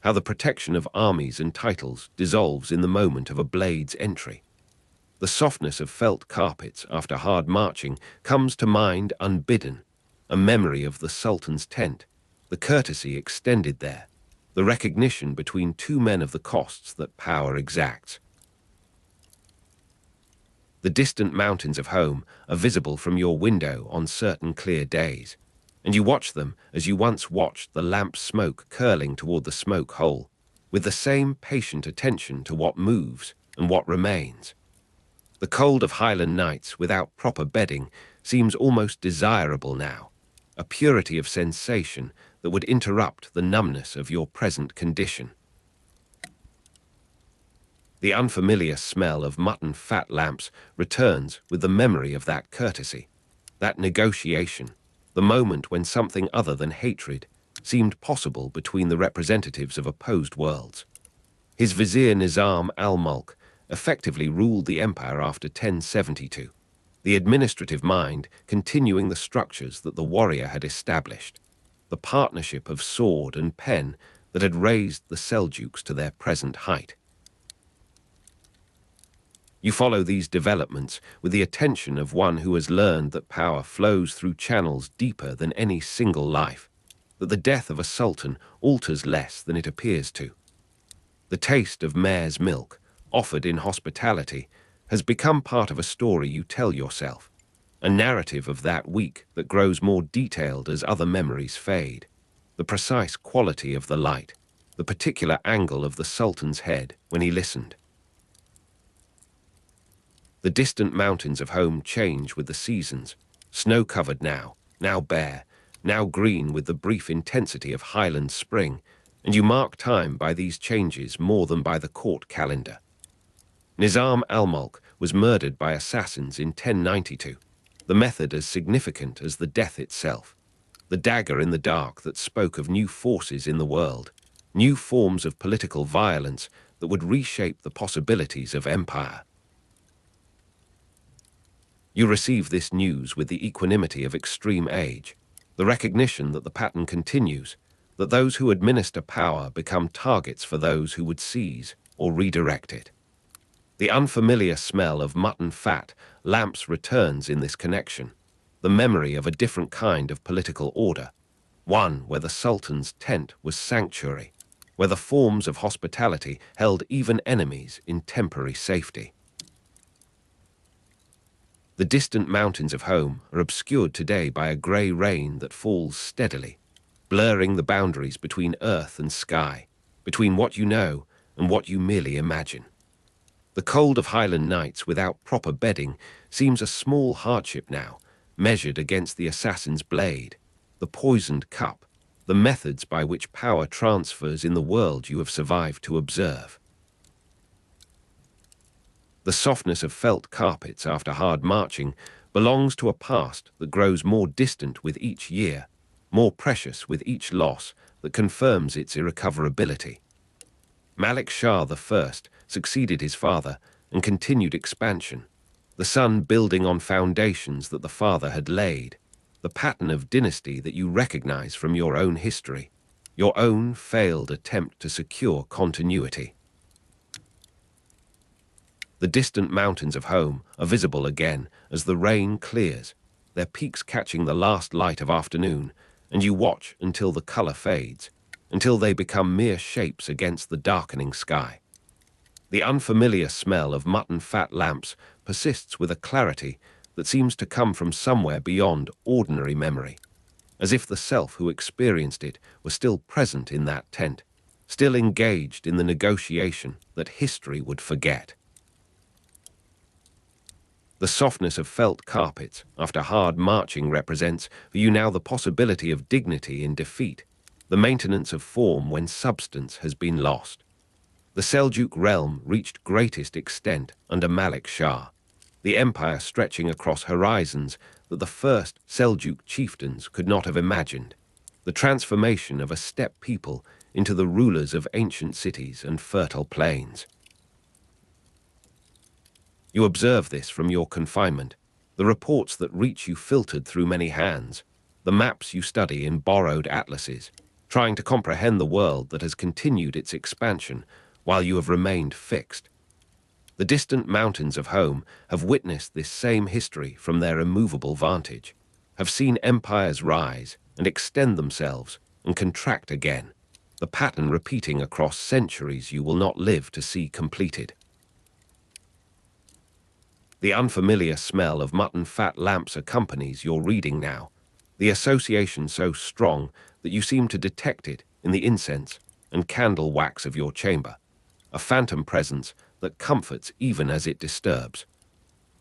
how the protection of armies and titles dissolves in the moment of a blade's entry. The softness of felt carpets after hard marching comes to mind unbidden, a memory of the Sultan's tent, the courtesy extended there, the recognition between two men of the costs that power exacts. The distant mountains of home are visible from your window on certain clear days, and you watch them as you once watched the lamp smoke curling toward the smoke hole, with the same patient attention to what moves and what remains. The cold of Highland nights without proper bedding seems almost desirable now, a purity of sensation that would interrupt the numbness of your present condition. The unfamiliar smell of mutton fat lamps returns with the memory of that courtesy, that negotiation, the moment when something other than hatred seemed possible between the representatives of opposed worlds. His vizier Nizam al-Mulk effectively ruled the empire after 1072, the administrative mind continuing the structures that the warrior had established, the partnership of sword and pen that had raised the Seljuks to their present height. You follow these developments with the attention of one who has learned that power flows through channels deeper than any single life, that the death of a sultan alters less than it appears to. The taste of mare's milk, offered in hospitality, has become part of a story you tell yourself, a narrative of that week that grows more detailed as other memories fade, the precise quality of the light, the particular angle of the sultan's head when he listened. The distant mountains of home change with the seasons, snow-covered now bare, now green with the brief intensity of Highland spring, and you mark time by these changes more than by the court calendar. Nizam al-Mulk was murdered by assassins in 1092, the method as significant as the death itself, the dagger in the dark that spoke of new forces in the world, new forms of political violence that would reshape the possibilities of empire. You receive this news with the equanimity of extreme age, the recognition that the pattern continues, that those who administer power become targets for those who would seize or redirect it. The unfamiliar smell of mutton fat lamps returns in this connection, the memory of a different kind of political order, one where the Sultan's tent was sanctuary, where the forms of hospitality held even enemies in temporary safety. The distant mountains of home are obscured today by a grey rain that falls steadily, blurring the boundaries between earth and sky, between what you know and what you merely imagine. The cold of Highland nights without proper bedding seems a small hardship now, measured against the assassin's blade, the poisoned cup, the methods by which power transfers in the world you have survived to observe. The softness of felt carpets after hard marching belongs to a past that grows more distant with each year, more precious with each loss that confirms its irrecoverability. Malik Shah I succeeded his father and continued expansion, the son building on foundations that the father had laid, the pattern of dynasty that you recognize from your own history, your own failed attempt to secure continuity. The distant mountains of home are visible again as the rain clears, their peaks catching the last light of afternoon, and you watch until the color fades, until they become mere shapes against the darkening sky. The unfamiliar smell of mutton fat lamps persists with a clarity that seems to come from somewhere beyond ordinary memory, as if the self who experienced it was still present in that tent, still engaged in the negotiation that history would forget. The softness of felt carpets after hard marching represents for you now the possibility of dignity in defeat, the maintenance of form when substance has been lost. The Seljuk realm reached greatest extent under Malik Shah, the empire stretching across horizons that the first Seljuk chieftains could not have imagined, the transformation of a steppe people into the rulers of ancient cities and fertile plains. You observe this from your confinement, the reports that reach you filtered through many hands, the maps you study in borrowed atlases, trying to comprehend the world that has continued its expansion while you have remained fixed. The distant mountains of home have witnessed this same history from their immovable vantage, have seen empires rise and extend themselves and contract again, the pattern repeating across centuries you will not live to see completed. The unfamiliar smell of mutton fat lamps accompanies your reading now, the association so strong that you seem to detect it in the incense and candle wax of your chamber, a phantom presence that comforts even as it disturbs.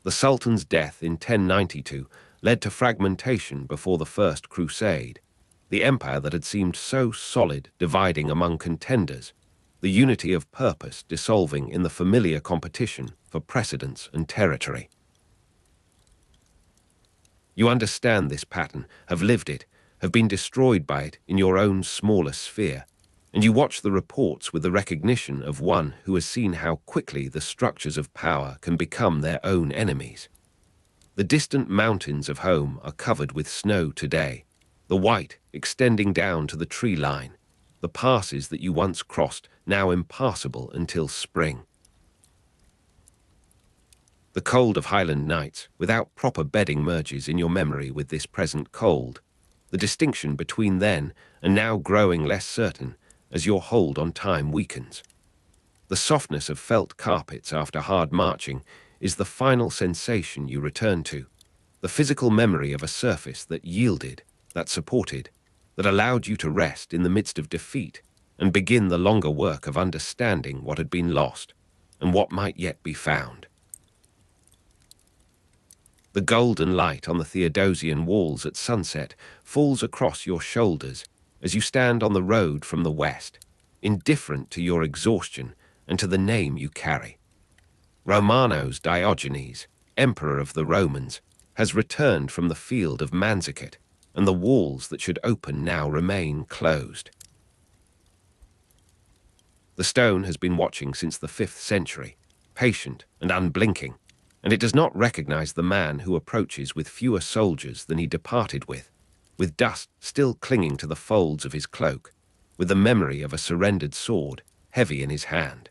The Sultan's death in 1092 led to fragmentation before the First Crusade, the empire that had seemed so solid dividing among contenders, the unity of purpose dissolving in the familiar competition for precedence and territory. You understand this pattern, have lived it, have been destroyed by it in your own smaller sphere, and you watch the reports with the recognition of one who has seen how quickly the structures of power can become their own enemies. The distant mountains of home are covered with snow today, the white extending down to the tree line, the passes that you once crossed now impassable until spring. The cold of Highland nights without proper bedding merges in your memory with this present cold, the distinction between then and now growing less certain as your hold on time weakens. The softness of felt carpets after hard marching is the final sensation you return to, the physical memory of a surface that yielded, that supported, that allowed you to rest in the midst of defeat and begin the longer work of understanding what had been lost and what might yet be found. The golden light on the Theodosian walls at sunset falls across your shoulders as you stand on the road from the west, indifferent to your exhaustion and to the name you carry. Romanos Diogenes, emperor of the Romans, has returned from the field of Manzikert, and the walls that should open now remain closed. The stone has been watching since the 5th century, patient and unblinking, and it does not recognize the man who approaches with fewer soldiers than he departed with dust still clinging to the folds of his cloak, with the memory of a surrendered sword heavy in his hand.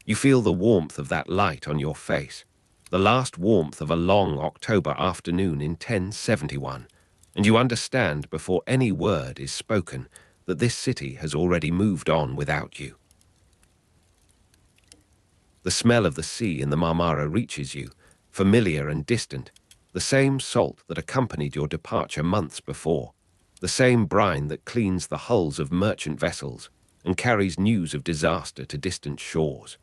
You feel the warmth of that light on your face, the last warmth of a long October afternoon in 1071, and you understand before any word is spoken that this city has already moved on without you. The smell of the sea in the Marmara reaches you, familiar and distant, the same salt that accompanied your departure months before, the same brine that cleans the hulls of merchant vessels and carries news of disaster to distant shores.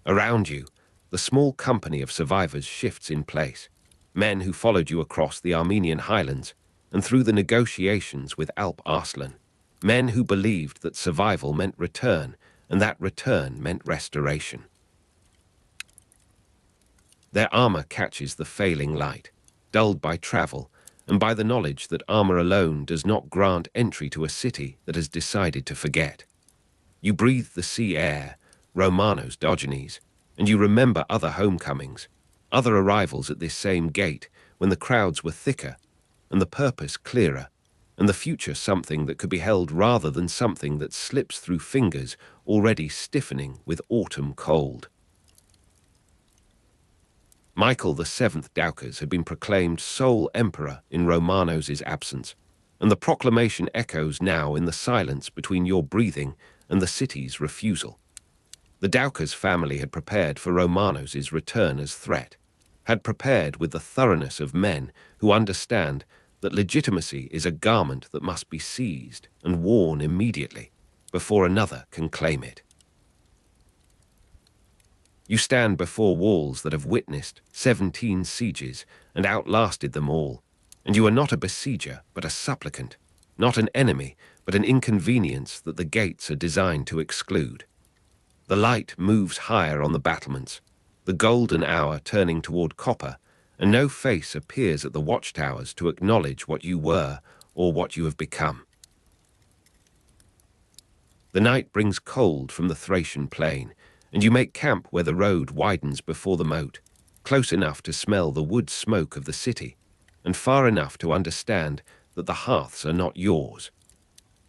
Around you, The small company of survivors shifts in place. Men who followed you across the Armenian highlands and through the negotiations with Alp Arslan. Men who believed that survival meant return and that return meant restoration. Their armor catches the failing light, dulled by travel and by the knowledge that armor alone does not grant entry to a city that has decided to forget. You breathe the sea air, Romanos, Diogenes, and you remember other homecomings, other arrivals at this same gate when the crowds were thicker and the purpose clearer, and the future something that could be held rather than something that slips through fingers already stiffening with autumn cold. Michael the Seventh Doukas had been proclaimed sole emperor in Romanos' absence, and the proclamation echoes now in the silence between your breathing and the city's refusal. The Doukas family had prepared for Romanos' return as threat, had prepared with the thoroughness of men who understand that legitimacy is a garment that must be seized and worn immediately before another can claim it. You stand before walls that have witnessed 17 sieges and outlasted them all, and you are not a besieger but a supplicant, not an enemy but an inconvenience that the gates are designed to exclude. The light moves higher on the battlements, the golden hour turning toward copper, and no face appears at the watchtowers to acknowledge what you were or what you have become. The night brings cold from the Thracian plain, and you make camp where the road widens before the moat, close enough to smell the wood smoke of the city, and far enough to understand that the hearths are not yours.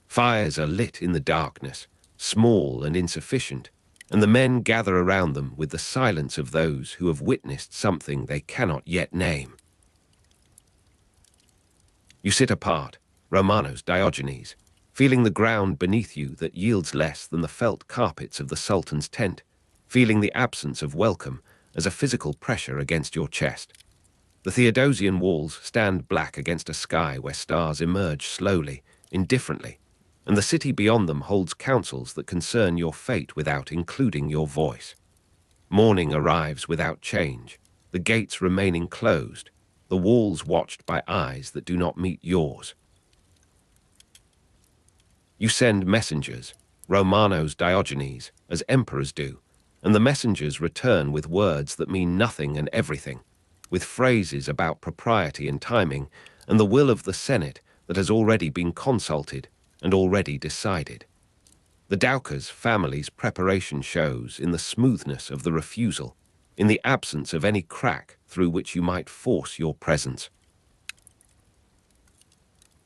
Fires are lit in the darkness, small and insufficient, and the men gather around them with the silence of those who have witnessed something they cannot yet name. You sit apart, Romanos, Diogenes, feeling the ground beneath you that yields less than the felt carpets of the Sultan's tent, feeling the absence of welcome as a physical pressure against your chest. The Theodosian walls stand black against a sky where stars emerge slowly, indifferently, and the city beyond them holds counsels that concern your fate without including your voice. Morning arrives without change, the gates remaining closed, the walls watched by eyes that do not meet yours. You send messengers, Romanos, Diogenes, as emperors do, and the messengers return with words that mean nothing and everything, with phrases about propriety and timing, and the will of the Senate that has already been consulted and already decided. The Doukas family's preparation shows in the smoothness of the refusal, in the absence of any crack through which you might force your presence.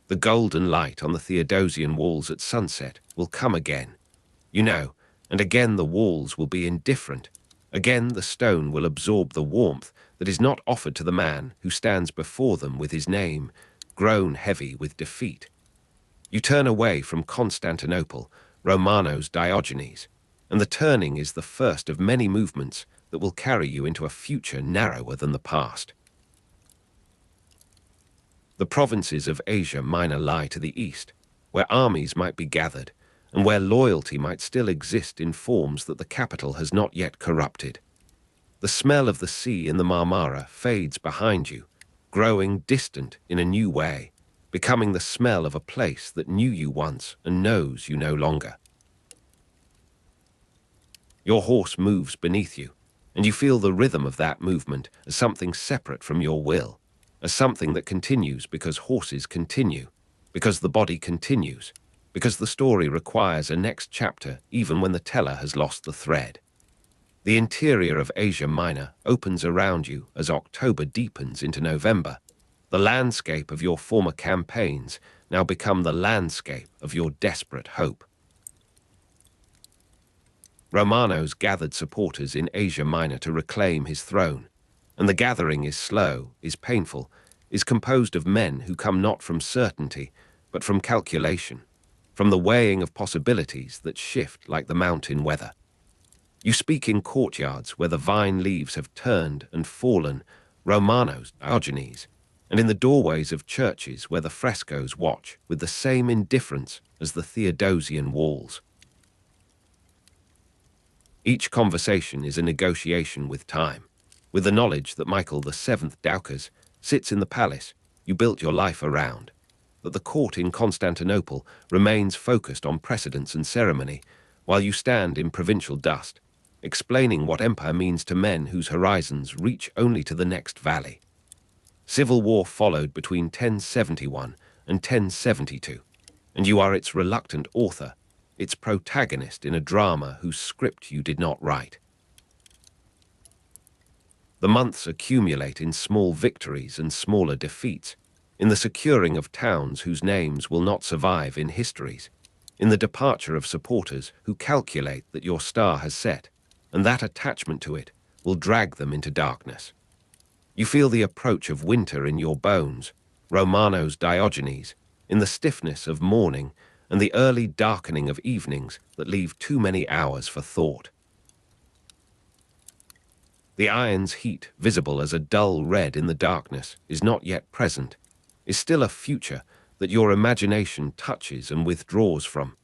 The golden light on the Theodosian walls at sunset will come again, you know, and again the walls will be indifferent. Again the stone will absorb the warmth that is not offered to the man who stands before them with his name grown heavy with defeat. You turn away from Constantinople, Romanos, Diogenes, and the turning is the first of many movements that will carry you into a future narrower than the past. The provinces of Asia Minor lie to the east, where armies might be gathered, and where loyalty might still exist in forms that the capital has not yet corrupted. The smell of the sea in the Marmara fades behind you, growing distant in a new way, becoming the smell of a place that knew you once and knows you no longer. Your horse moves beneath you, and you feel the rhythm of that movement as something separate from your will, as something that continues because horses continue, because the body continues, because the story requires a next chapter even when the teller has lost the thread. The interior of Asia Minor opens around you as October deepens into November. The landscape of your former campaigns now become the landscape of your desperate hope. Romanos gathered supporters in Asia Minor to reclaim his throne, and the gathering is slow, is painful, is composed of men who come not from certainty, but from calculation, from the weighing of possibilities that shift like the mountain weather. You speak in courtyards where the vine leaves have turned and fallen, Romanos, Diogenes, and in the doorways of churches where the frescoes watch with the same indifference as the Theodosian walls. Each conversation is a negotiation with time, with the knowledge that Michael the Seventh Doukas sits in the palace you built your life around, that the court in Constantinople remains focused on precedence and ceremony, while you stand in provincial dust, explaining what empire means to men whose horizons reach only to the next valley. Civil war followed between 1071 and 1072, and you are its reluctant author, its protagonist in a drama whose script you did not write. The months accumulate in small victories and smaller defeats, in the securing of towns whose names will not survive in histories, in the departure of supporters who calculate that your star has set, and that attachment to it will drag them into darkness. You feel the approach of winter in your bones, Romanos Diogenes, in the stiffness of morning and the early darkening of evenings that leave too many hours for thought. The iron's heat, visible as a dull red in the darkness, is not yet present, is still a future that your imagination touches and withdraws from,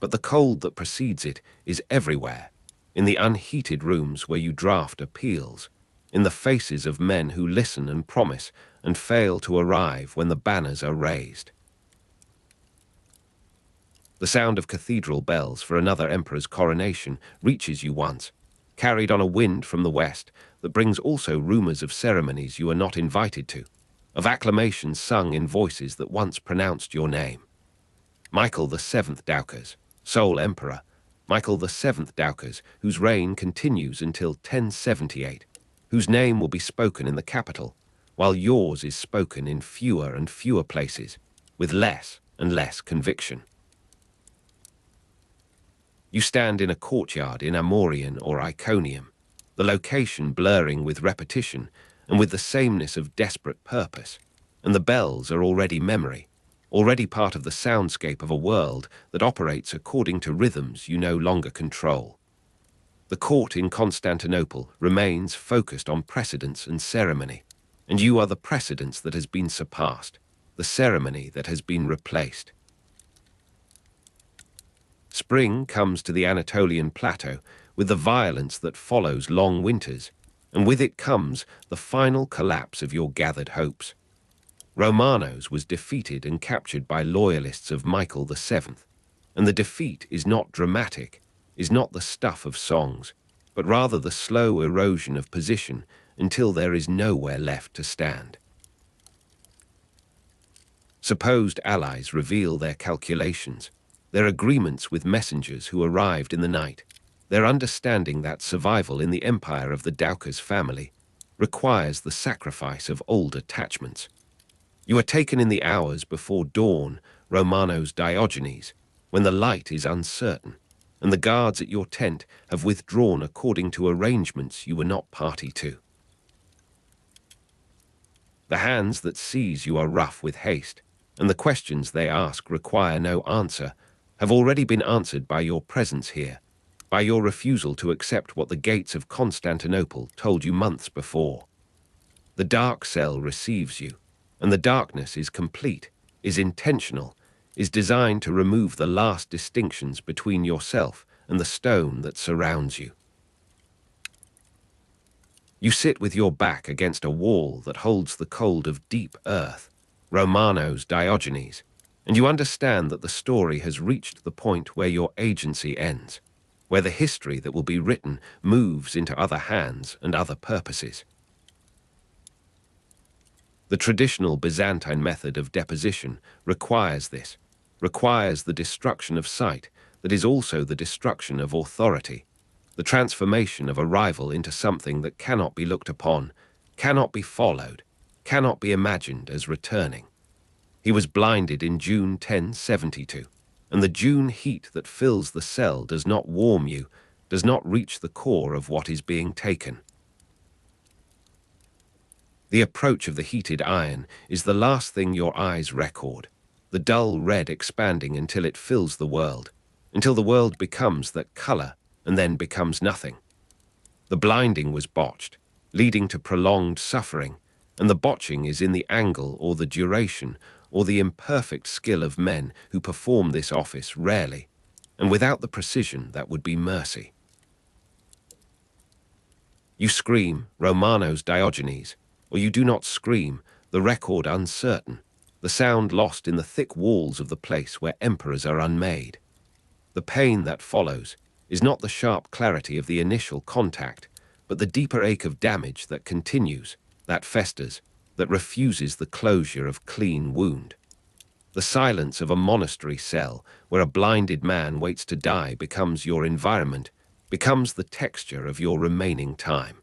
but the cold that precedes it is everywhere, in the unheated rooms where you draft appeals, in the faces of men who listen and promise and fail to arrive when the banners are raised. The sound of cathedral bells for another emperor's coronation reaches you once, carried on a wind from the west that brings also rumors of ceremonies you are not invited to, of acclamations sung in voices that once pronounced your name. Michael the Seventh Doukas, sole emperor, Michael the Seventh Doukas, whose reign continues until 1078, whose name will be spoken in the capital, while yours is spoken in fewer and fewer places, with less and less conviction. You stand in a courtyard in Amorian or Iconium, the location blurring with repetition and with the sameness of desperate purpose, and the bells are already memory, already part of the soundscape of a world that operates according to rhythms you no longer control. The court in Constantinople remains focused on precedence and ceremony, and you are the precedence that has been surpassed, the ceremony that has been replaced. Spring comes to the Anatolian plateau with the violence that follows long winters, and with it comes the final collapse of your gathered hopes. Romanos was defeated and captured by loyalists of Michael the Seventh, and the defeat is not dramatic, is not the stuff of songs, but rather the slow erosion of position until there is nowhere left to stand. Supposed allies reveal their calculations, their agreements with messengers who arrived in the night, their understanding that survival in the empire of the Doukas family requires the sacrifice of old attachments. You are taken in the hours before dawn, Romanos Diogenes, when the light is uncertain, and the guards at your tent have withdrawn according to arrangements you were not party to. The hands that seize you are rough with haste, and the questions they ask require no answer, have already been answered by your presence here, by your refusal to accept what the gates of Constantinople told you months before. The dark cell receives you, and the darkness is complete, is intentional, is designed to remove the last distinctions between yourself and the stone that surrounds you. You sit with your back against a wall that holds the cold of deep earth, Romanos Diogenes, and you understand that the story has reached the point where your agency ends, where the history that will be written moves into other hands and other purposes. The traditional Byzantine method of deposition requires this, requires the destruction of sight that is also the destruction of authority, the transformation of a rival into something that cannot be looked upon, cannot be followed, cannot be imagined as returning. He was blinded in June 1072, and the June heat that fills the cell does not warm you, does not reach the core of what is being taken. The approach of the heated iron is the last thing your eyes record, the dull red expanding until it fills the world, until the world becomes that color and then becomes nothing. The blinding was botched, leading to prolonged suffering, and the botching is in the angle or the duration or the imperfect skill of men who perform this office rarely, and without the precision that would be mercy. You scream, Romanos Diogenes, or you do not scream, the record uncertain, the sound lost in the thick walls of the place where emperors are unmade. The pain that follows is not the sharp clarity of the initial contact, but the deeper ache of damage that continues, that festers, that refuses the closure of clean wound. The silence of a monastery cell where a blinded man waits to die becomes your environment, becomes the texture of your remaining time.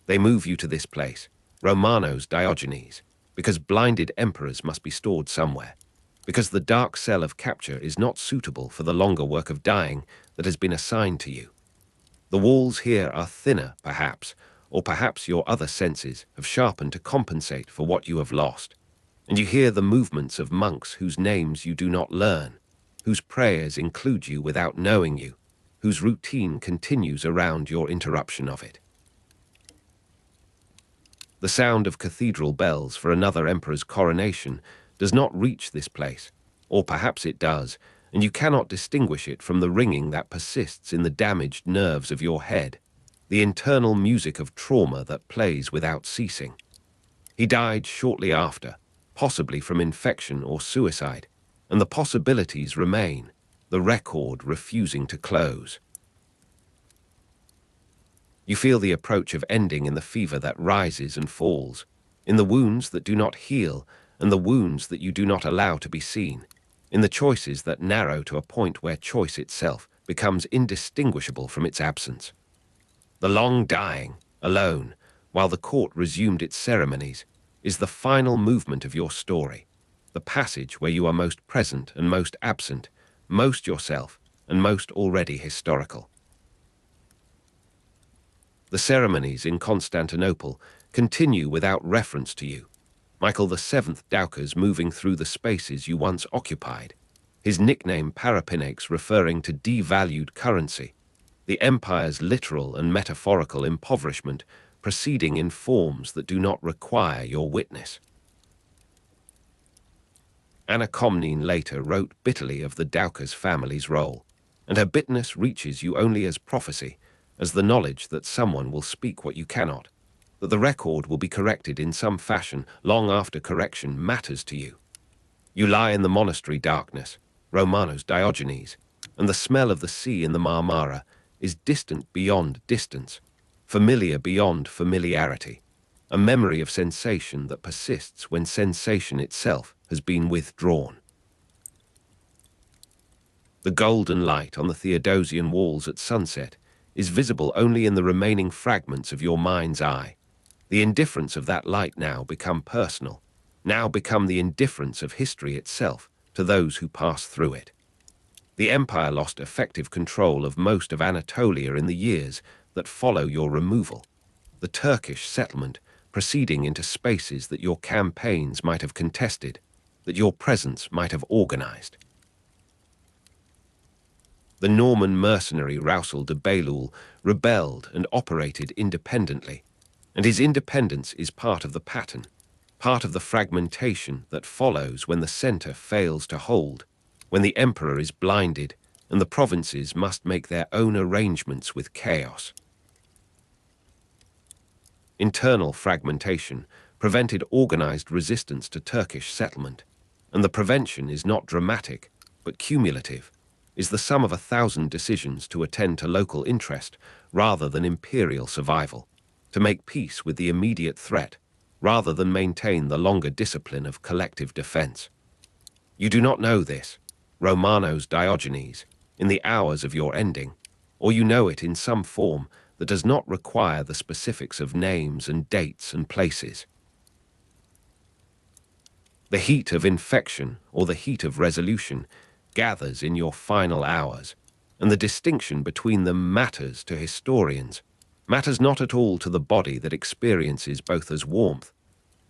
They move you to this place, Romanos Diogenes, because blinded emperors must be stored somewhere, because the dark cell of capture is not suitable for the longer work of dying that has been assigned to you. The walls here are thinner, perhaps, or perhaps your other senses have sharpened to compensate for what you have lost, and you hear the movements of monks whose names you do not learn, whose prayers include you without knowing you, whose routine continues around your interruption of it. The sound of cathedral bells for another emperor's coronation does not reach this place, or perhaps it does, and you cannot distinguish it from the ringing that persists in the damaged nerves of your head, the internal music of trauma that plays without ceasing. He died shortly after, possibly from infection or suicide, and the possibilities remain, the record refusing to close. You feel the approach of ending in the fever that rises and falls, in the wounds that do not heal and the wounds that you do not allow to be seen, in the choices that narrow to a point where choice itself becomes indistinguishable from its absence. The long dying, alone, while the court resumed its ceremonies, is the final movement of your story, the passage where you are most present and most absent, most yourself and most already historical. The ceremonies in Constantinople continue without reference to you. Michael VII Doukas moving through the spaces you once occupied, his nickname Parapinax referring to devalued currency, the empire's literal and metaphorical impoverishment proceeding in forms that do not require your witness. Anna Komnene later wrote bitterly of the Doukas family's role, and her bitterness reaches you only as prophecy, as the knowledge that someone will speak what you cannot, that the record will be corrected in some fashion long after correction matters to you. You lie in the monastery darkness, Romanos Diogenes, and the smell of the sea in the Marmara is distant beyond distance, familiar beyond familiarity, a memory of sensation that persists when sensation itself has been withdrawn. The golden light on the Theodosian walls at sunset is visible only in the remaining fragments of your mind's eye. The indifference of that light now become personal, now become the indifference of history itself to those who pass through it. The empire lost effective control of most of Anatolia in the years that follow your removal, the Turkish settlement proceeding into spaces that your campaigns might have contested, that your presence might have organized. The Norman mercenary Rausel de Belul rebelled and operated independently, and his independence is part of the pattern, part of the fragmentation that follows when the center fails to hold, when the emperor is blinded and the provinces must make their own arrangements with chaos. Internal fragmentation prevented organized resistance to Turkish settlement, and the prevention is not dramatic, but cumulative, is the sum of 1,000 decisions to attend to local interest rather than imperial survival, to make peace with the immediate threat rather than maintain the longer discipline of collective defense. You do not know this, Romanos Diogenes, in the hours of your ending, or you know it in some form that does not require the specifics of names and dates and places. The heat of infection or the heat of resolution gathers in your final hours, and the distinction between them matters to historians, matters not at all to the body that experiences both as warmth,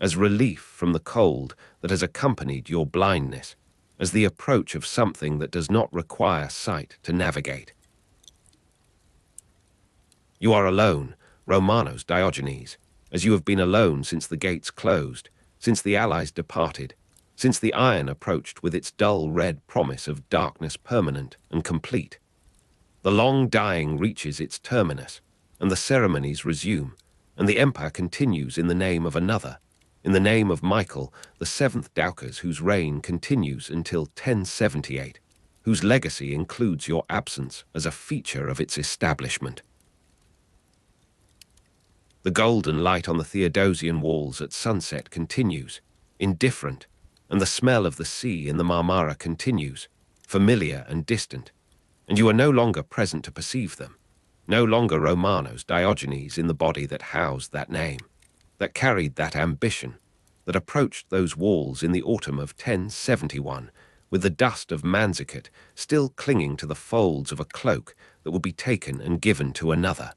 as relief from the cold that has accompanied your blindness, as the approach of something that does not require sight to navigate. You are alone, Romanos Diogenes, as you have been alone since the gates closed, since the allies departed, since the iron approached with its dull red promise of darkness permanent and complete. The long dying reaches its terminus, and the ceremonies resume, and the empire continues in the name of another, in the name of Michael, the seventh Doukas, whose reign continues until 1078, whose legacy includes your absence as a feature of its establishment. The golden light on the Theodosian walls at sunset continues, indifferent, and the smell of the sea in the Marmara continues, familiar and distant, and you are no longer present to perceive them, no longer Romanos, Diogenes in the body that housed that name, that carried that ambition, that approached those walls in the autumn of 1071, with the dust of Manzikert still clinging to the folds of a cloak that would be taken and given to another.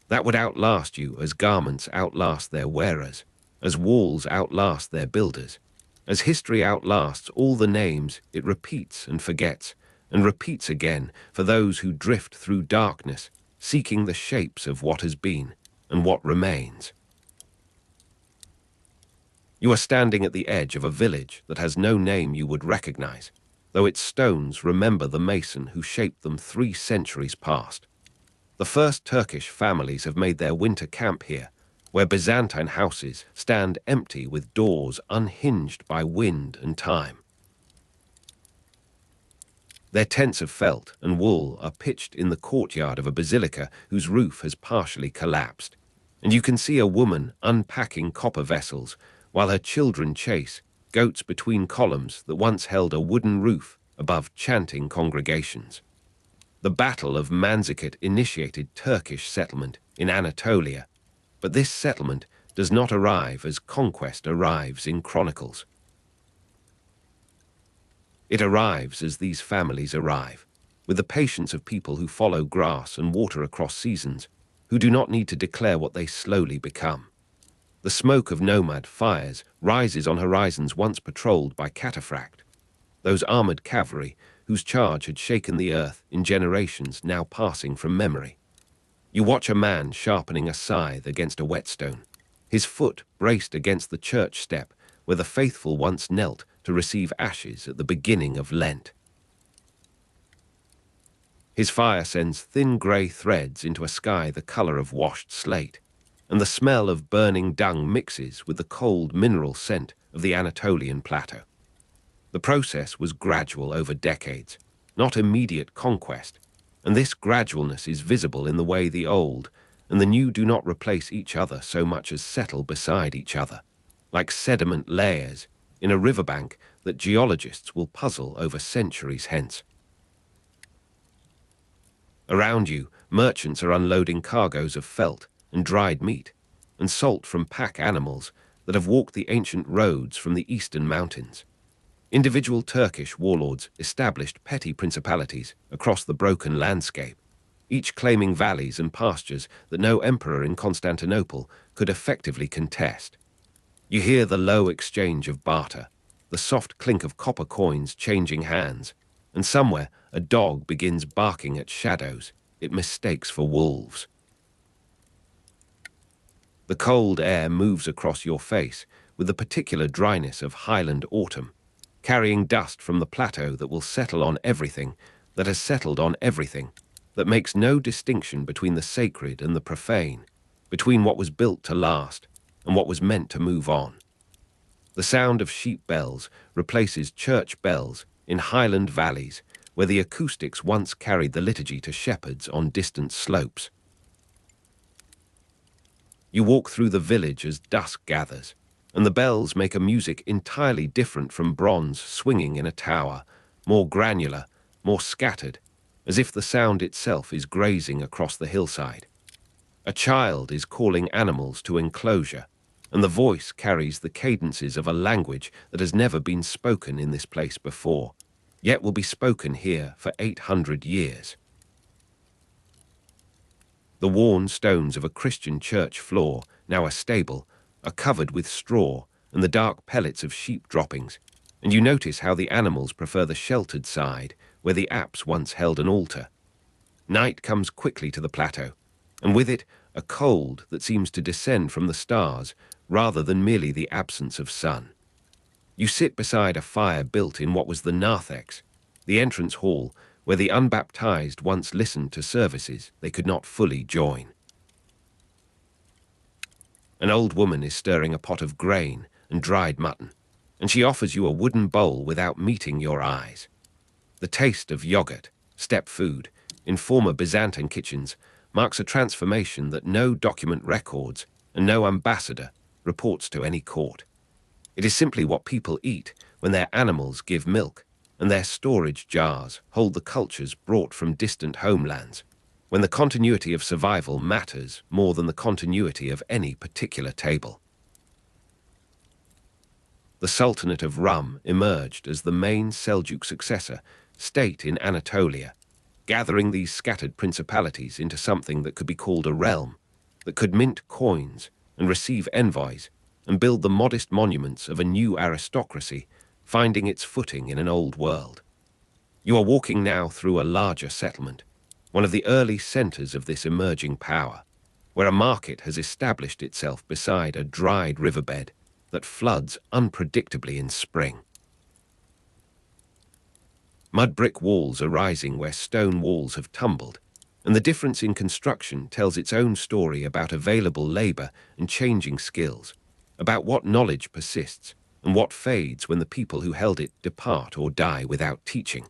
That would outlast you as garments outlast their wearers, as walls outlast their builders, as history outlasts all the names it repeats and forgets, and repeats again for those who drift through darkness, seeking the shapes of what has been and what remains. You are standing at the edge of a village that has no name you would recognize, though its stones remember the mason who shaped them 3 centuries past. The first Turkish families have made their winter camp here, where Byzantine houses stand empty with doors unhinged by wind and time. Their tents of felt and wool are pitched in the courtyard of a basilica whose roof has partially collapsed, and you can see a woman unpacking copper vessels while her children chase goats between columns that once held a wooden roof above chanting congregations. The Battle of Manzikert initiated Turkish settlement in Anatolia, but this settlement does not arrive as conquest arrives in chronicles. It arrives as these families arrive, with the patience of people who follow grass and water across seasons, who do not need to declare what they slowly become. The smoke of nomad fires rises on horizons once patrolled by cataphract, those armored cavalry whose charge had shaken the earth in generations now passing from memory. You watch a man sharpening a scythe against a whetstone, his foot braced against the church step where the faithful once knelt to receive ashes at the beginning of Lent. His fire sends thin grey threads into a sky the colour of washed slate, and the smell of burning dung mixes with the cold mineral scent of the Anatolian plateau. The process was gradual over decades, not immediate conquest, and this gradualness is visible in the way the old and the new do not replace each other so much as settle beside each other, like sediment layers in a riverbank that geologists will puzzle over centuries hence. Around you, merchants are unloading cargoes of felt and dried meat, and salt from pack animals that have walked the ancient roads from the eastern mountains. Individual Turkish warlords established petty principalities across the broken landscape, each claiming valleys and pastures that no emperor in Constantinople could effectively contest. You hear the low exchange of barter, the soft clink of copper coins changing hands, and somewhere a dog begins barking at shadows it mistakes for wolves. The cold air moves across your face with the particular dryness of highland autumn, carrying dust from the plateau that will settle on everything, that has settled on everything, that makes no distinction between the sacred and the profane, between what was built to last and what was meant to move on. The sound of sheep bells replaces church bells in highland valleys where the acoustics once carried the liturgy to shepherds on distant slopes. You walk through the village as dusk gathers, and the bells make a music entirely different from bronze swinging in a tower, more granular, more scattered, as if the sound itself is grazing across the hillside. A child is calling animals to enclosure, and the voice carries the cadences of a language that has never been spoken in this place before, yet will be spoken here for 800 years. The worn stones of a Christian church floor, now a stable, are covered with straw and the dark pellets of sheep droppings, and you notice how the animals prefer the sheltered side, where the apse once held an altar. Night comes quickly to the plateau, and with it a cold that seems to descend from the stars rather than merely the absence of sun. You sit beside a fire built in what was the narthex, the entrance hall, where the unbaptized once listened to services they could not fully join. An old woman is stirring a pot of grain and dried mutton, and she offers you a wooden bowl without meeting your eyes. The taste of yogurt, steppe food, in former Byzantine kitchens marks a transformation that no document records and no ambassador reports to any court. It is simply what people eat when their animals give milk, and their storage jars hold the cultures brought from distant homelands, when the continuity of survival matters more than the continuity of any particular table. The Sultanate of Rum emerged as the main Seljuk successor state in Anatolia, gathering these scattered principalities into something that could be called a realm, that could mint coins and receive envoys and build the modest monuments of a new aristocracy finding its footing in an old world. You are walking now through a larger settlement, one of the early centers of this emerging power, where a market has established itself beside a dried riverbed that floods unpredictably in spring. Mud brick walls are rising where stone walls have tumbled, and the difference in construction tells its own story about available labor and changing skills, about what knowledge persists and what fades when the people who held it depart or die without teaching.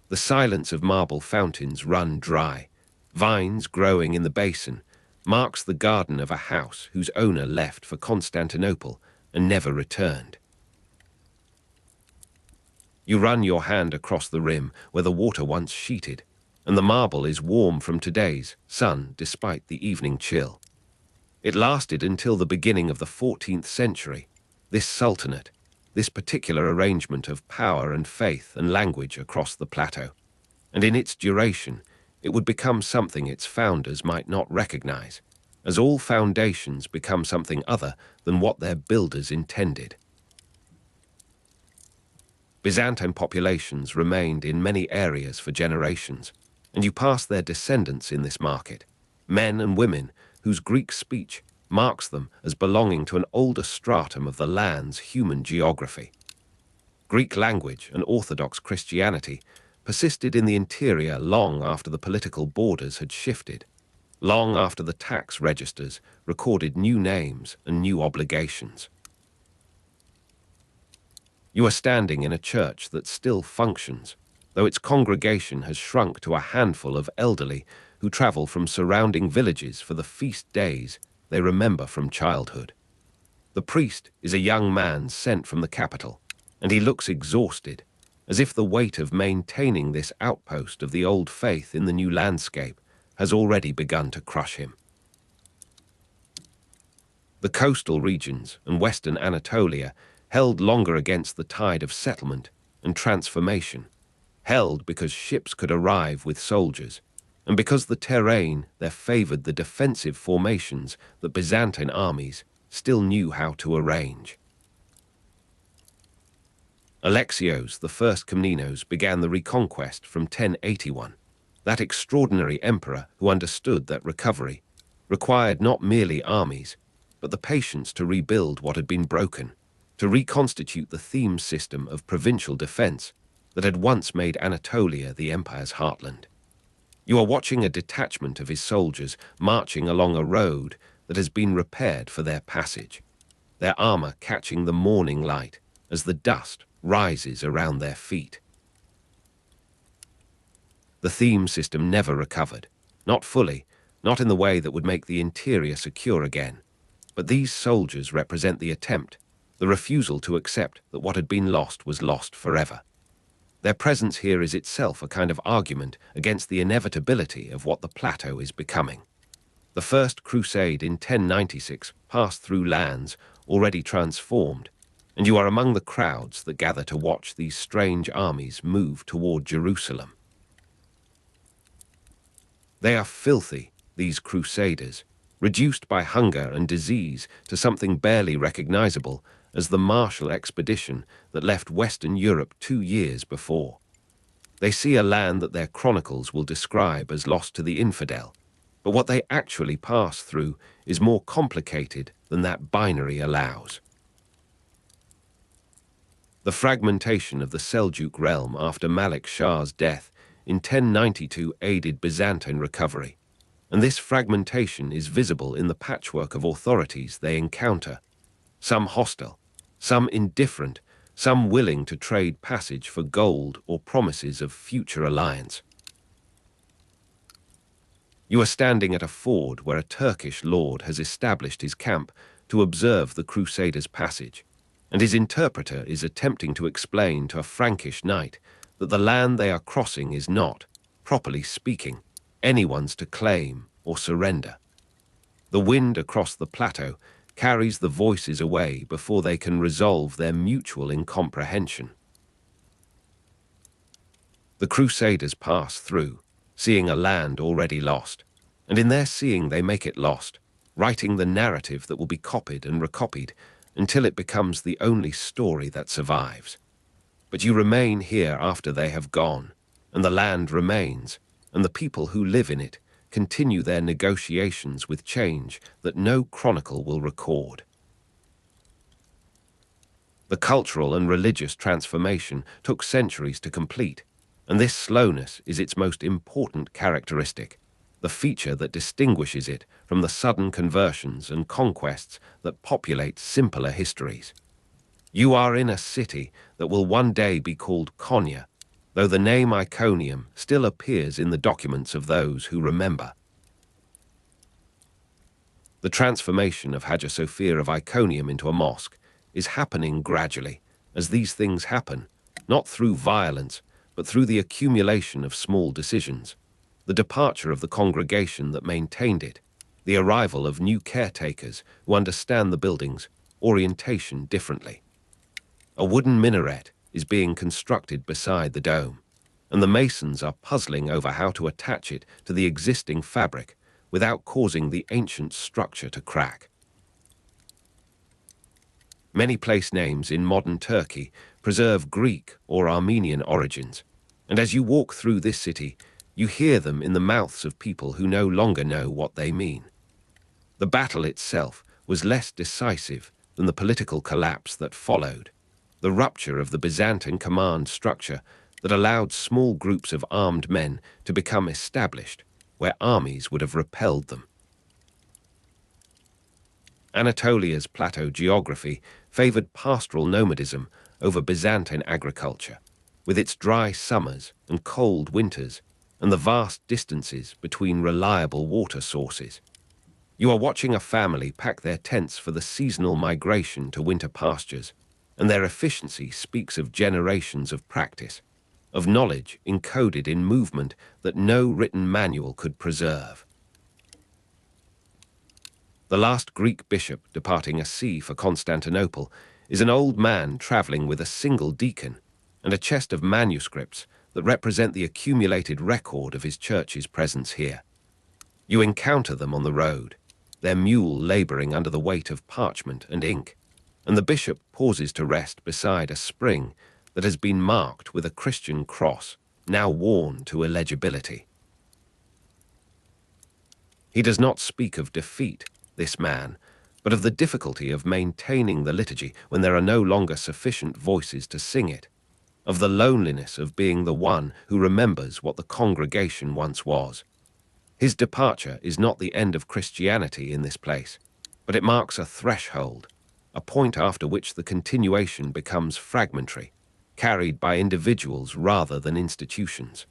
The silence of marble fountains run dry, vines growing in the basin, marks the garden of a house whose owner left for Constantinople and never returned. You run your hand across the rim where the water once sheeted, and the marble is warm from today's sun despite the evening chill. It lasted until the beginning of the 14th century, this sultanate, this particular arrangement of power and faith and language across the plateau, and in its duration it would become something its founders might not recognize, as all foundations become something other than what their builders intended. Byzantine populations remained in many areas for generations, and you pass their descendants in this market, men and women whose Greek speech marks them as belonging to an older stratum of the land's human geography. Greek language and Orthodox Christianity persisted in the interior long after the political borders had shifted, long after the tax registers recorded new names and new obligations. You are standing in a church that still functions, though its congregation has shrunk to a handful of elderly who travel from surrounding villages for the feast days they remember from childhood. The priest is a young man sent from the capital, and he looks exhausted, as if the weight of maintaining this outpost of the old faith in the new landscape has already begun to crush him. The coastal regions and western Anatolia held longer against the tide of settlement and transformation, held because ships could arrive with soldiers, and because the terrain there favored the defensive formations that Byzantine armies still knew how to arrange. Alexios, the first Komnenos, began the reconquest from 1081, that extraordinary emperor who understood that recovery required not merely armies, but the patience to rebuild what had been broken, to reconstitute the theme system of provincial defense that had once made Anatolia the empire's heartland. You are watching a detachment of his soldiers marching along a road that has been repaired for their passage, their armor catching the morning light as the dust rises around their feet. The theme system never recovered, not fully, not in the way that would make the interior secure again, but these soldiers represent the attempt, the refusal to accept that what had been lost was lost forever. Their presence here is itself a kind of argument against the inevitability of what the plateau is becoming. The First Crusade in 1096 passed through lands already transformed, and you are among the crowds that gather to watch these strange armies move toward Jerusalem. They are filthy, these crusaders, reduced by hunger and disease to something barely recognizable as the martial expedition that left Western Europe 2 years before. They see a land that their chronicles will describe as lost to the infidel, but what they actually pass through is more complicated than that binary allows. The fragmentation of the Seljuk realm after Malik Shah's death in 1092 aided Byzantine recovery, and this fragmentation is visible in the patchwork of authorities they encounter, some hostile, some indifferent, some willing to trade passage for gold or promises of future alliance. You are standing at a ford where a Turkish lord has established his camp to observe the Crusaders' passage, and his interpreter is attempting to explain to a Frankish knight that the land they are crossing is not, properly speaking, anyone's to claim or surrender. The wind across the plateau carries the voices away before they can resolve their mutual incomprehension. The Crusaders pass through, seeing a land already lost, and in their seeing they make it lost, writing the narrative that will be copied and recopied until it becomes the only story that survives. But you remain here after they have gone, and the land remains, and the people who live in it continue their negotiations with change that no chronicle will record. The cultural and religious transformation took centuries to complete, and this slowness is its most important characteristic, the feature that distinguishes it from the sudden conversions and conquests that populate simpler histories. You are in a city that will one day be called Konya, though the name Iconium still appears in the documents of those who remember. The transformation of Hagia Sophia of Iconium into a mosque is happening gradually, as these things happen, not through violence, but through the accumulation of small decisions, the departure of the congregation that maintained it, the arrival of new caretakers who understand the building's orientation differently. A wooden minaret is being constructed beside the dome, and the masons are puzzling over how to attach it to the existing fabric without causing the ancient structure to crack. Many place names in modern Turkey preserve Greek or Armenian origins, and as you walk through this city, you hear them in the mouths of people who no longer know what they mean. The battle itself was less decisive than the political collapse that followed, the rupture of the Byzantine command structure that allowed small groups of armed men to become established where armies would have repelled them. Anatolia's plateau geography favored pastoral nomadism over Byzantine agriculture, with its dry summers and cold winters and the vast distances between reliable water sources. You are watching a family pack their tents for the seasonal migration to winter pastures, and their efficiency speaks of generations of practice, of knowledge encoded in movement that no written manual could preserve. The last Greek bishop departing a see for Constantinople is an old man traveling with a single deacon and a chest of manuscripts that represent the accumulated record of his church's presence here. You encounter them on the road, their mule laboring under the weight of parchment and ink, and the bishop pauses to rest beside a spring that has been marked with a Christian cross, now worn to illegibility. He does not speak of defeat, this man, but of the difficulty of maintaining the liturgy when there are no longer sufficient voices to sing it, of the loneliness of being the one who remembers what the congregation once was. His departure is not the end of Christianity in this place, but it marks a threshold, a point after which the continuation becomes fragmentary, carried by individuals rather than institutions.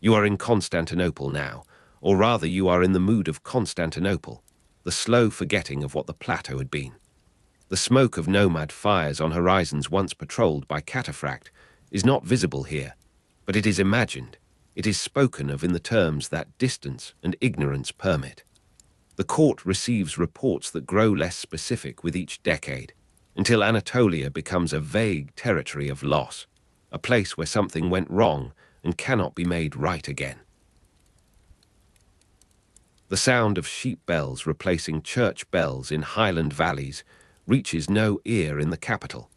You are in Constantinople now, or rather you are in the mood of Constantinople, the slow forgetting of what the plateau had been. The smoke of nomad fires on horizons once patrolled by cataphract is not visible here, but it is imagined. It is spoken of in the terms that distance and ignorance permit. The court receives reports that grow less specific with each decade, until Anatolia becomes a vague territory of loss, a place where something went wrong and cannot be made right again. The sound of sheep bells replacing church bells in highland valleys reaches no ear in the capital,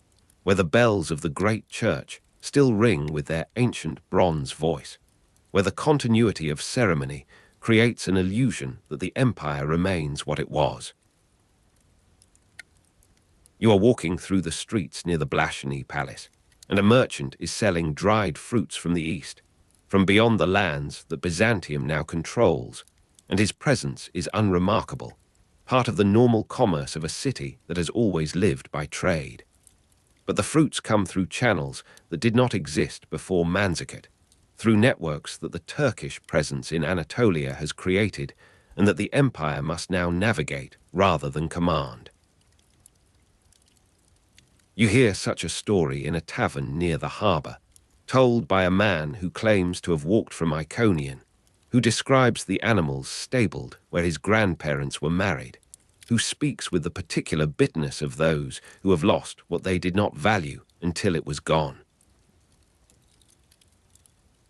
where the bells of the great church still ring with their ancient bronze voice, where the continuity of ceremony creates an illusion that the empire remains what it was. You are walking through the streets near the Blasphemy Palace, and a merchant is selling dried fruits from the east, from beyond the lands that Byzantium now controls, and his presence is unremarkable, part of the normal commerce of a city that has always lived by trade. But the fruits come through channels that did not exist before Manzikert, through networks that the Turkish presence in Anatolia has created and that the empire must now navigate rather than command. You hear such a story in a tavern near the harbour, told by a man who claims to have walked from Iconium, who describes the animals stabled where his grandparents were married, who speaks with the particular bitterness of those who have lost what they did not value until it was gone.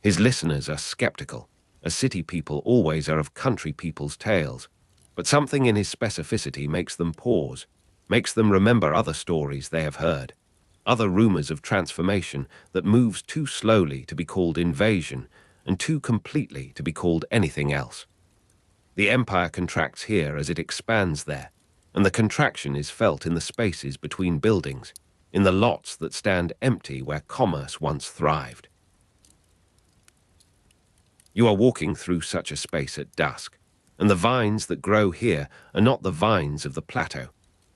His listeners are skeptical, as city people always are of country people's tales, but something in his specificity makes them pause, makes them remember other stories they have heard, other rumors of transformation that moves too slowly to be called invasion and too completely to be called anything else. The empire contracts here as it expands there, and the contraction is felt in the spaces between buildings, in the lots that stand empty where commerce once thrived. You are walking through such a space at dusk, and the vines that grow here are not the vines of the plateau,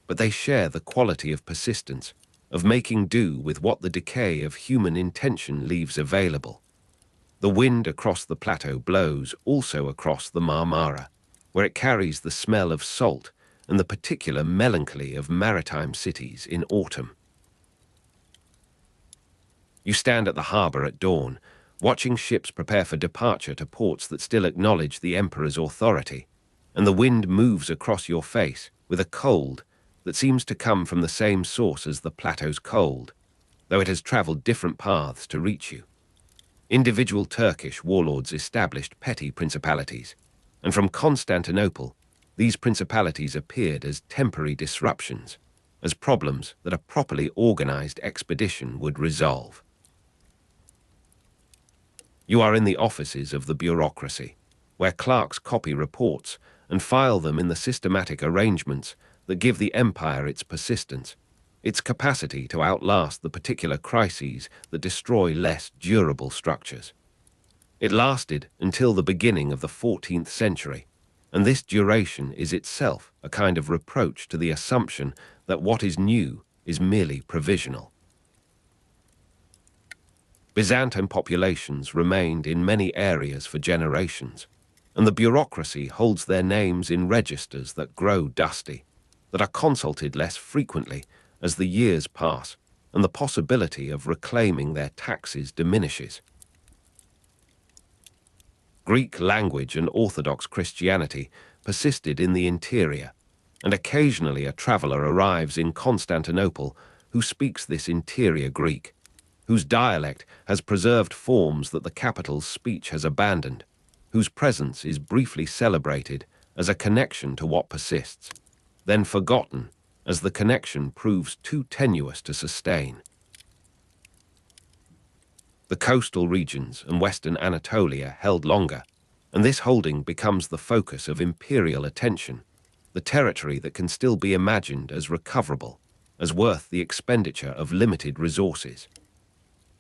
but they share the quality of persistence, of making do with what the decay of human intention leaves available. The wind across the plateau blows also across the Marmara, where it carries the smell of salt and the particular melancholy of maritime cities in autumn. You stand at the harbour at dawn, watching ships prepare for departure to ports that still acknowledge the emperor's authority, and the wind moves across your face with a cold that seems to come from the same source as the plateau's cold, though it has travelled different paths to reach you. Individual Turkish warlords established petty principalities, and from Constantinople, these principalities appeared as temporary disruptions, as problems that a properly organized expedition would resolve. You are in the offices of the bureaucracy, where clerks copy reports and file them in the systematic arrangements that give the empire its persistence, its capacity to outlast the particular crises that destroy less durable structures. It lasted until the beginning of the 14th century, and this duration is itself a kind of reproach to the assumption that what is new is merely provisional. Byzantine populations remained in many areas for generations, and the bureaucracy holds their names in registers that grow dusty, that are consulted less frequently as the years pass and the possibility of reclaiming their taxes diminishes. Greek language and Orthodox Christianity persisted in the interior, and occasionally a traveller arrives in Constantinople who speaks this interior Greek, whose dialect has preserved forms that the capital's speech has abandoned, whose presence is briefly celebrated as a connection to what persists, then forgotten as the connection proves too tenuous to sustain. The coastal regions and western Anatolia held longer, and this holding becomes the focus of imperial attention, the territory that can still be imagined as recoverable, as worth the expenditure of limited resources.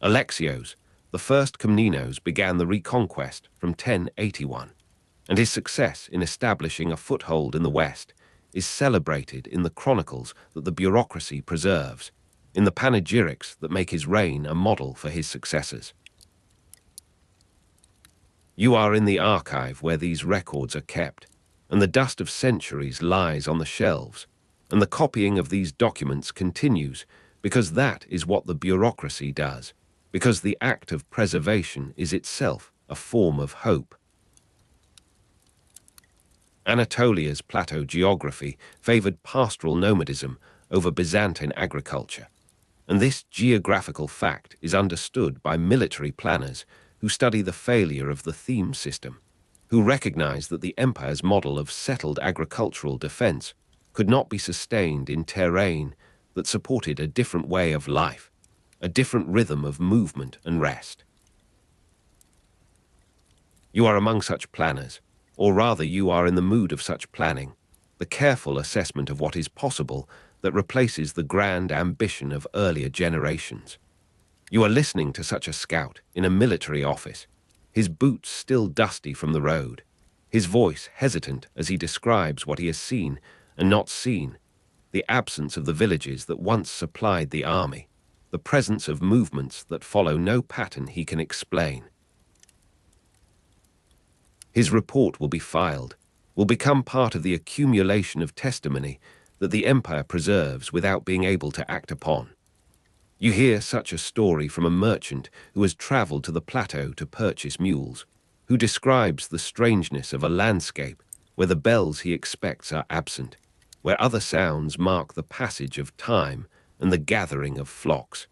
Alexios, the first Komnenos, began the reconquest from 1081, and his success in establishing a foothold in the west is celebrated in the chronicles that the bureaucracy preserves, in the panegyrics that make his reign a model for his successors. You are in the archive where these records are kept, and the dust of centuries lies on the shelves, and the copying of these documents continues because that is what the bureaucracy does, because the act of preservation is itself a form of hope. Anatolia's plateau geography favored pastoral nomadism over Byzantine agriculture, and this geographical fact is understood by military planners who study the failure of the theme system, who recognize that the empire's model of settled agricultural defense could not be sustained in terrain that supported a different way of life, a different rhythm of movement and rest. You are among such planners, or rather you are in the mood of such planning, the careful assessment of what is possible that replaces the grand ambition of earlier generations. You are listening to such a scout in a military office, his boots still dusty from the road, his voice hesitant as he describes what he has seen and not seen, the absence of the villages that once supplied the army, the presence of movements that follow no pattern he can explain. His report will be filed, will become part of the accumulation of testimony that the empire preserves without being able to act upon. You hear such a story from a merchant who has traveled to the plateau to purchase mules, who describes the strangeness of a landscape where the bells he expects are absent, where other sounds mark the passage of time and the gathering of flocks.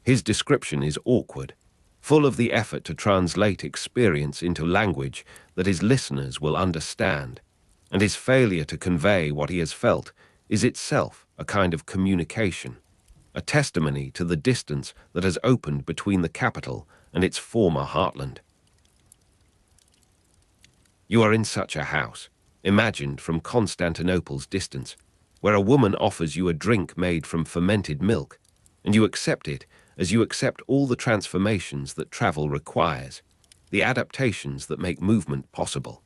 His description is awkward, full of the effort to translate experience into language that his listeners will understand, and his failure to convey what he has felt is itself a kind of communication, a testimony to the distance that has opened between the capital and its former heartland. You are in such a house, imagined from Constantinople's distance, where a woman offers you a drink made from fermented milk, and you accept it as you accept all the transformations that travel requires, the adaptations that make movement possible.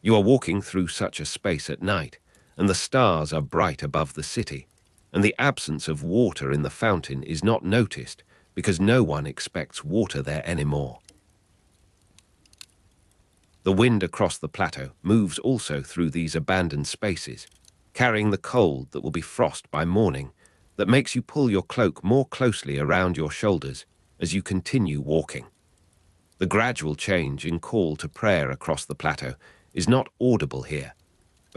You are walking through such a space at night, and the stars are bright above the city, and the absence of water in the fountain is not noticed because no one expects water there anymore. The wind across the plateau moves also through these abandoned spaces, carrying the cold that will be frost by morning, that makes you pull your cloak more closely around your shoulders as you continue walking. The gradual change in call to prayer across the plateau is not audible here,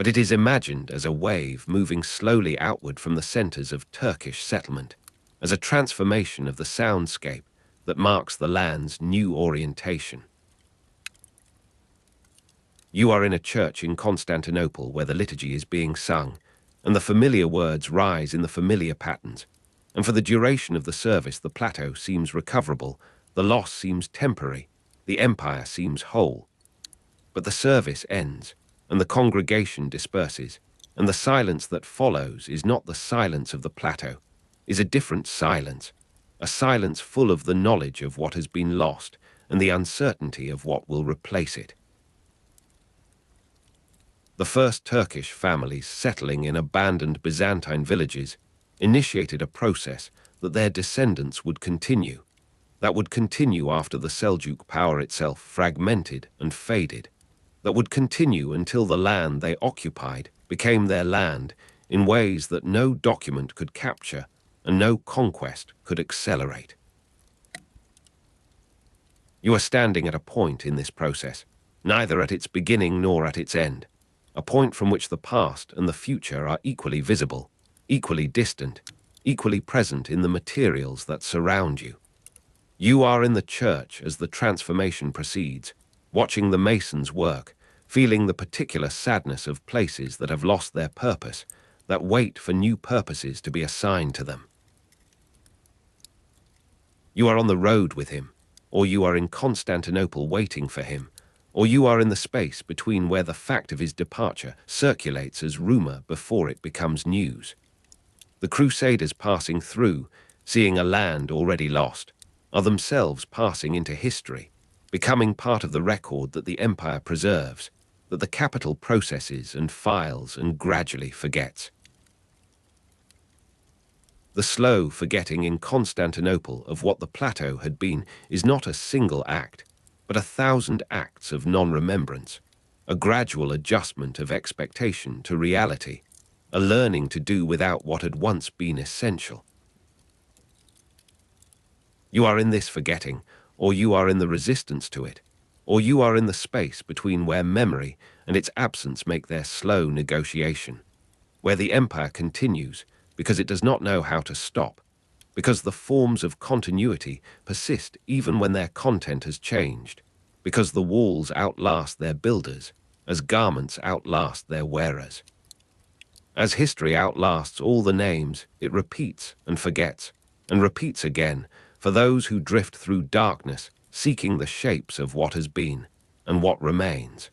but it is imagined as a wave moving slowly outward from the centers of Turkish settlement, as a transformation of the soundscape that marks the land's new orientation. You are in a church in Constantinople where the liturgy is being sung, and the familiar words rise in the familiar patterns, and for the duration of the service the plateau seems recoverable, the loss seems temporary, the empire seems whole. But the service ends, and the congregation disperses, and the silence that follows is not the silence of the plateau, is a different silence, a silence full of the knowledge of what has been lost and the uncertainty of what will replace it. The first Turkish families settling in abandoned Byzantine villages initiated a process that their descendants would continue, that would continue after the Seljuk power itself fragmented and faded, that would continue until the land they occupied became their land in ways that no document could capture and no conquest could accelerate. You are standing at a point in this process, neither at its beginning nor at its end, a point from which the past and the future are equally visible, equally distant, equally present in the materials that surround you. You are in the church as the transformation proceeds, watching the masons work, feeling the particular sadness of places that have lost their purpose, that wait for new purposes to be assigned to them. You are on the road with him, or you are in Constantinople waiting for him, or you are in the space between where the fact of his departure circulates as rumor before it becomes news. The crusaders passing through, seeing a land already lost, are themselves passing into history, becoming part of the record that the empire preserves, that the capital processes and files and gradually forgets. The slow forgetting in Constantinople of what the plateau had been is not a single act, but 1,000 acts of non-remembrance, a gradual adjustment of expectation to reality, a learning to do without what had once been essential. You are in this forgetting, or you are in the resistance to it, or you are in the space between where memory and its absence make their slow negotiation, where the empire continues because it does not know how to stop, because the forms of continuity persist even when their content has changed, because the walls outlast their builders, as garments outlast their wearers. As history outlasts all the names, it repeats and forgets, and repeats again, for those who drift through darkness, seeking the shapes of what has been and what remains.